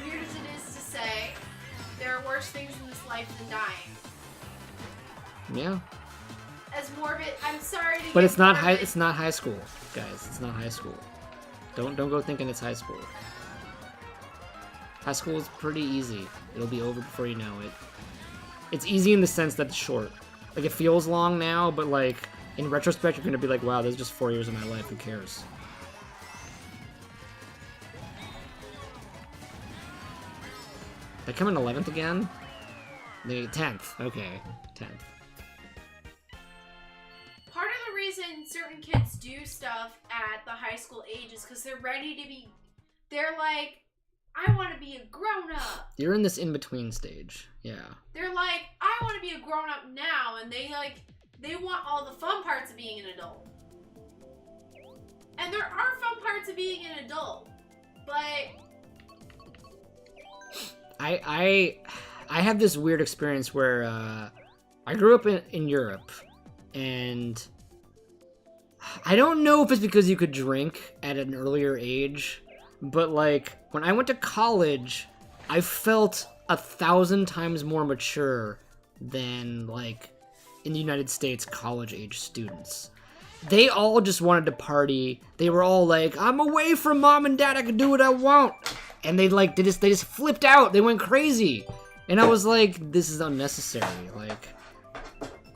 [SPEAKER 3] weird as it is to say, there are worse things in this life than dying.
[SPEAKER 1] Yeah.
[SPEAKER 3] As morbid, I'm sorry to.
[SPEAKER 1] But it's not high. It's not high school, guys. It's not high school. Don't go thinking it's high school. High school is pretty easy. It'll be over before you know it. It's easy in the sense that it's short. Like, it feels long now, but, like, in retrospect, you're gonna be like, wow, this is just 4 years of my life. Who cares? They come in 11th again? The 10th. Okay, 10th.
[SPEAKER 3] Part of the reason certain kids do stuff at the high school age is because they're ready to be. They're like, I want to be a grown up.
[SPEAKER 1] You're in this in-between stage. Yeah.
[SPEAKER 3] They're like, I want to be a grown up now, and they want all the fun parts of being an adult. And there are fun parts of being an adult, but
[SPEAKER 1] I have this weird experience where I grew up in Europe, and I don't know if it's because you could drink at an earlier age, but like when I went to college, I felt 1,000 times more mature than like in the United States college age students. They all just wanted to party. They were all like, I'm away from mom and dad, I can do what I want. And they just flipped out. They went crazy. And I was like, this is unnecessary. Like,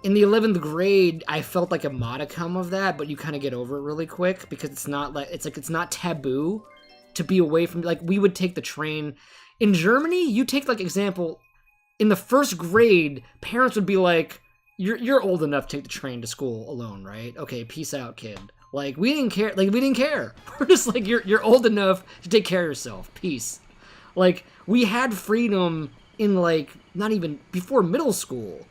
[SPEAKER 1] in the 11th grade, I felt like a modicum of that, but you kind of get over it really quick because it's not taboo to be away from, like, we would take the train. In Germany, you take, like, example, in the first grade, parents would be like, you're old enough to take the train to school alone, right? Okay, peace out, kid. Like, we didn't care. Like, we didn't care. We're just like, you're old enough to take care of yourself. Peace. Like, we had freedom in, like, not even before middle school.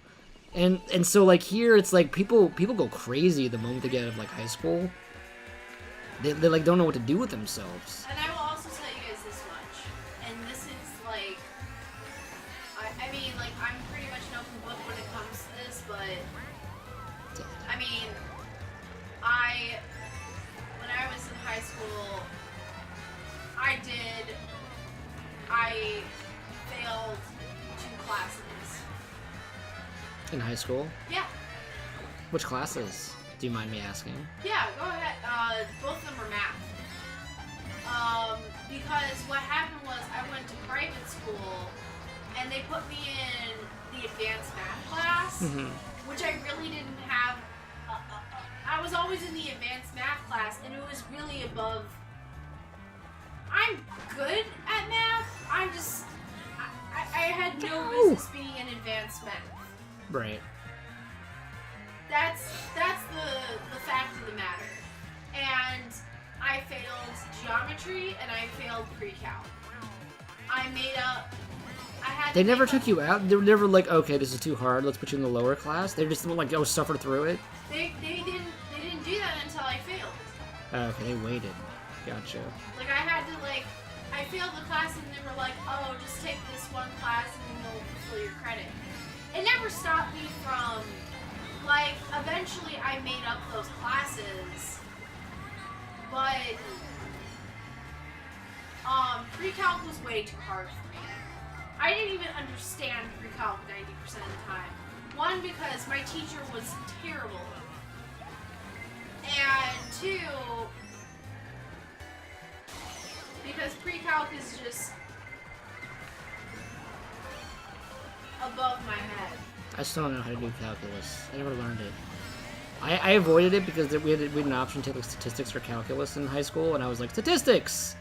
[SPEAKER 1] And so, like, here, it's like, people go crazy the moment they get out of, like, high school. They like, don't know what to do with themselves.
[SPEAKER 3] And I will also tell you guys this much, and this is like, I mean, like, I'm pretty much an open book when it comes to this, but, I mean, when I was in high school, I failed 2 classes.
[SPEAKER 1] In high school?
[SPEAKER 3] Yeah.
[SPEAKER 1] Which classes? Do you mind me asking?
[SPEAKER 3] Yeah, go ahead. Both of them are math. Because what happened was I went to private school, and they put me in the advanced math class, which I really didn't have. I was always in the advanced math class, and it was really above. I'm good at math. I'm just. I had no business being in advanced math.
[SPEAKER 1] Right.
[SPEAKER 3] That's the fact of the matter. And I failed geometry and I failed pre-calc. I made up.
[SPEAKER 1] They never took you out? They were never like, okay, this is too hard, let's put you in the lower class? They just like, oh, suffer through it?
[SPEAKER 3] They didn't do that until I failed.
[SPEAKER 1] Oh, okay, they waited. Gotcha.
[SPEAKER 3] Like, I failed the class and they were like, oh, just take this one class and then you'll fulfill your credit. It never stopped me from, like, eventually I made up those classes, but, pre-calc was way too hard for me. I didn't even understand pre-calc 90% of the time. One, because my teacher was terrible. And 2, because pre-calc is just above my head.
[SPEAKER 1] I still don't know how to do calculus. I never learned it. I avoided it because we had an option to take like, statistics or calculus in high school, and I was like, statistics!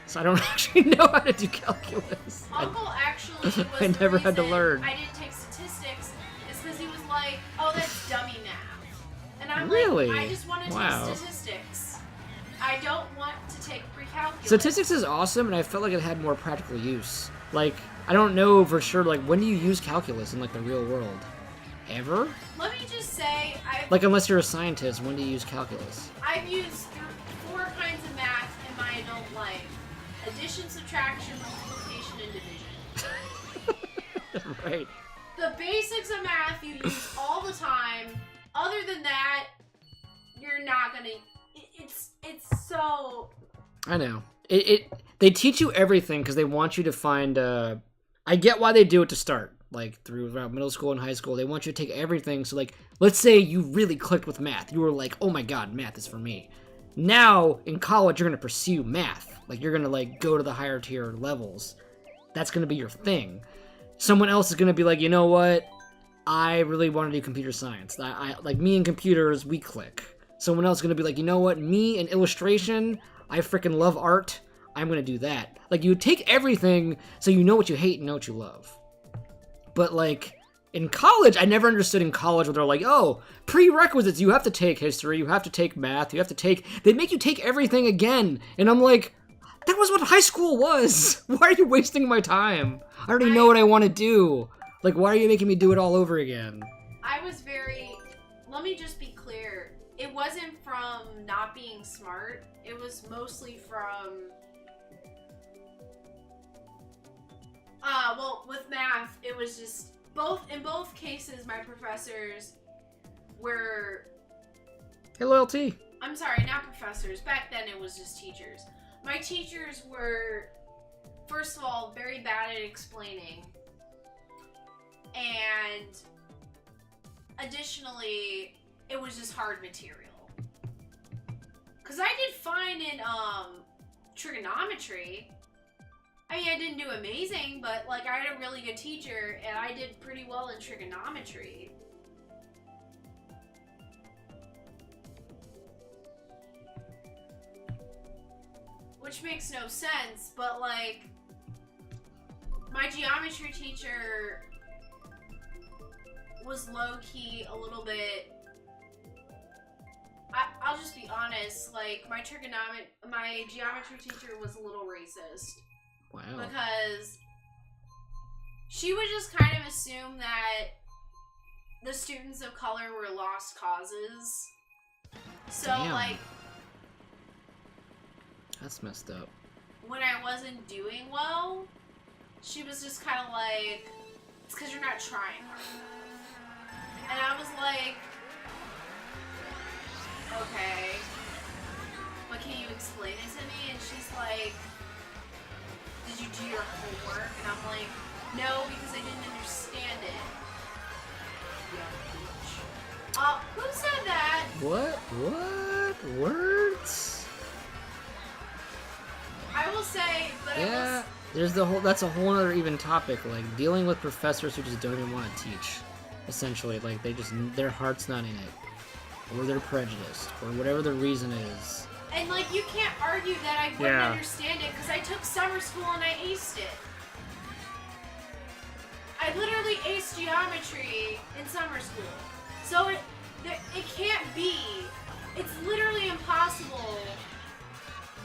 [SPEAKER 1] So I don't actually know how to do calculus.
[SPEAKER 3] Uncle actually was
[SPEAKER 1] I never had to learn.
[SPEAKER 3] I didn't take statistics is because he was like, oh, that's dummy math. And I'm
[SPEAKER 1] really?
[SPEAKER 3] like, I just want to take statistics. I don't want to take pre-calculus.
[SPEAKER 1] Statistics is awesome, and I felt like it had more practical use. Like, I don't know for sure, like, when do you use calculus in, like, the real world? Ever?
[SPEAKER 3] Let me just say,
[SPEAKER 1] like, unless you're a scientist, when do you use calculus?
[SPEAKER 3] I've used 4 kinds of math in my adult life. Addition, subtraction, multiplication, and division.
[SPEAKER 1] Right.
[SPEAKER 3] The basics of math you use all the time. Other than that, you're not gonna... It's so...
[SPEAKER 1] I know. They teach you everything because they want you to find. I get why they do it to start. Like throughout middle school and high school, they want you to take everything. So like, let's say you really clicked with math. You were like, oh my god, math is for me. Now in college, you're gonna pursue math. Like you're gonna like go to the higher tier levels. That's gonna be your thing. Someone else is gonna be like, you know what? I really want to do computer science. I like me and computers, we click. Someone else is gonna be like, you know what? Me and illustration, I freaking love art. I'm gonna do that. Like you take everything so you know what you hate and know what you love. But like in college, I never understood in college where they're like, oh, prerequisites, you have to take history, you have to take math, you have to take. They make you take everything again, and I'm like, that was what high school was. Why are you wasting my time? I already know what I want to do. Like, why are you making me do it all over again?
[SPEAKER 2] I was very. Let me just be clear. It wasn't from not being smart. It was mostly from. Well, with math, it was just in both cases, my professors were.
[SPEAKER 1] Hey, loyalty.
[SPEAKER 2] I'm sorry, not professors. Back then, it was just teachers. My teachers were, first of all, very bad at explaining. And additionally, it was just hard material. Because I did fine in trigonometry. I mean, I didn't do amazing, but like I had a really good teacher and I did pretty well in trigonometry. Which makes no sense, but like my geometry teacher was low-key a little bit. I'll just be honest, like my geometry teacher was a little racist.
[SPEAKER 1] Wow.
[SPEAKER 2] Because she would just kind of assume that the students of color were lost causes. So
[SPEAKER 1] Damn.
[SPEAKER 2] like
[SPEAKER 1] That's messed up.
[SPEAKER 2] when I wasn't doing well, she was just kind of like, it's because you're not trying hard. And I was like, okay, but can you explain it to me? And she's like, did you do your homework? And I'm like, no, because I didn't understand it. Yeah, bitch. Who said that?
[SPEAKER 1] What? Words?
[SPEAKER 2] I will say, but
[SPEAKER 1] Yeah. There's that's a whole other even topic, like dealing with professors who just don't even want to teach. Essentially, like their heart's not in it. Or they're prejudiced, or whatever the reason is.
[SPEAKER 2] And like you can't argue that I wouldn't understand it because I took summer school and I aced it. I literally aced geometry in summer school. So it can't be. It's literally impossible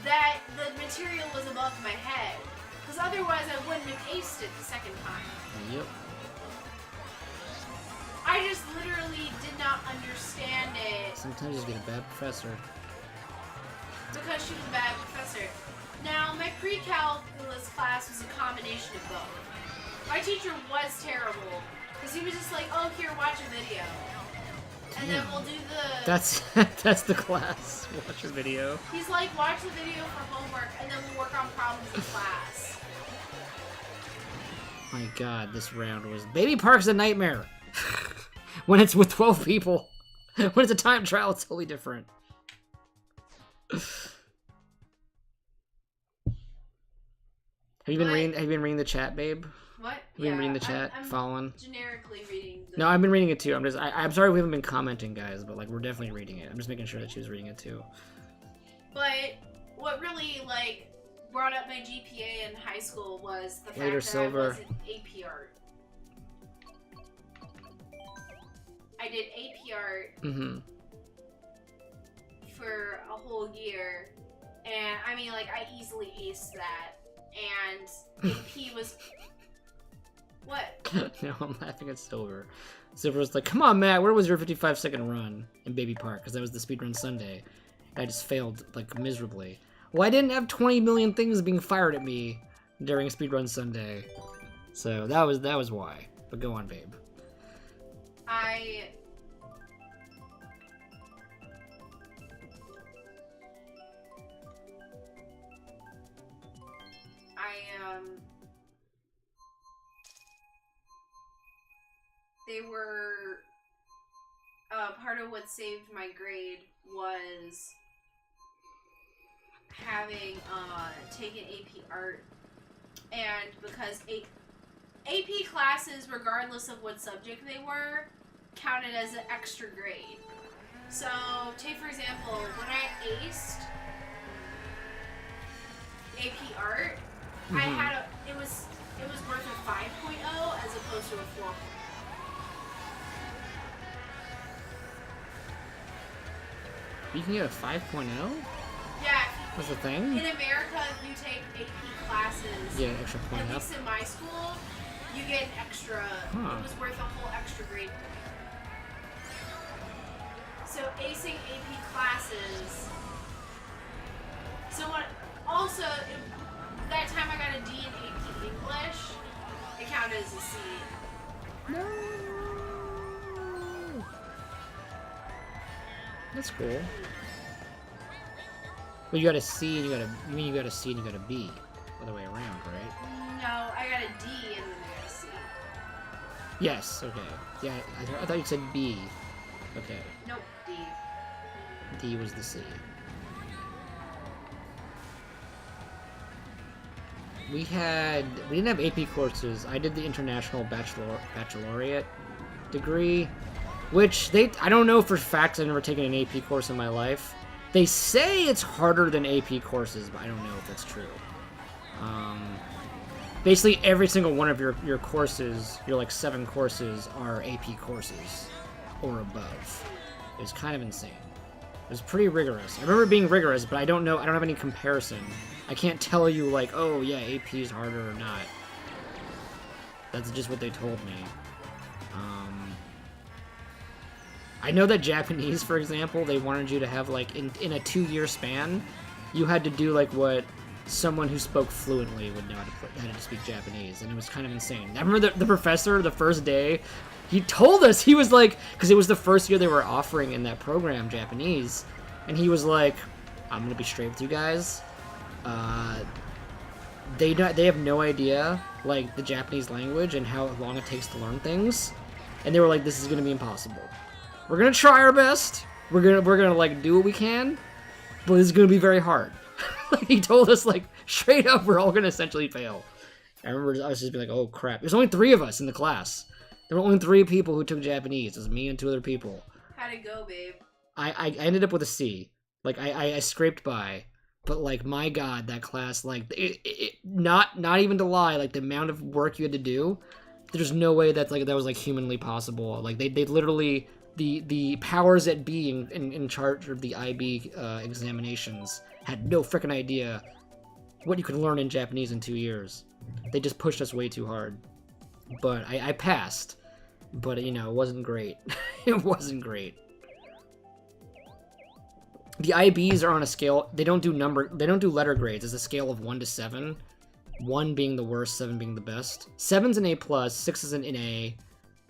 [SPEAKER 2] that the material was above my head. Because otherwise I wouldn't have aced it the second time.
[SPEAKER 1] Yep.
[SPEAKER 2] I just literally did not understand it.
[SPEAKER 1] Sometimes you just get a bad professor.
[SPEAKER 2] Because she was a bad professor. Now, my pre-calculus class was a combination of both. My teacher was terrible. Because he was just like, oh, here, watch a video. And then we'll do the...
[SPEAKER 1] That's the class. Watch a video.
[SPEAKER 2] He's like, watch the video for homework, and then we'll work on problems in class.
[SPEAKER 1] My god, this round was... Baby Park's a nightmare! When it's with 12 people. When it's a time trial, it's totally different. Have you been reading the chat, babe?
[SPEAKER 2] What?
[SPEAKER 1] Have you been reading the chat?
[SPEAKER 2] I'm
[SPEAKER 1] Following?
[SPEAKER 2] generically reading the...
[SPEAKER 1] No, I've been reading it too. I'm sorry we haven't been commenting, guys, but like we're definitely reading it. I'm just making sure that she was reading it too.
[SPEAKER 2] But what really like brought up my GPA in high school was the fact
[SPEAKER 1] Later,
[SPEAKER 2] that
[SPEAKER 1] Silver.
[SPEAKER 2] I was in AP art. I did AP art for a whole year, and I mean, like, I easily aced that, and AP was... What?
[SPEAKER 1] No, I'm laughing at Silver. Silver was like, come on, Matt, where was your 55-second run in Baby Park? Because that was the speedrun Sunday. I just failed, like, miserably. Well, I didn't have 20 million things being fired at me during speedrun Sunday. So, that was why. But go on, babe.
[SPEAKER 2] They were part of what saved my grade was having taken AP art, and because AP classes, regardless of what subject they were, counted as an extra grade. So, take for example, when I aced AP art, it was worth a 5.0 as opposed to a 4.0.
[SPEAKER 1] You can get a 5.0?
[SPEAKER 2] Yeah.
[SPEAKER 1] What's the thing?
[SPEAKER 2] In America, if you take AP classes,
[SPEAKER 1] you get an extra point
[SPEAKER 2] at
[SPEAKER 1] up.
[SPEAKER 2] least in my school, you get an extra. It was worth a whole extra grade point. So acing AP classes. So what? Also, that time I got a D in AP English, it counted as a C.
[SPEAKER 1] No. That's cool. Well, you got a C and you got a C and you got a B. Other way around, right?
[SPEAKER 2] No, I got a D and then I got a C.
[SPEAKER 1] Yes, okay. Yeah, I thought you said B. Okay.
[SPEAKER 2] Nope, D.
[SPEAKER 1] D was the C. We didn't have AP courses. I did the International Baccalaureate degree, which I don't know for facts. I've never taken an AP course in my life. They say it's harder than AP courses, but I don't know if that's true. Basically, every single one of your courses, your like 7 courses, are AP courses or above. It's kind of insane. It was pretty rigorous. I remember it being rigorous, but I don't know. I don't have any comparison. I can't tell you like, oh yeah, AP is harder or not. That's just what they told me. I know that Japanese, for example, they wanted you to have like in a 2-year span, you had to do like what someone who spoke fluently would know how to speak Japanese, and it was kind of insane. I remember the professor the first day, he told us, he was like, because it was the first year they were offering in that program Japanese, and he was like, I'm gonna be straight with you guys. They have no idea like the Japanese language and how long it takes to learn things, and they were like, this is gonna be impossible. We're gonna try our best. We're gonna like do what we can, but it's gonna be very hard. Like, he told us like straight up, we're all gonna essentially fail. I remember I was just being like, oh crap. There's only 3 of us in the class. There were only 3 people who took Japanese. It was me and 2 other people.
[SPEAKER 2] How'd it go, babe?
[SPEAKER 1] I ended up with a C. Like I scraped by, but like my God, that class, like not even to lie, like the amount of work you had to do, there's no way that was like humanly possible. Like they literally. The powers that be in charge of the IB examinations had no freaking idea what you could learn in Japanese in 2 years. They just pushed us way too hard. But I passed. But, it wasn't great. It wasn't great. The IBs are on a scale. They don't do letter grades. It's a scale of 1 to 7. 1 being the worst, 7 being the best. 7's an A+, 6 is an A.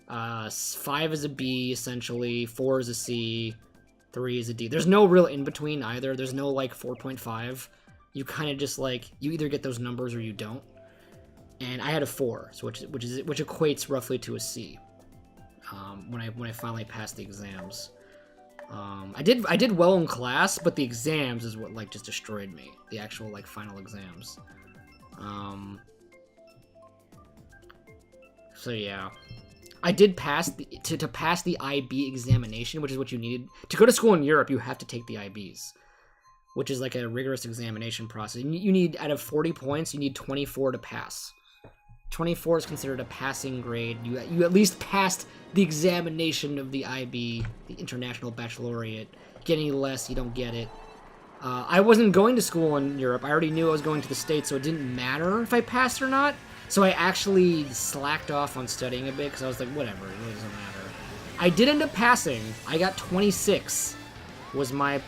[SPEAKER 1] 5 is a B, essentially. 4 is a C. 3 is a D. There's no real in-between either. There's no, like, 4.5. You kind of just, like, you either get those numbers or you don't. And I had a 4, so which equates roughly to a C. When I finally passed the exams. I did well in class, but the exams is what, like, just destroyed me. The actual, like, final exams. So, yeah. I did pass to pass the IB examination, which is what you needed. To go to school in Europe, you have to take the IBs, which is like a rigorous examination process. You need, out of 40 points, you need 24 to pass. 24 is considered a passing grade. You at least passed the examination of the IB, the International Baccalaureate. Get any less, you don't get it. I wasn't going to school in Europe. I already knew I was going to the States, so it didn't matter if I passed or not. So I actually slacked off on studying a bit because I was like, whatever, it really doesn't matter. I did end up passing. I got 26. Was my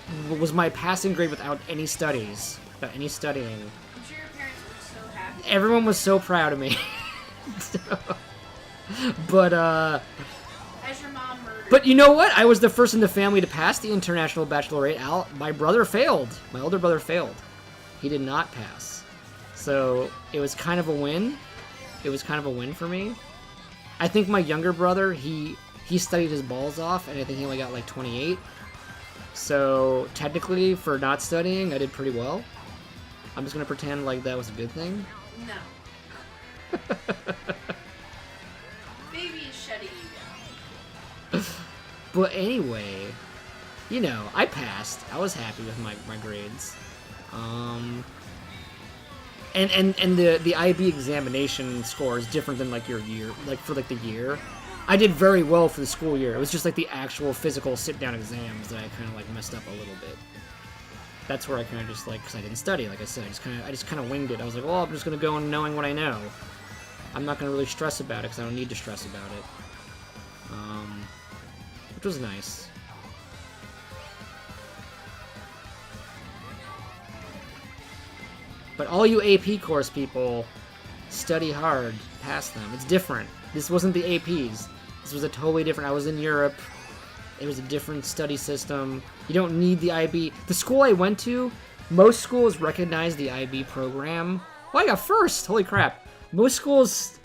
[SPEAKER 1] passing grade without any studies, without any studying.
[SPEAKER 2] I'm sure your parents were so happy.
[SPEAKER 1] Everyone was so proud of me. But
[SPEAKER 2] As your mom murdered.
[SPEAKER 1] But you know what? I was the first in the family to pass the International Baccalaureate. My brother failed. My older brother failed. He did not pass. So it was kind of a win. It was kind of a win for me. I think my younger brother, he studied his balls off, and I think he only got like 28. So technically, for not studying, I did pretty well. I'm just gonna pretend like that was a good thing.
[SPEAKER 2] No. Baby is shutting you down.
[SPEAKER 1] But anyway, you know, I passed. I was happy with my grades. And the IB examination score is different than like your year, like for like the year. I did very well for the school year. It was just like the actual physical sit-down exams that I kind of like messed up a little bit. That's where I kind of just like, because I didn't study, like I said, I just kind of winged it. I was like, well, I'm just gonna go in knowing what I know. I'm not gonna really stress about it because I don't need to stress about it. Which was nice. But all you AP course people, study hard, pass them. It's different. This wasn't the APs. This was a totally different. I was in Europe. It was a different study system. You don't need the IB. The school I went to, most schools recognize the IB program. Well, I got first. Holy crap. Most schools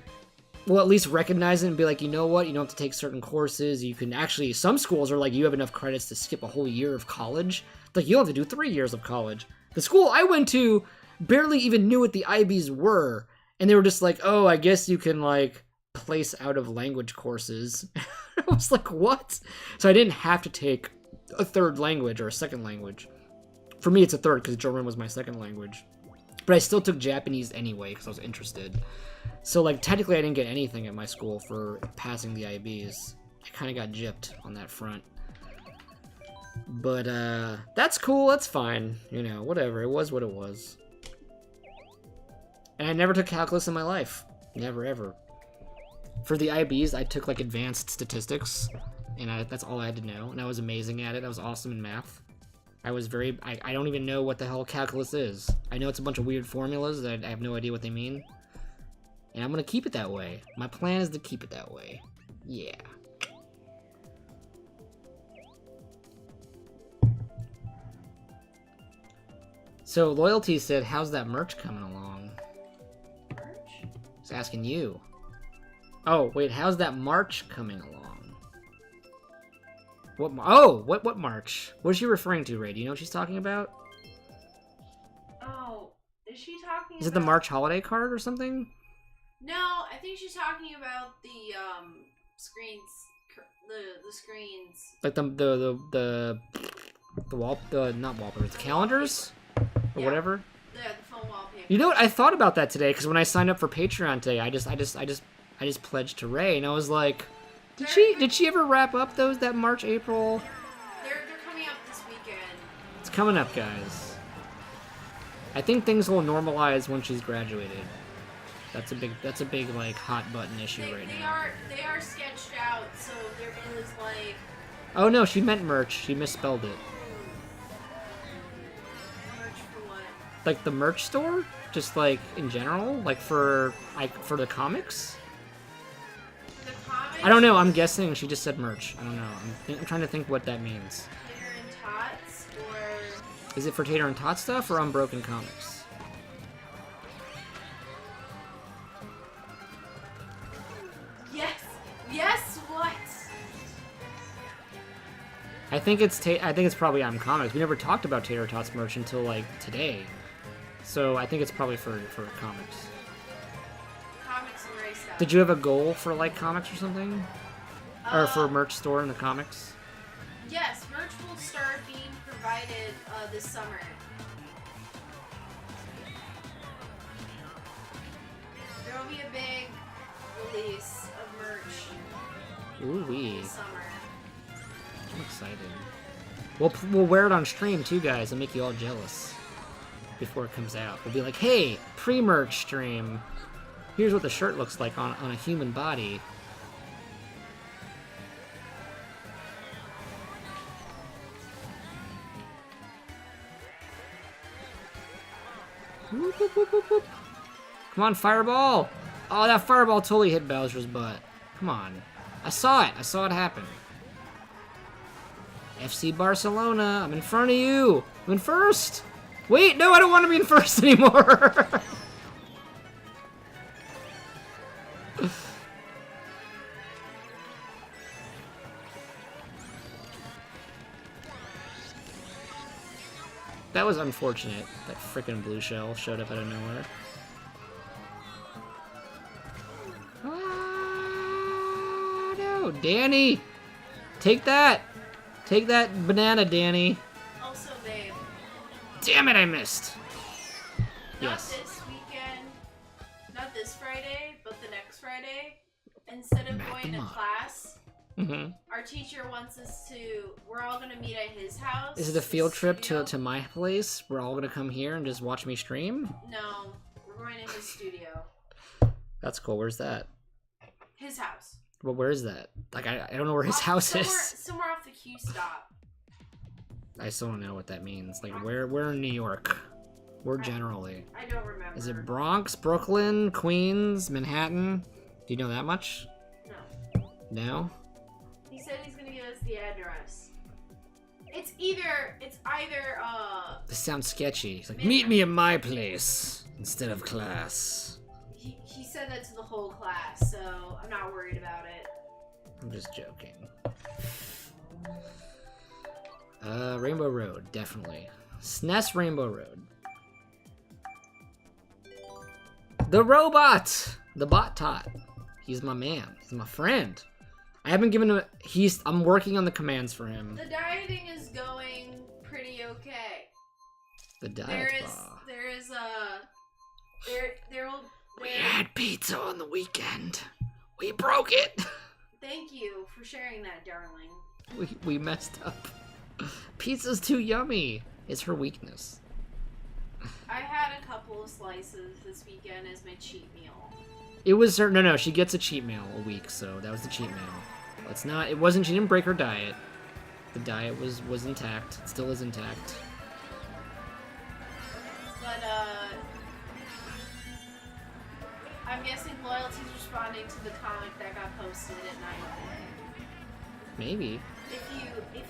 [SPEAKER 1] will at least recognize it and be like, you know what? You don't have to take certain courses. You can actually, some schools are like, you have enough credits to skip a whole year of college. Like, you don't have to do 3 years of college. The school I went to barely even knew what the IBs were. And they were just like, oh, I guess you can, like, place out of language courses. I was like, what? So I didn't have to take a third language or a second language. For me, it's a third because German was my second language. But I still took Japanese anyway because I was interested. So, like, technically I didn't get anything at my school for passing the IBs. I kind of got gypped on that front. But, that's cool. That's fine. You know, whatever. It was what it was. And I never took calculus in my life. Never, ever. For the IBs, I took, like, advanced statistics, and that's all I had to know, and I was amazing at it. I was awesome in math. I was I don't even know what the hell calculus is. I know it's a bunch of weird formulas that I have no idea what they mean. And I'm gonna keep it that way. My plan is to keep it that way. Yeah. So, Loyalty said, how's that merch coming along?
[SPEAKER 2] Merch?
[SPEAKER 1] He's asking you. Oh, wait, how's that march coming along? What march? What is she referring to, Ray? Do you know what she's talking about?
[SPEAKER 2] Oh, is she talking
[SPEAKER 1] Is it the March holiday card or something?
[SPEAKER 2] No, I think she's talking about the screens, the screens.
[SPEAKER 1] Like not wallpapers, the calendars? Or whatever?
[SPEAKER 2] The phone wallpaper.
[SPEAKER 1] You know what? I thought about that today, because when I signed up for Patreon today, I just pledged to Ray, and I was like, did she ever wrap up that March, April?
[SPEAKER 2] They're coming up this weekend.
[SPEAKER 1] It's coming up, guys. I think things will normalize when she's graduated. That's a big like hot button issue right now.
[SPEAKER 2] They are sketched out, so there is like.
[SPEAKER 1] Oh no, she meant merch. She misspelled it.
[SPEAKER 2] Merch for what?
[SPEAKER 1] Like the merch store, just like in general, like for the comics.
[SPEAKER 2] The comics.
[SPEAKER 1] I don't know. I'm guessing she just said merch. I don't know. I'm trying to think what that means.
[SPEAKER 2] Tater and Tots, or.
[SPEAKER 1] Is it for Tater and Tot stuff or Unbroken Comics?
[SPEAKER 2] Yes, what?
[SPEAKER 1] I think it's probably on comics. We never talked about Tater Tots merch until like today, so I think it's probably for comics.
[SPEAKER 2] Comics and Ray stuff.
[SPEAKER 1] Did you have a goal for like comics or something, or for a merch store in the comics?
[SPEAKER 2] Yes, merch will start being provided this summer. There will be a big release of merch.
[SPEAKER 1] Ooh-wee.
[SPEAKER 2] This summer.
[SPEAKER 1] I'm excited. We'll wear it on stream too, guys, and make you all jealous before it comes out. We'll be like, hey, pre-merch stream. Here's what the shirt looks like on a human body. Whoop, whoop, whoop, whoop, whoop. Come on, fireball! Oh, that fireball totally hit Bowser's butt. Come on. I saw it happen. FC Barcelona, I'm in front of you. I'm in first. Wait, no, I don't want to be in first anymore. That was unfortunate. That freaking blue shell showed up out of nowhere. Oh, no. Danny! Take that! Take that banana, Danny.
[SPEAKER 2] Also, babe.
[SPEAKER 1] Damn it, I missed.
[SPEAKER 2] Not
[SPEAKER 1] Yes.
[SPEAKER 2] this weekend, not this Friday, but the next Friday. Instead of going to class, our teacher wants us to. We're all gonna meet at his house.
[SPEAKER 1] Is it a field trip
[SPEAKER 2] studio.
[SPEAKER 1] to my place? We're all gonna come here and just watch me stream?
[SPEAKER 2] No, we're going to his studio.
[SPEAKER 1] That's cool. Where's that?
[SPEAKER 2] His house.
[SPEAKER 1] Well, where is that? Like, I don't know where his house is.
[SPEAKER 2] Somewhere off the Q stop.
[SPEAKER 1] I still don't know what that means. Like, where in New York? Where generally?
[SPEAKER 2] I don't remember.
[SPEAKER 1] Is it Bronx, Brooklyn, Queens, Manhattan? Do you know that much?
[SPEAKER 2] No.
[SPEAKER 1] No?
[SPEAKER 2] He said he's gonna give us the address. It's either,
[SPEAKER 1] This sounds sketchy. He's like, meet me at my place instead of class.
[SPEAKER 2] He said that to the whole class, so I'm not worried about it.
[SPEAKER 1] I'm just joking. Rainbow Road, definitely. SNES Rainbow Road. The robot! The bot tot. He's my man. He's my friend. I haven't given him I'm working on the commands for him.
[SPEAKER 2] The dieting is going pretty okay.
[SPEAKER 1] The diet We had pizza on the weekend. We broke it.
[SPEAKER 2] Thank you for sharing that, darling.
[SPEAKER 1] We messed up. Pizza's too yummy. It's her weakness.
[SPEAKER 2] I had a couple of slices this weekend as my cheat meal.
[SPEAKER 1] It was her. No, she gets a cheat meal a week, so that was the cheat meal. It's not. It wasn't. She didn't break her diet. The diet was intact. It still is intact.
[SPEAKER 2] But I'm guessing Loyalty's responding to the comic that got posted at night.
[SPEAKER 1] Maybe.
[SPEAKER 2] If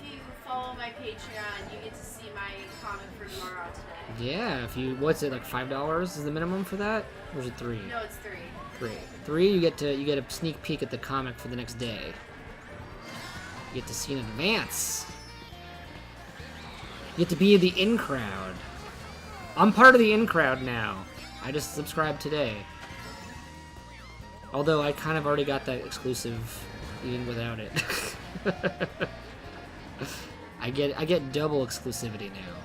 [SPEAKER 2] you follow my Patreon, you get to see my comic for tomorrow today.
[SPEAKER 1] Yeah. If you, what's it like? $5 is the minimum for that, or is it $3?
[SPEAKER 2] No, it's 3.
[SPEAKER 1] 3. You get a sneak peek at the comic for the next day. You get to see in advance. You get to be in the in crowd. I'm part of the in crowd now. I just subscribed today. Although I kind of already got that exclusive even without it. I get double exclusivity now.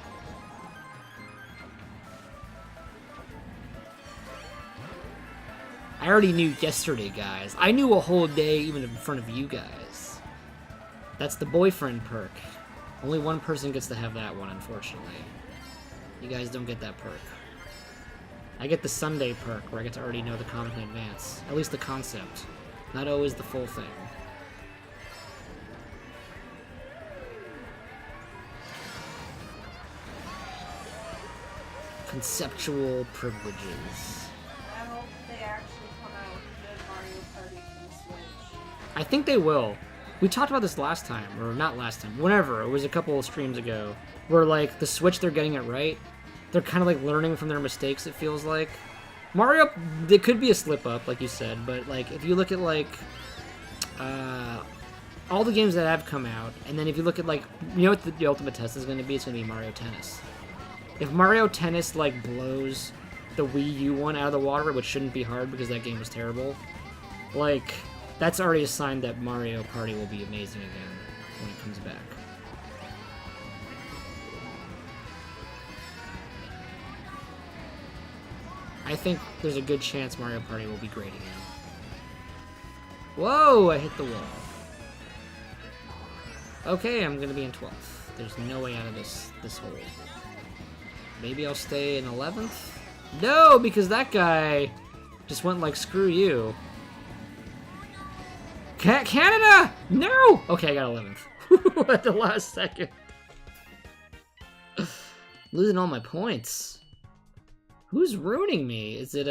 [SPEAKER 1] I already knew yesterday, guys. I knew a whole day even in front of you guys. That's the boyfriend perk. Only one person gets to have that one, unfortunately. You guys don't get that perk. I get the Sunday perk, where I get to already know the comic in advance. At least the concept. Not always the full thing. Conceptual privileges.
[SPEAKER 2] I hope they actually come out with a good Mario Party for the Switch.
[SPEAKER 1] I think they will. We talked about this last time, or not last time, whenever. It was a couple of streams ago. Where, like, the Switch, they're getting it right. They're kind of, like, learning from their mistakes, it feels like. Mario, it could be a slip-up, like you said, but, like, if you look at, like, all the games that have come out, and then if you look at, like, you know what the ultimate test is going to be? It's going to be Mario Tennis. If Mario Tennis, like, blows the Wii U one out of the water, which shouldn't be hard because that game was terrible, like, that's already a sign that Mario Party will be amazing again when it comes back. I think there's a good chance Mario Party will be great again. Whoa, I hit the wall. Okay, I'm gonna be in 12th. There's no way out of this hole. Maybe I'll stay in 11th? No, because that guy just went like, screw you. Canada! No! Okay, I got 11th. At the last second. Losing all my points. Who's ruining me? Is it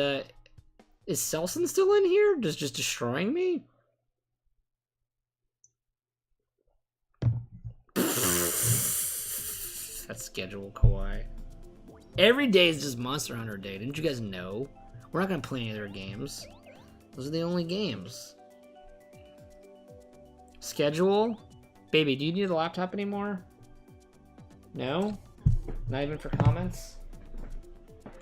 [SPEAKER 1] is Selson still in here? Just destroying me? That's schedule, Kawaii. Every day is just Monster Hunter Day. Didn't you guys know? We're not gonna play any other games. Those are the only games. Schedule? Baby, do you need a laptop anymore? No? Not even for comments?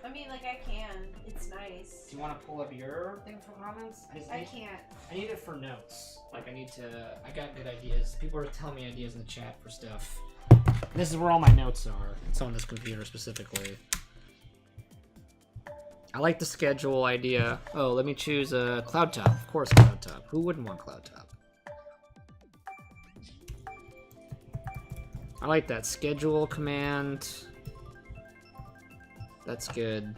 [SPEAKER 2] I mean, like, I can. It's nice.
[SPEAKER 1] Do you want to pull up your thing for comments?
[SPEAKER 2] I can't.
[SPEAKER 1] I need it for notes. Like, I got good ideas. People are telling me ideas in the chat for stuff. This is where all my notes are. It's on this computer specifically. I like the schedule idea. Oh, let me choose Cloud Top. Of course, Cloud Top. Who wouldn't want Cloud Top? I like that schedule command. That's good.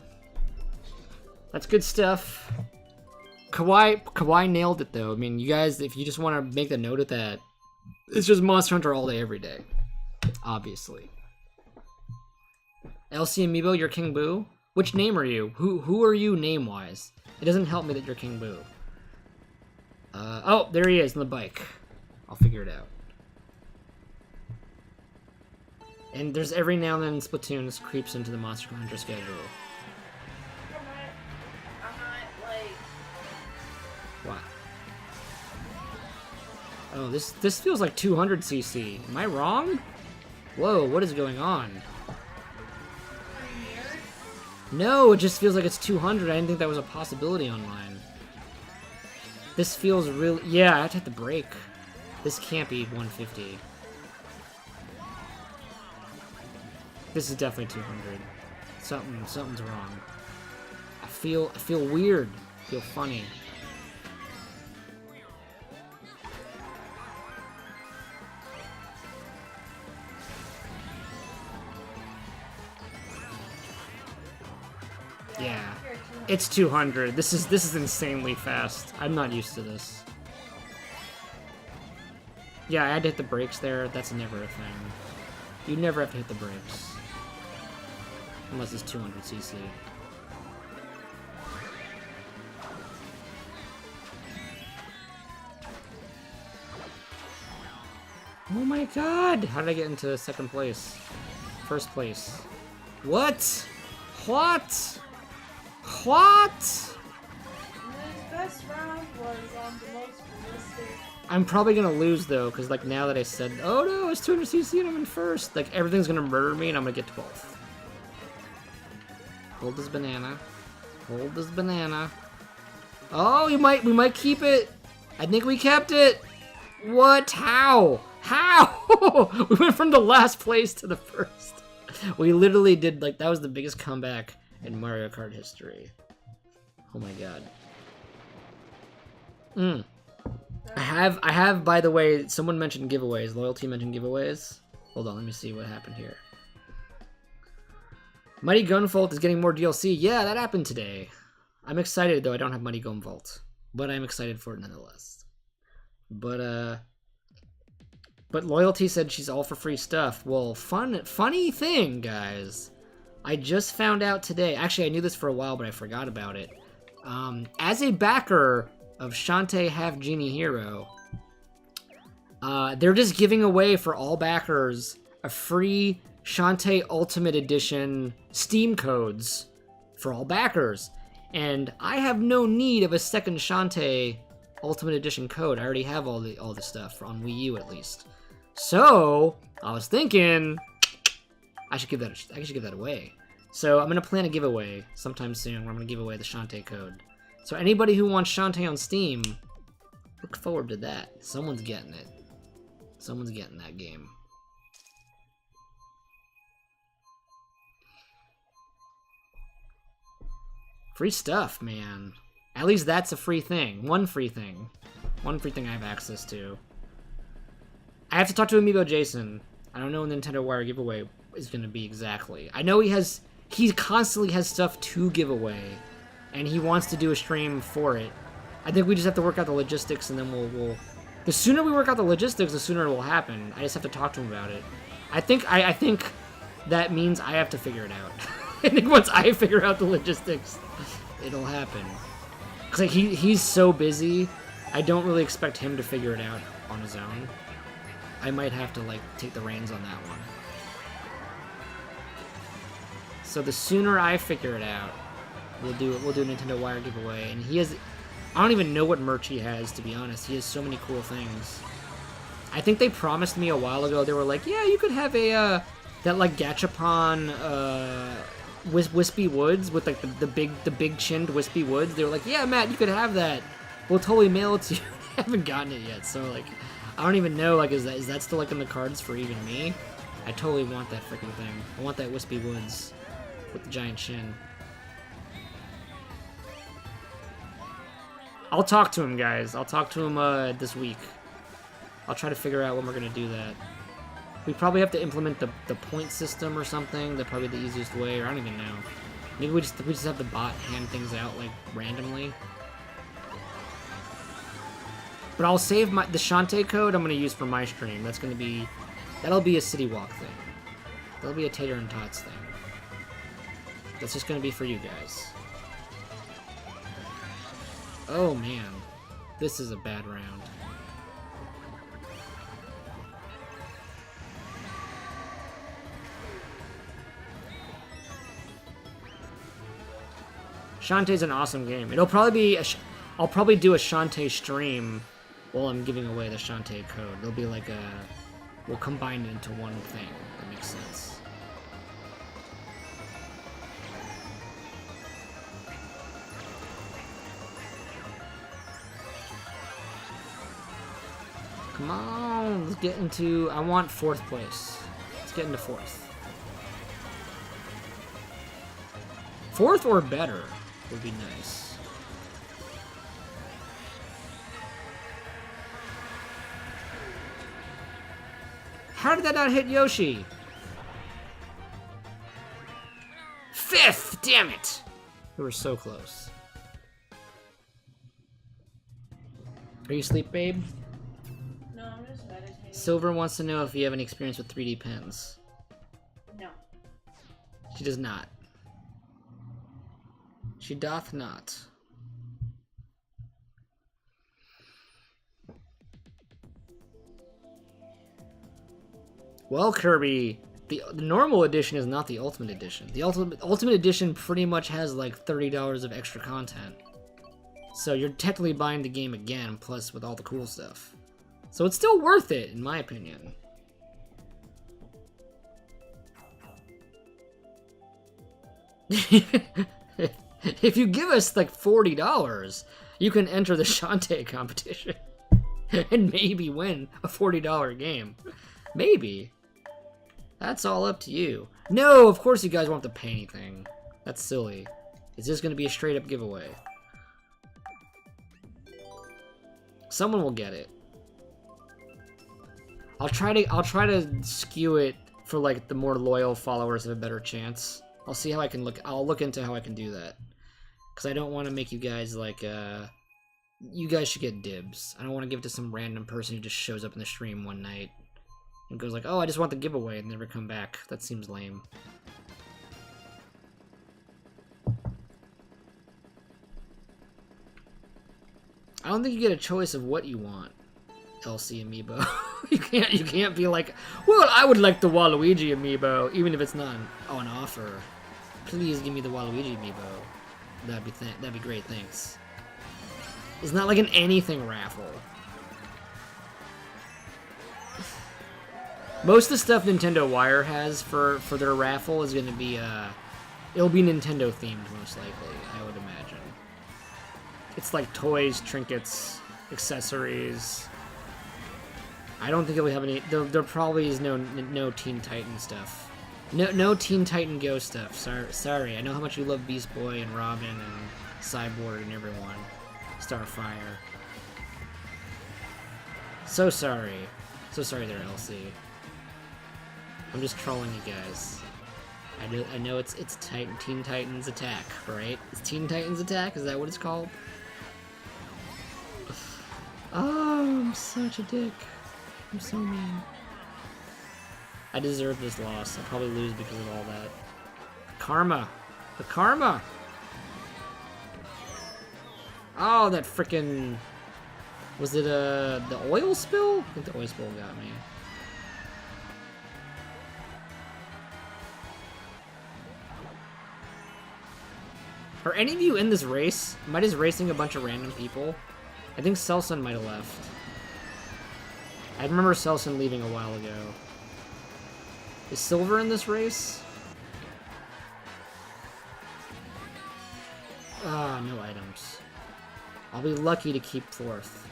[SPEAKER 1] That's good stuff. Kawaii nailed it though. I mean, you guys, if you just want to make the note of that, it's just Monster Hunter all day, every day. Obviously. LC Amiibo, you're King Boo? Which name are you? Who are you name-wise? It doesn't help me that you're King Boo. Oh, there he is on the bike. I'll figure it out. And there's every now and then Splatoon this creeps into the Monster Hunter schedule.
[SPEAKER 2] I'm not like...
[SPEAKER 1] What? Oh, this feels like 200cc. Am I wrong? Whoa, what is going on? No, it just feels like it's 200. I didn't think that was a possibility on mine. This feels real. Yeah, I have to hit the brake. This can't be 150. This is definitely 200. Something's wrong. I feel weird. I feel funny. Yeah, it's 200. This is insanely fast. I'm not used to this. Yeah, I had to hit the brakes there. That's never a thing. You never have to hit the brakes. Unless it's 200cc. Oh my god! How did I get into second place? First place. What? What? What?
[SPEAKER 2] His best round was on the most realistic.
[SPEAKER 1] I'm probably gonna lose though, because like now that I said, oh no, it's 200cc and I'm in first, like everything's gonna murder me and I'm gonna get 12th. Hold this banana. Hold this banana. Oh, we might keep it. I think we kept it. What? How? How? We went from the last place to the first. We literally did, like, that was the biggest comeback in Mario Kart history. Oh my god. I have, by the way, someone mentioned giveaways. Loyalty mentioned giveaways. Hold on, let me see what happened here. Mighty Gunvolt is getting more DLC. Yeah, that happened today. I'm excited, though I don't have Mighty Gunvolt. But I'm excited for it nonetheless. But Loyalty said she's all for free stuff. Well, funny thing, guys. I just found out today. Actually, I knew this for a while, but I forgot about it. As a backer of Shantae Half Genie Hero, they're just giving away for all backers a free Shantae Ultimate Edition Steam codes for all backers. And I have no need of a second Shantae Ultimate Edition code. I already have all the stuff on Wii U at least. So I was thinking I should give that away. So I'm gonna plan a giveaway sometime soon where I'm gonna give away the Shantae code. So anybody who wants Shantae on Steam, look forward to that. Someone's getting it. Someone's getting that game. Free stuff, man. At least that's a free thing. One free thing. One free thing I have access to. I have to talk to Amiibo Jason. I don't know when the Nintendo Wire giveaway is going to be exactly. I know he constantly has stuff to give away, and he wants to do a stream for it. I think we just have to work out the logistics, and then we'll the sooner we work out the logistics, the sooner it will happen. I just have to talk to him about it. I think that means I have to figure it out. I think once I figure out the logistics, it'll happen. Cause like he's so busy, I don't really expect him to figure it out on his own. I might have to like take the reins on that one. So the sooner I figure it out, we'll do a Nintendo Wire giveaway. And he has, I don't even know what merch he has, to be honest. He has so many cool things. I think they promised me a while ago. They were like, yeah, you could have a that like gachapon Wispy Woods with like the big chinned Wispy Woods. They were like, yeah, Matt, you could have that. We'll totally mail it to you. I haven't gotten it yet, so like I don't even know, like, is that still like in the cards for even me? I totally want that freaking thing. I want that Wispy Woods with the giant chin. I'll talk to him, guys. I'll talk to him this week. I'll try to figure out when we're gonna do that. We probably have to implement the point system or something. That's probably the easiest way, or I don't even know. Maybe we just have the bot hand things out like randomly. But I'll save the Shantae code I'm gonna use for my stream. That'll be a City Walk thing. That'll be a Tater and Tots thing. That's just gonna be for you guys. Oh man, this is a bad round. Shantae's an awesome game. It'll probably be I'll probably do a Shantae stream while I'm giving away the Shantae code. It'll be like we'll combine it into one thing. That makes sense. Come on, let's get into... I want 4th place. Let's get into 4th. 4th or better would be nice. How did that not hit Yoshi? 5th! Damn it! We were so close. Are you asleep, babe? Silver wants to know if you have any experience with 3D pens.
[SPEAKER 2] No.
[SPEAKER 1] She does not. She doth not. Well, Kirby, the normal edition is not the Ultimate Edition. The Ultimate Edition pretty much has like $30 of extra content. So you're technically buying the game again, plus with all the cool stuff. So it's still worth it, in my opinion. If you give us like $40, you can enter the Shantae competition and maybe win a $40 game. Maybe. That's all up to you. No, of course you guys won't have to pay anything. That's silly. It's just gonna be a straight up giveaway. Someone will get it. I'll try to skew it for like the more loyal followers have a better chance. I'll see how I can I'll look into how I can do that. Cause I don't want to make you guys like you guys should get dibs. I don't want to give it to some random person who just shows up in the stream one night and goes like, oh, I just want the giveaway and never come back. That seems lame. I don't think you get a choice of what you want. LC amiibo. you can't be like, well, I would like the Waluigi amiibo, even if it's not on offer. Please give me the Waluigi amiibo. That'd be great, thanks. It's not like an anything raffle. Most of the stuff Nintendo Wire has for their raffle is gonna be it'll be Nintendo themed most likely, I would imagine. It's like toys, trinkets, accessories. I don't think it'll have any. There probably is no Teen Titan stuff. No Teen Titan Go stuff. Sorry. I know how much you love Beast Boy and Robin and Cyborg and everyone. Starfire. So sorry. So sorry there, LC. I'm just trolling you guys. I know it's Teen Titans Attack, right? It's Teen Titans Attack? Is that what it's called? Oh, I'm such a dick. I'm so mean. I deserve this loss. I'll probably lose because of all that. Karma. The karma! Oh, that frickin'... Was it the oil spill? I think the oil spill got me. Are any of you in this race? Am I just racing a bunch of random people? I think Selson might have left. I remember Selson leaving a while ago. Is silver in this race? Ah, no items. I'll be lucky to keep 4th.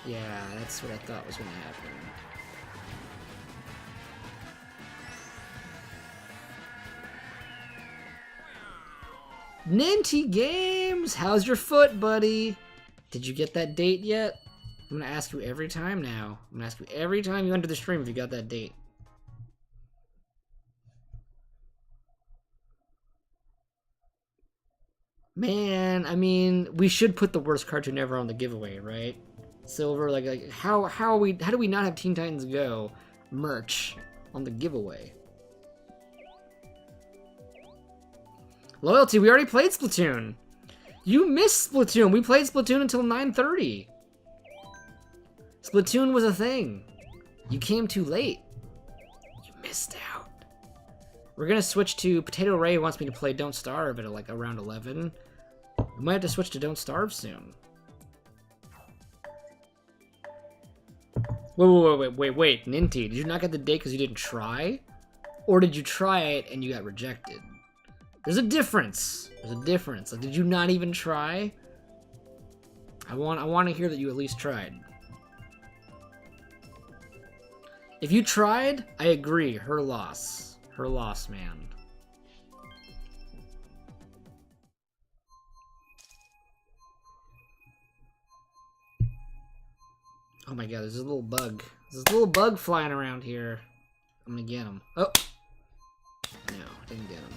[SPEAKER 1] Yeah, that's what I thought was gonna happen. Ninty Games! How's your foot, buddy? Did you get that date yet? I'm gonna ask you every time now. I'm gonna ask you every time you enter the stream if you got that date. Man, I mean, we should put the worst cartoon ever on the giveaway, right? Silver, like how do we not have Teen Titans Go merch on the giveaway? Loyalty, we already played Splatoon. You missed Splatoon. We played Splatoon until 9:30. Splatoon was a thing. You came too late. You missed out. We're gonna switch to Potato Ray wants me to play Don't Starve at like around 11. We might have to switch to Don't Starve soon. Wait, Ninty, did you not get the date because you didn't try? Or did you try it and you got rejected? There's a difference. There's a difference. Like, did you not even try? I want to hear that you at least tried. If you tried, I agree. Her loss. Her loss, man. Oh my god, there's a little bug. There's a little bug flying around here. I'm gonna get him. Oh! No, didn't get him.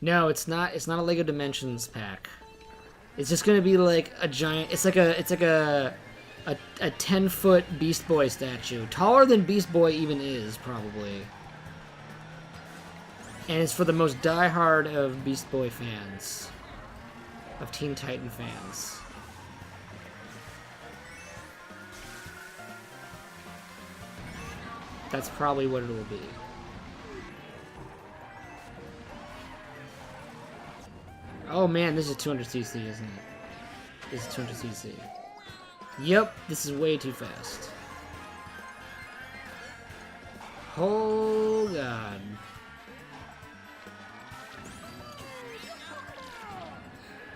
[SPEAKER 1] No, it's not a Lego Dimensions pack. It's just gonna be like a giant, it's like a 10-foot Beast Boy statue. Taller than Beast Boy even is, probably. And it's for the most diehard of Beast Boy fans. Of Teen Titan fans. That's probably what it will be. Oh man, this is 200cc, isn't it? This is 200cc. Yep, this is way too fast. Oh god.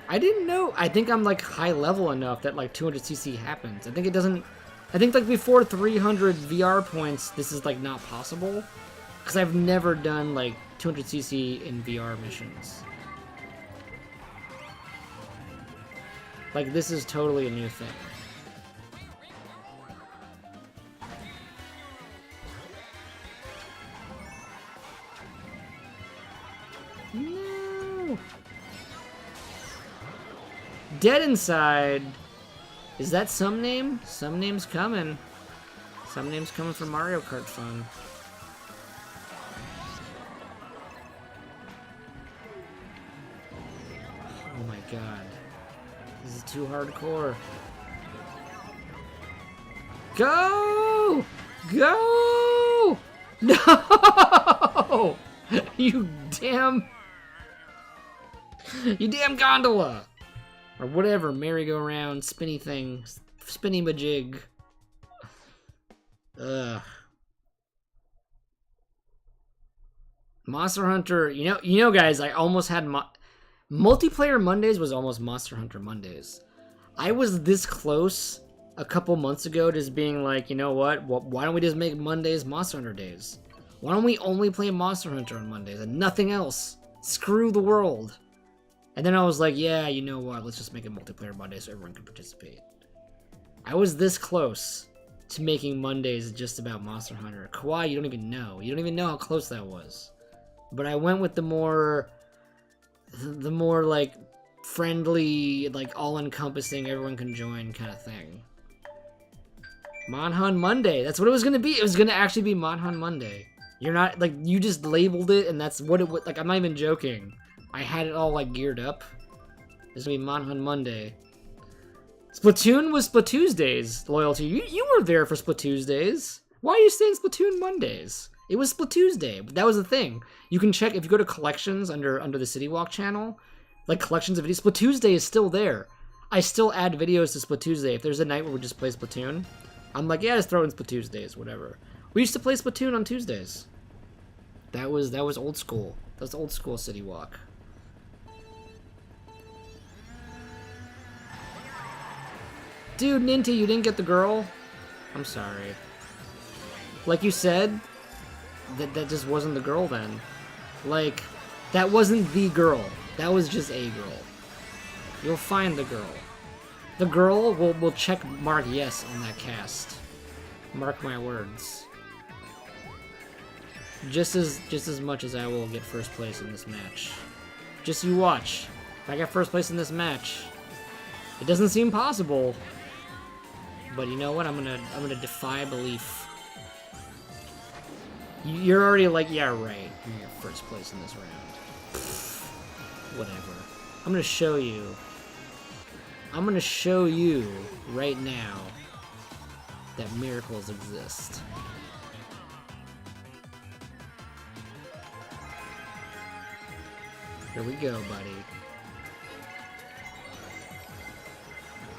[SPEAKER 1] I didn't know. I think I'm like high level enough that like 200cc happens. I think it doesn't. I think like before 300 VR points, this is like not possible. Because I've never done like 200cc in VR missions. Like, this is totally a new thing. No! Dead Inside! Is that some name? Some name's coming. Some name's coming for Mario Kart fun. Oh my god. This is too hardcore. Go! Go! No! You damn gondola! Or whatever, merry-go-round, spinny thing, spinny majig. Ugh. Monster Hunter, you know, guys, I almost had Multiplayer Mondays was almost Monster Hunter Mondays. I was this close a couple months ago to just being like, you know what? Why don't we just make Mondays Monster Hunter days? Why don't we only play Monster Hunter on Mondays and nothing else? Screw the world. And then I was like, yeah, you know what? Let's just make it Multiplayer Monday so everyone can participate. I was this close to making Mondays just about Monster Hunter. Kawaii, you don't even know. You don't even know how close that was. But I went with the more like friendly, like all-encompassing, everyone can join kind of thing. Monhun Monday. That's what it was gonna be. It was gonna actually be Monhun Monday. You're not like, you just labeled it, and that's what it would. Like, I'm not even joking. I had it all like geared up. This will be Monhun Monday. Splatoon was Splatoon's Loyalty. You were there for Splatoon's days. Why are you saying Splatoon Mondays? It was Splatoon's Day. That was the thing. You can check if you go to collections under the City Walk channel, like collections of videos. Splatoon's Day is still there. I still add videos to Split Tuesday. If there's a night where we just play Splatoon, I'm like, yeah, just throw in Split Tuesdays, whatever. We used to play Splatoon on Tuesdays. That was old school. That was old school City Walk. Dude, Ninty, you didn't get the girl? I'm sorry. Like you said, that just wasn't the girl then. Like, that wasn't the girl. That was just a girl. You'll find the girl. The girl will check mark yes on that cast. Mark my words. Just as much as I will get first place in this match. Just you watch. If I get first place in this match, it doesn't seem possible. But you know what? I'm gonna defy belief. You're already like, yeah, right. You get first place in this round. Whatever. I'm gonna show you. I'm gonna show you right now that miracles exist. Here we go, buddy.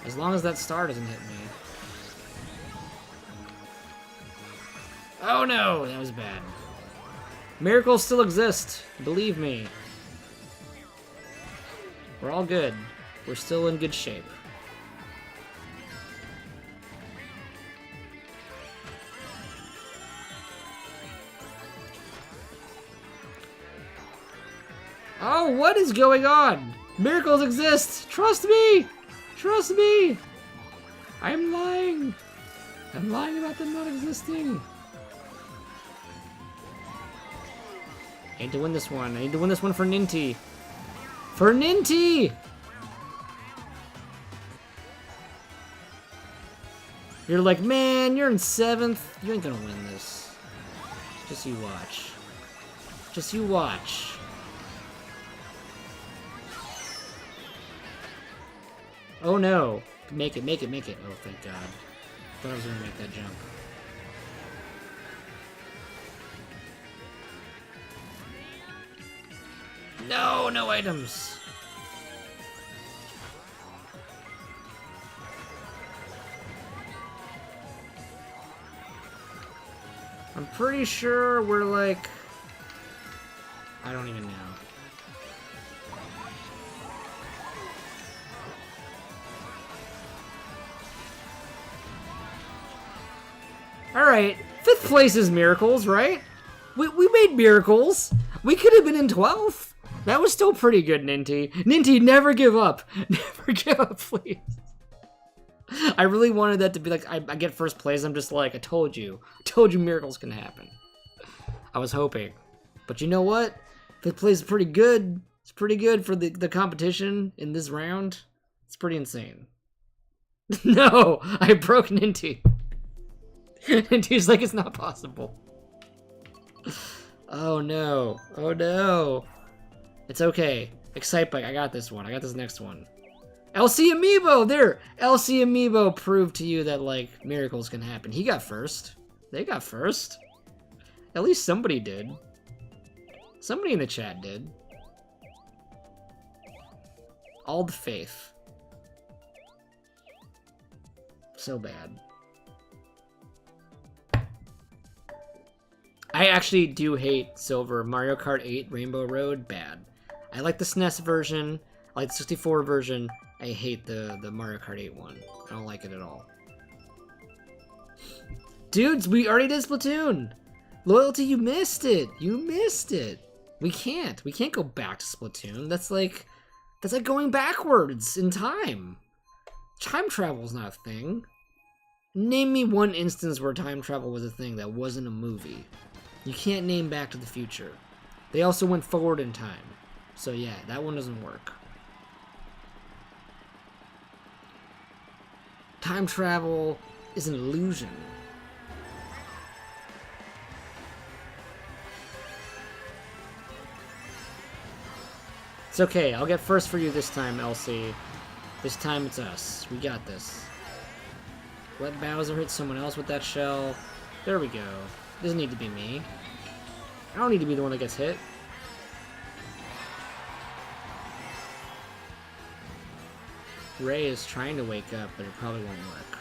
[SPEAKER 1] As long as that star doesn't hit me. Oh no, that was bad. Miracles still exist, believe me. We're all good. We're still in good shape. Oh, what is going on? Miracles exist! Trust me! Trust me! I'm lying! I'm lying about them not existing. I need to win this one. I need to win this one for Ninty. For Ninty! You're like, man, you're in 7th. You ain't gonna win this. Just you watch. Just you watch. Oh no. Make it, make it, make it. Oh, thank God. Thought I was gonna make that jump. No, no items. I'm pretty sure we're like... I don't even know. Alright, 5th place is miracles, right? We made miracles. We could have been in 12th. That was still pretty good, Ninty. Ninty, never give up. Never give up, please. I really wanted that to be like, I get first place, I'm just like, I told you miracles can happen. I was hoping. But you know what? 5th place is pretty good. It's pretty good for the competition in this round. It's pretty insane. No, I broke Ninty. Ninty's like, it's not possible. Oh no, oh no. It's okay. Excitebike, I got this one. I got this next one. LC Amiibo! There! LC Amiibo proved to you that, like, miracles can happen. He got first. They got first. At least somebody did. Somebody in the chat did. All the faith. So bad. I actually do hate Silver. Mario Kart 8 Rainbow Road, bad. I like the SNES version. I like the 64 version. I hate the Mario Kart 8 one. I don't like it at all. Dudes, we already did Splatoon. Loyalty, you missed it. You missed it. We can't go back to Splatoon. That's like going backwards in time. Time travel's not a thing. Name me one instance where time travel was a thing that wasn't a movie. You can't name Back to the Future. They also went forward in time. So yeah, that one doesn't work. Time travel is an illusion. It's okay, I'll get first for you this time, LC. This time it's us. We got this. Let Bowser hit someone else with that shell. There we go. Doesn't need to be me. I don't need to be the one that gets hit. Ray is trying to wake up, but it probably won't work.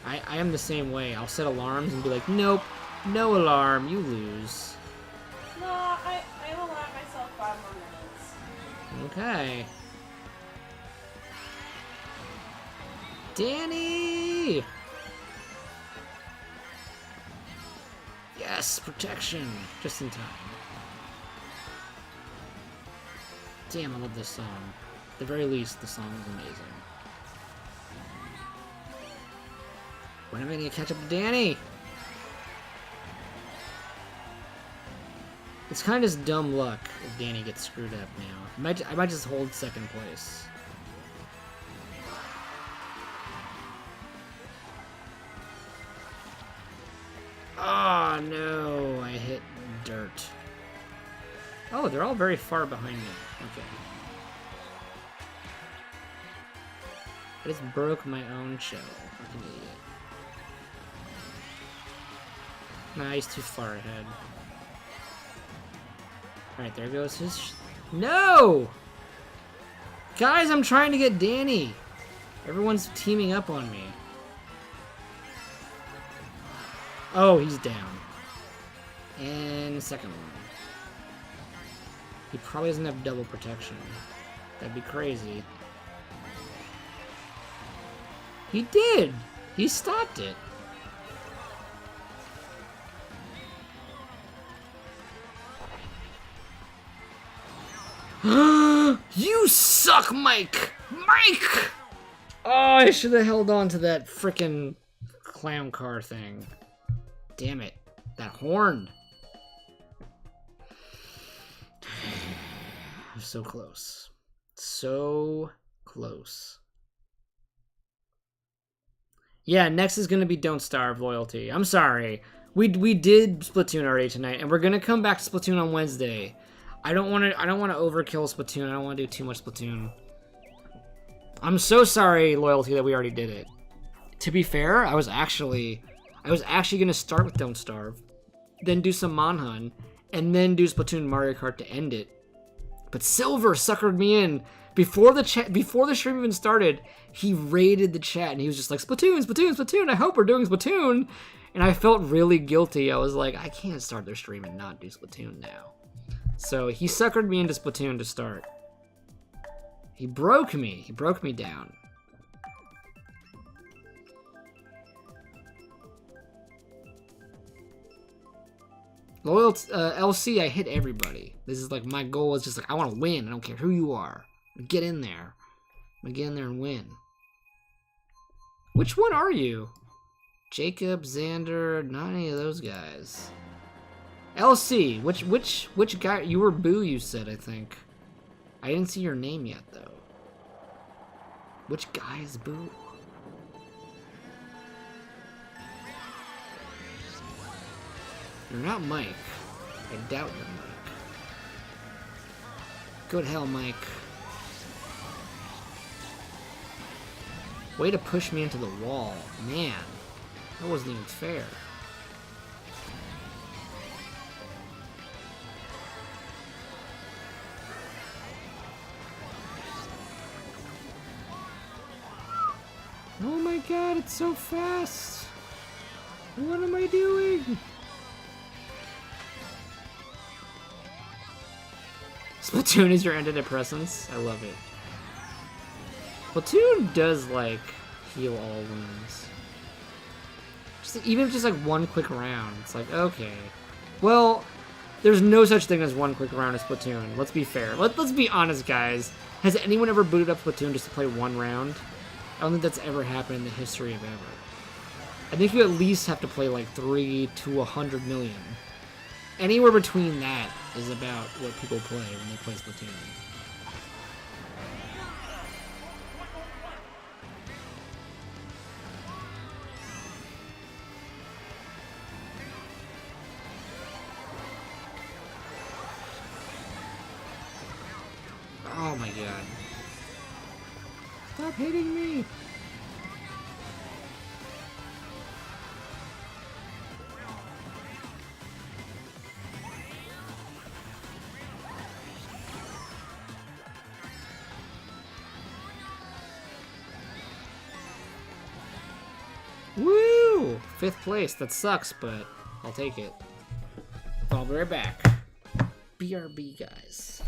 [SPEAKER 1] I am the same way. I'll set alarms and be like, nope, no alarm, you lose.
[SPEAKER 2] No, I will allow myself 5 more minutes.
[SPEAKER 1] Okay. Danny! Yes, protection. Just in time. Damn, I love this song. At the very least, the song is amazing. When am I gonna catch up to Danny? It's kind of just dumb luck if Danny gets screwed up now. I might just hold second place. Oh no, I hit dirt. Oh, they're all very far behind me. Okay. I just broke my own shell. Like an idiot. Nah, he's too far ahead. Alright, there goes his... No! Guys, I'm trying to get Danny! Everyone's teaming up on me. Oh, he's down. And the second one. He probably doesn't have double protection. That'd be crazy. He did! He stopped it. You suck, Mike! Mike! Oh, I should have held on to that frickin' clown car thing. Damn it. That horn. So close. So close. Yeah, next is gonna be Don't Starve Loyalty. I'm sorry. We did Splatoon already tonight, and we're gonna come back to Splatoon on Wednesday. I don't wanna overkill Splatoon. I don't wanna do too much Splatoon. I'm so sorry, Loyalty, that we already did it. To be fair, I was actually gonna start with Don't Starve, then do some Monhun, and then do Splatoon Mario Kart to end it. But Silver suckered me in. Before the stream even started, he raided the chat and he was just like, Splatoon, Splatoon, Splatoon, I hope we're doing Splatoon. And I felt really guilty. I was like, I can't start their stream and not do Splatoon now. So he suckered me into Splatoon to start. He broke me. He broke me down. LC, I hit everybody. This is like my goal is just like, I want to win. I don't care who you are. Get in there. I'm gonna get in there and win. Which one are you? Jacob, Xander, not any of those guys. LC, which guy? You were Boo, you said, I think. I didn't see your name yet, though. Which guy is Boo? You're not Mike. I doubt you're Mike. Go to hell, Mike. Way to push me into the wall. Man, that wasn't even fair. Oh my god, it's so fast! What am I doing? Splatoon is your antidepressants? I love it. Splatoon does, like, heal all wounds. Even if just, like, one quick round. It's like, okay. Well, there's no such thing as one quick round of Splatoon. Let's be fair. Let's be honest, guys. Has anyone ever booted up Splatoon just to play one round? I don't think that's ever happened in the history of ever. I think you at least have to play, like, 3 to 100 million. Anywhere between that is about what people play when they play Splatoon. Oh my god. Stop hitting me! Woo! 5th place. That sucks, but I'll take it. I'll be right back. BRB, guys.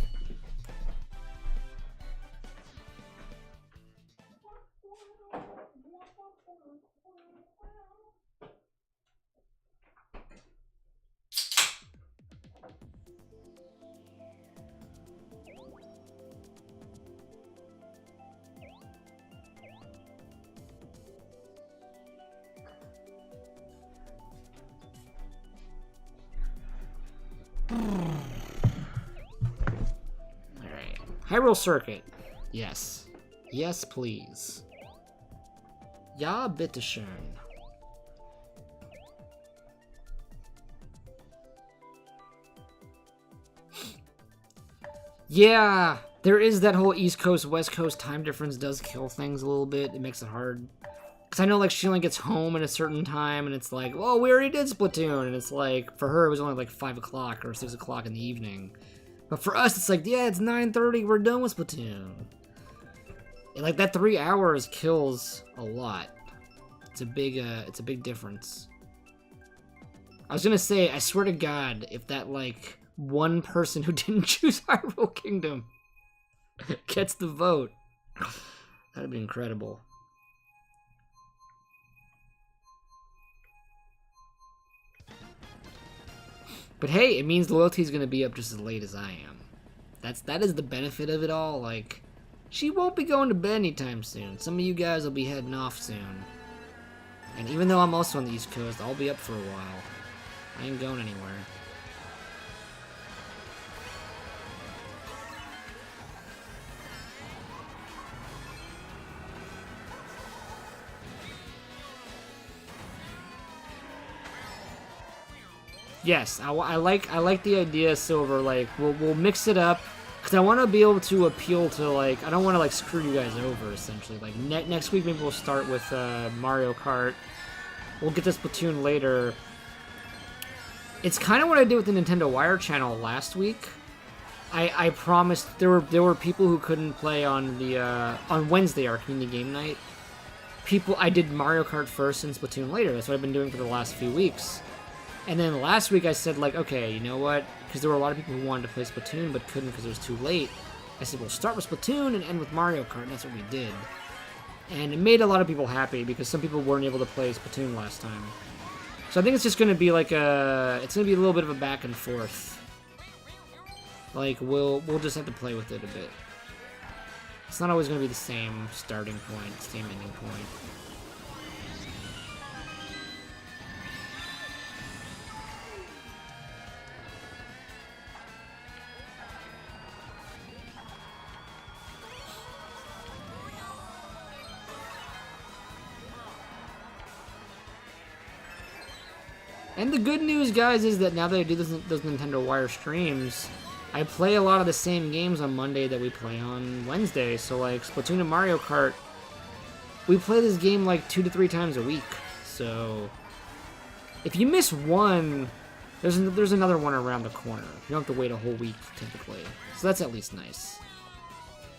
[SPEAKER 1] Alright. Hyrule Circuit. Yes. Yes, please. Ja, bitteschön. Yeah, there is that whole East Coast, West Coast time difference does kill things a little bit. It makes it hard. Because I know, like, she only gets home at a certain time, and it's like, well, we already did Splatoon. And it's like, for her, it was only like 5 o'clock or 6 o'clock in the evening. But for us, it's like, yeah, it's 9:30, we're done with Splatoon. And, like, that 3 hours kills a lot. It's a big difference. I was gonna say, I swear to God, if that, like, one person who didn't choose Hyrule Kingdom gets the vote, that'd be incredible. But hey, it means loyalty's gonna be up just as late as I am. That is the benefit of it all. Like, she won't be going to bed anytime soon. Some of you guys will be heading off soon. And even though I'm also on the East Coast, I'll be up for a while. I ain't going anywhere. Yes, I like the idea, Silver. Like, we'll mix it up, because I want to be able to appeal to, like, I don't want to, like, screw you guys over, essentially. Like, next week maybe we'll start with Mario Kart. We'll get this Splatoon later. It's kind of what I did with the Nintendo Wire channel last week. I promised there were people who couldn't play on the on Wednesday, our community game night. I did Mario Kart first and Splatoon later. That's what I've been doing for the last few weeks. And then last week I said, like, okay, you know what? Because there were a lot of people who wanted to play Splatoon but couldn't because it was too late. I said, we'll start with Splatoon and end with Mario Kart, and that's what we did. And it made a lot of people happy because some people weren't able to play Splatoon last time. So I think it's just going to be like it's going to be a little bit of a back and forth. Like, we'll just have to play with it a bit. It's not always going to be the same starting point, same ending point. And the good news, guys, is that now that I do those Nintendo Wire streams, I play a lot of the same games on Monday that we play on Wednesday. So, like, Splatoon and Mario Kart, we play this game, like, 2 to 3 times a week. So, if you miss one, there's another one around the corner. You don't have to wait a whole week, typically. So that's at least nice.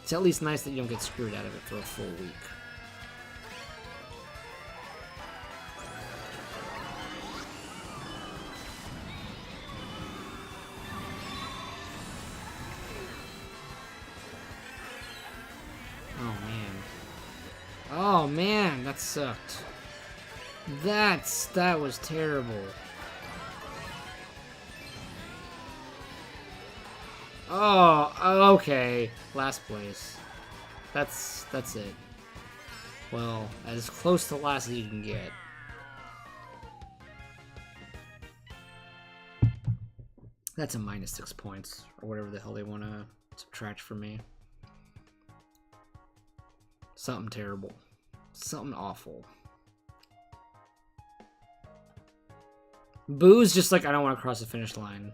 [SPEAKER 1] It's at least nice that you don't get screwed out of it for a full week. Oh man, that sucked. That was terrible. Oh, okay. Last place. That's it. Well, as close to last as you can get. That's a minus 6 points, or whatever the hell they want to subtract from me. Something terrible. Something awful. Boo's just like, I don't want to cross the finish line.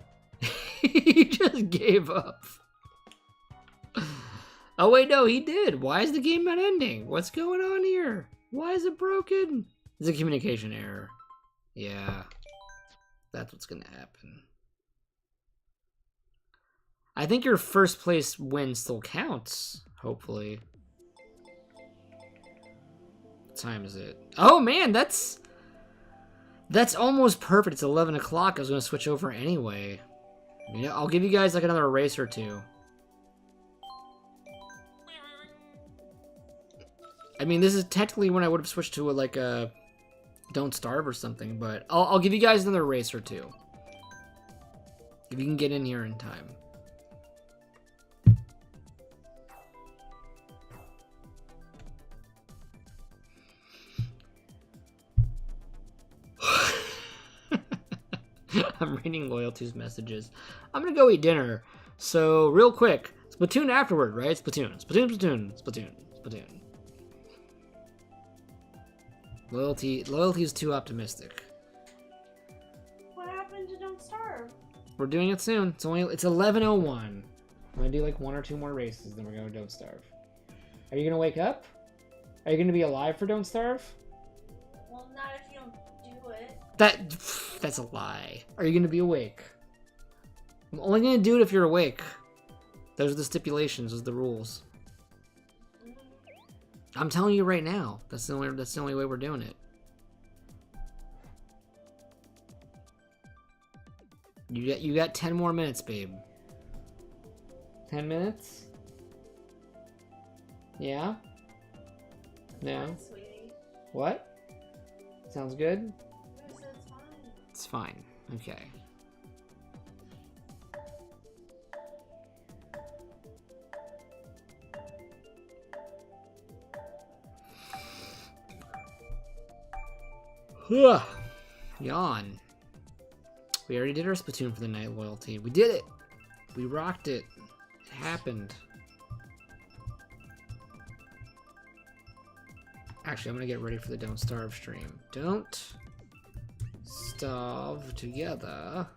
[SPEAKER 1] He just gave up. Oh wait, no, he did. Why is the game not ending? What's going on here? Why is it broken? It's a communication error. Yeah. That's what's gonna happen. I think your first place win still counts, hopefully. time is it? Oh man, that's almost perfect. It's 11 o'clock. I was gonna switch over anyway. Yeah, I'll give you guys like another race or two. I mean, this is technically when I would have switched to like a Don't Starve or something, but I'll give you guys another race or two. If you can get in here in time. I'm reading Loyalty's messages. I'm gonna go eat dinner. So, real quick, Splatoon afterward, right? Splatoon. Loyalty is too optimistic.
[SPEAKER 2] What happened to Don't Starve?
[SPEAKER 1] We're doing it soon. It's 11:01. I'm gonna do like 1 or 2 more races, then we're going to Don't Starve. Are you gonna wake up? Are you gonna be alive for Don't Starve?
[SPEAKER 2] Well, not if you don't do it.
[SPEAKER 1] That's a lie. Are you gonna be awake? I'm only gonna do it if you're awake. Those are the stipulations, those are the rules. I'm telling you right now. That's the only way we're doing it. You got 10 more minutes, babe. 10 minutes? Yeah? No?
[SPEAKER 2] Fine, sweetie.
[SPEAKER 1] What? Sounds good?
[SPEAKER 2] I said it's fine.
[SPEAKER 1] It's fine. Okay. Ugh. Yawn. We already did our Splatoon for the night, Loyalty. We did it! We rocked it. It happened. Actually, I'm gonna get ready for the Don't Starve stream. Don't starve together.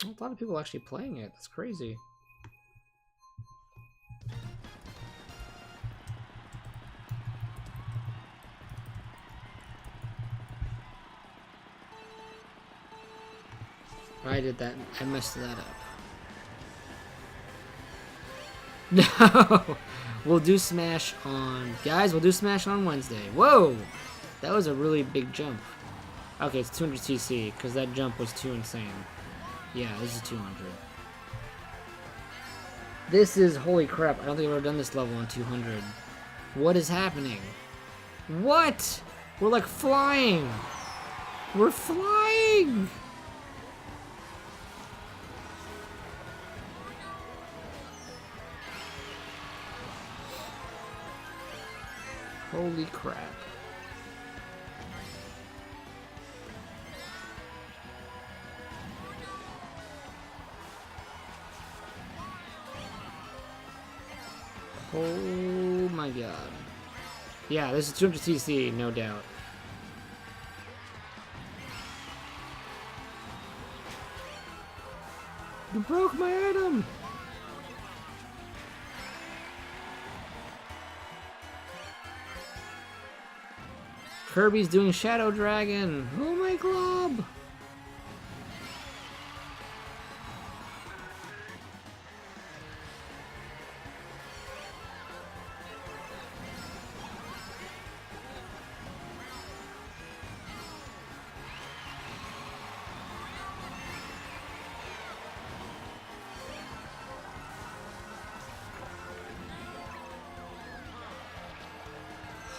[SPEAKER 1] A lot of people actually playing it. That's crazy. I did that. I messed that up. No! We'll do Smash on... Guys, we'll do Smash on Wednesday. Whoa! That was a really big jump. Okay, it's 200 CC, because that jump was too insane. Yeah, this is 200. This is... Holy crap, I don't think I've ever done this level on 200. What is happening? What? We're like flying! We're flying! Holy crap. Oh my god. Yeah, this is 200 CC, no doubt. You broke my item! Kirby's doing Shadow Dragon! Oh my glob!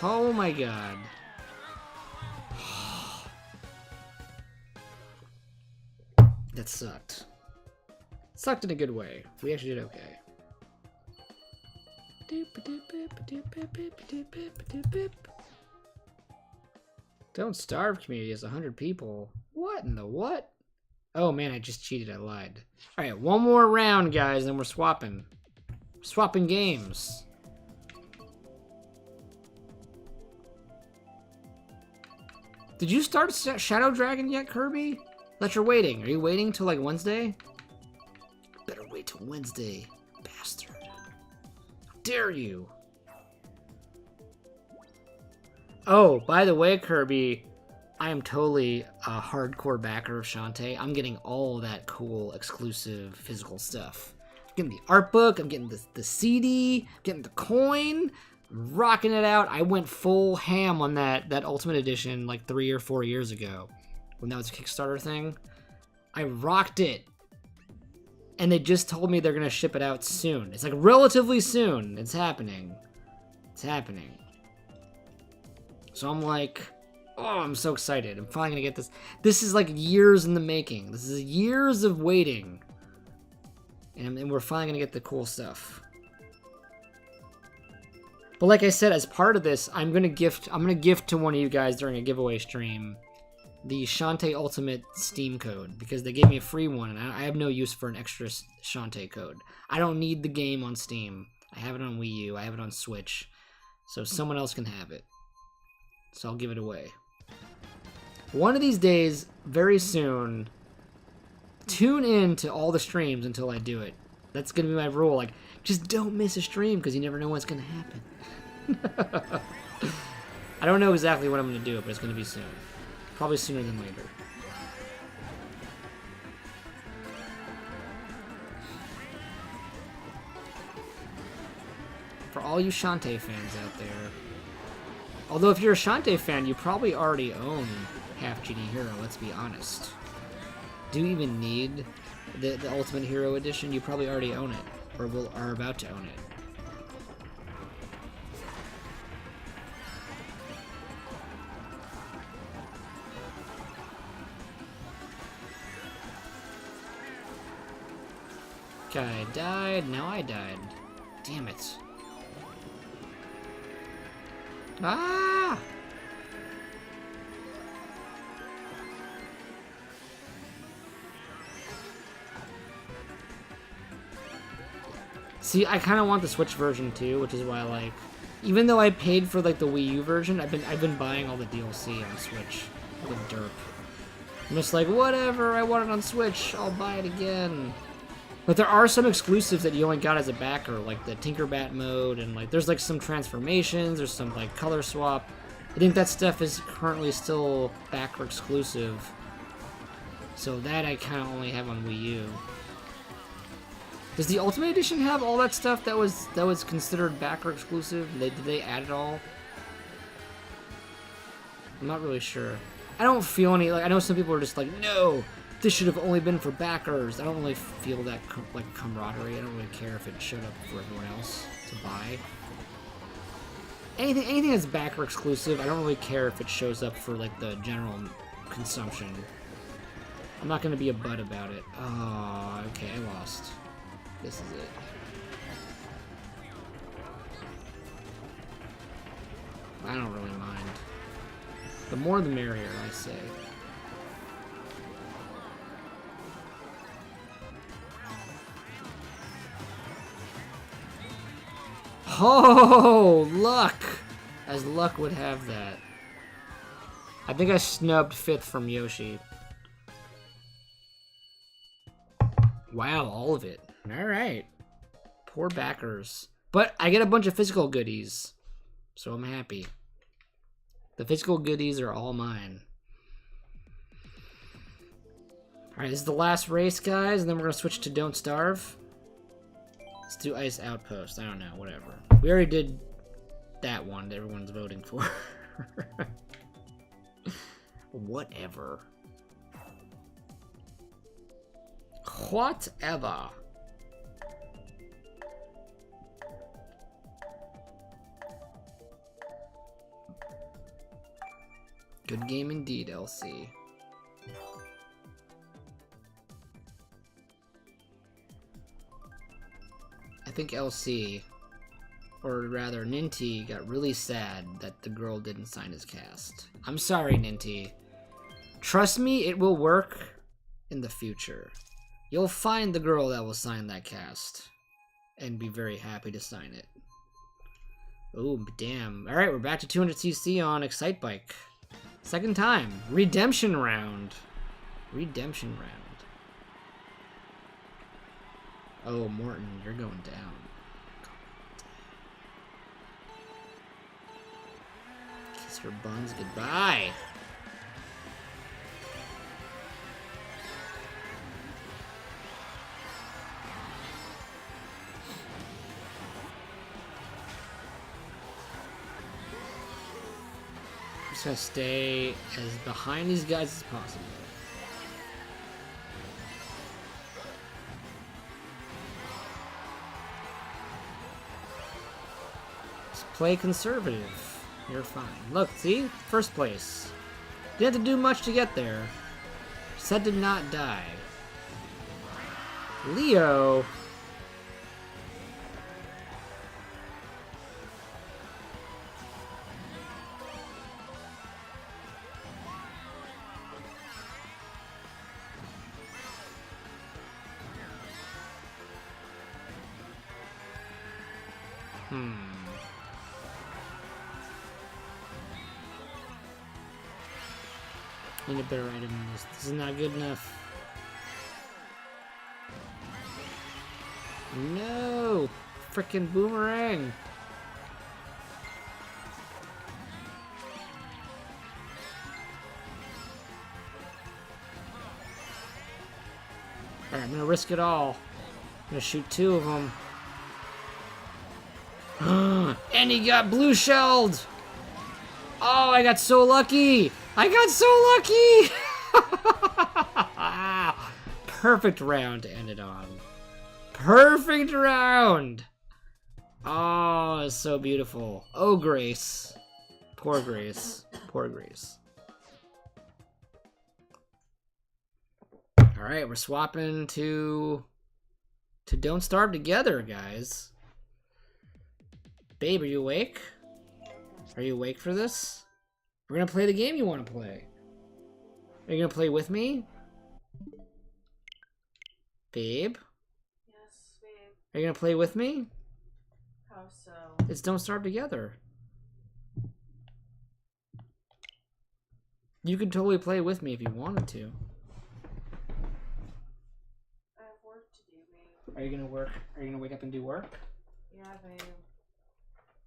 [SPEAKER 1] Oh my god. That sucked. Sucked in a good way. We actually did okay. Don't Starve community has 100 people. What in the what? Oh man, I just cheated. I lied. Alright, one more round, guys, and we're swapping. Swapping games. Did you start Shadow Dragon yet, Kirby? That you're waiting. Are you waiting till like Wednesday? Better wait till Wednesday, bastard. How dare you? Oh, by the way, Kirby, I am totally a hardcore backer of Shantae. I'm getting all that cool, exclusive, physical stuff. getting the art book, I'm getting the CD, getting the coin, rocking it out. I went full ham on that Ultimate Edition like 3 or 4 years ago when that was a Kickstarter thing. I rocked it. And they just told me they're going to ship it out soon. It's like relatively soon. It's happening. It's happening. So I'm like, oh, I'm so excited. I'm finally going to get this. This is like years in the making. This is years of waiting. And we're finally going to get the cool stuff. But like I said, as part of this, I'm going to gift to one of you guys during a giveaway stream the Shantae Ultimate Steam code, because they gave me a free one, and I have no use for an extra Shantae code. I don't need the game on Steam. I have it on Wii U. I have it on Switch. So someone else can have it. So I'll give it away. One of these days, very soon, tune in to all the streams until I do it. That's going to be my rule. Like, just don't miss a stream, because you never know what's going to happen. I don't know exactly when I'm going to do it, but it's going to be soon. Probably sooner than later. For all you Shantae fans out there. Although if you're a Shantae fan, you probably already own Half GD Hero, let's be honest. Do you even need the Ultimate Hero Edition? You probably already own it. Or are about to own it. I died, now I died. Damn it. Ah! See, I kind of want the Switch version too, which is why, like, even though I paid for like the Wii U version, I've been buying all the DLC on Switch. Like a derp. I'm just like, whatever, I want it on Switch, I'll buy it again. But there are some exclusives that you only got as a backer, like the Tinkerbat mode, and like there's like some transformations, there's some like color swap. I think that stuff is currently still backer exclusive. So that I kind of only have on Wii U. Does the Ultimate Edition have all that stuff that was considered backer exclusive? Did they add it all? I'm not really sure. I don't feel any, like, I know some people are just like, no! This should have only been for backers. I don't really feel that like camaraderie. I don't really care if it showed up for everyone else to buy. Anything that's backer exclusive, I don't really care if it shows up for like the general consumption. I'm not gonna be a butt about it. Oh, okay, I lost. This is it. I don't really mind. The more the merrier, I say. Oh, luck! As luck would have that. I think I snubbed 5th from Yoshi. Wow, all of it. Alright. Poor backers. But I get a bunch of physical goodies. So I'm happy. The physical goodies are all mine. Alright, this is the last race, guys, and then we're going to switch to Don't Starve. Let's do Ice Outpost. I don't know, whatever. We already did that one that everyone's voting for. Whatever. Whatever. Good game indeed, LC. I think LC, or rather Ninty, got really sad that the girl didn't sign his cast. I'm sorry, Ninty. Trust me, it will work in the future. You'll find the girl that will sign that cast and be very happy to sign it. Oh, damn. Alright, we're back to 200cc on Excitebike. Second time. Redemption round. Redemption round. Oh, Morton, you're going down. Kiss her buns goodbye. Just gotta stay as behind these guys as possible. Just play conservative. You're fine. Look, see? First place. Didn't have to do much to get there. Set did not die. Leo. Need a better item than this. This is not good enough. No! Frickin' boomerang! Alright, I'm gonna risk it all. I'm gonna shoot 2 of them. And he got blue shelled! Oh, I got so lucky! I got so lucky! Perfect round to end it on. Perfect round! Oh, it's so beautiful. Oh, Grace. Poor Grace. Poor Grace. Alright, we're swapping to Don't Starve Together, guys. Babe, are you awake? Are you awake for this? We're gonna play the game you want to play. Are you gonna play with me? Babe?
[SPEAKER 2] Yes, babe.
[SPEAKER 1] Are you gonna play with me?
[SPEAKER 2] How so?
[SPEAKER 1] It's Don't Starve Together. You could totally play with me if you wanted to.
[SPEAKER 2] I have work to do, babe.
[SPEAKER 1] Are you gonna work? Are you gonna wake up and do work?
[SPEAKER 2] Yeah, babe.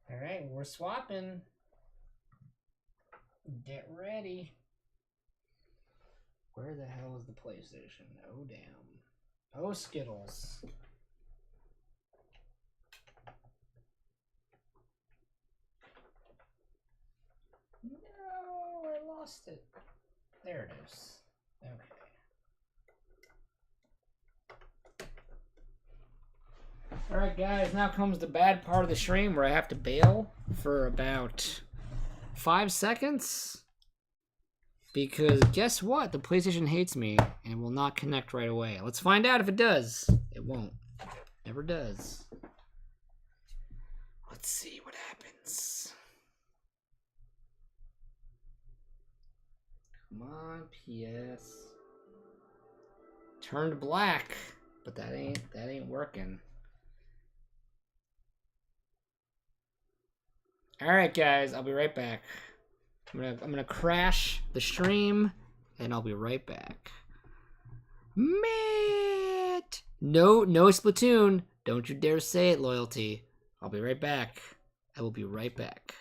[SPEAKER 1] Alright, we're swapping. Get ready. Where the hell is the PlayStation? Oh, damn. Oh, Skittles. No, I lost it. There it is. Okay. Alright guys, now comes the bad part of the stream where I have to bail for about 5 seconds. Because guess what? The PlayStation hates me and it will not connect right away. Let's find out if it does. It won't. Never does. Let's see what happens. Come on, PS. Turned black. But that ain't working. Alright guys, I'll be right back. I'm gonna crash the stream and I'll be right back. Matt! No Splatoon. Don't you dare say it, Loyalty. I'll be right back. I will be right back.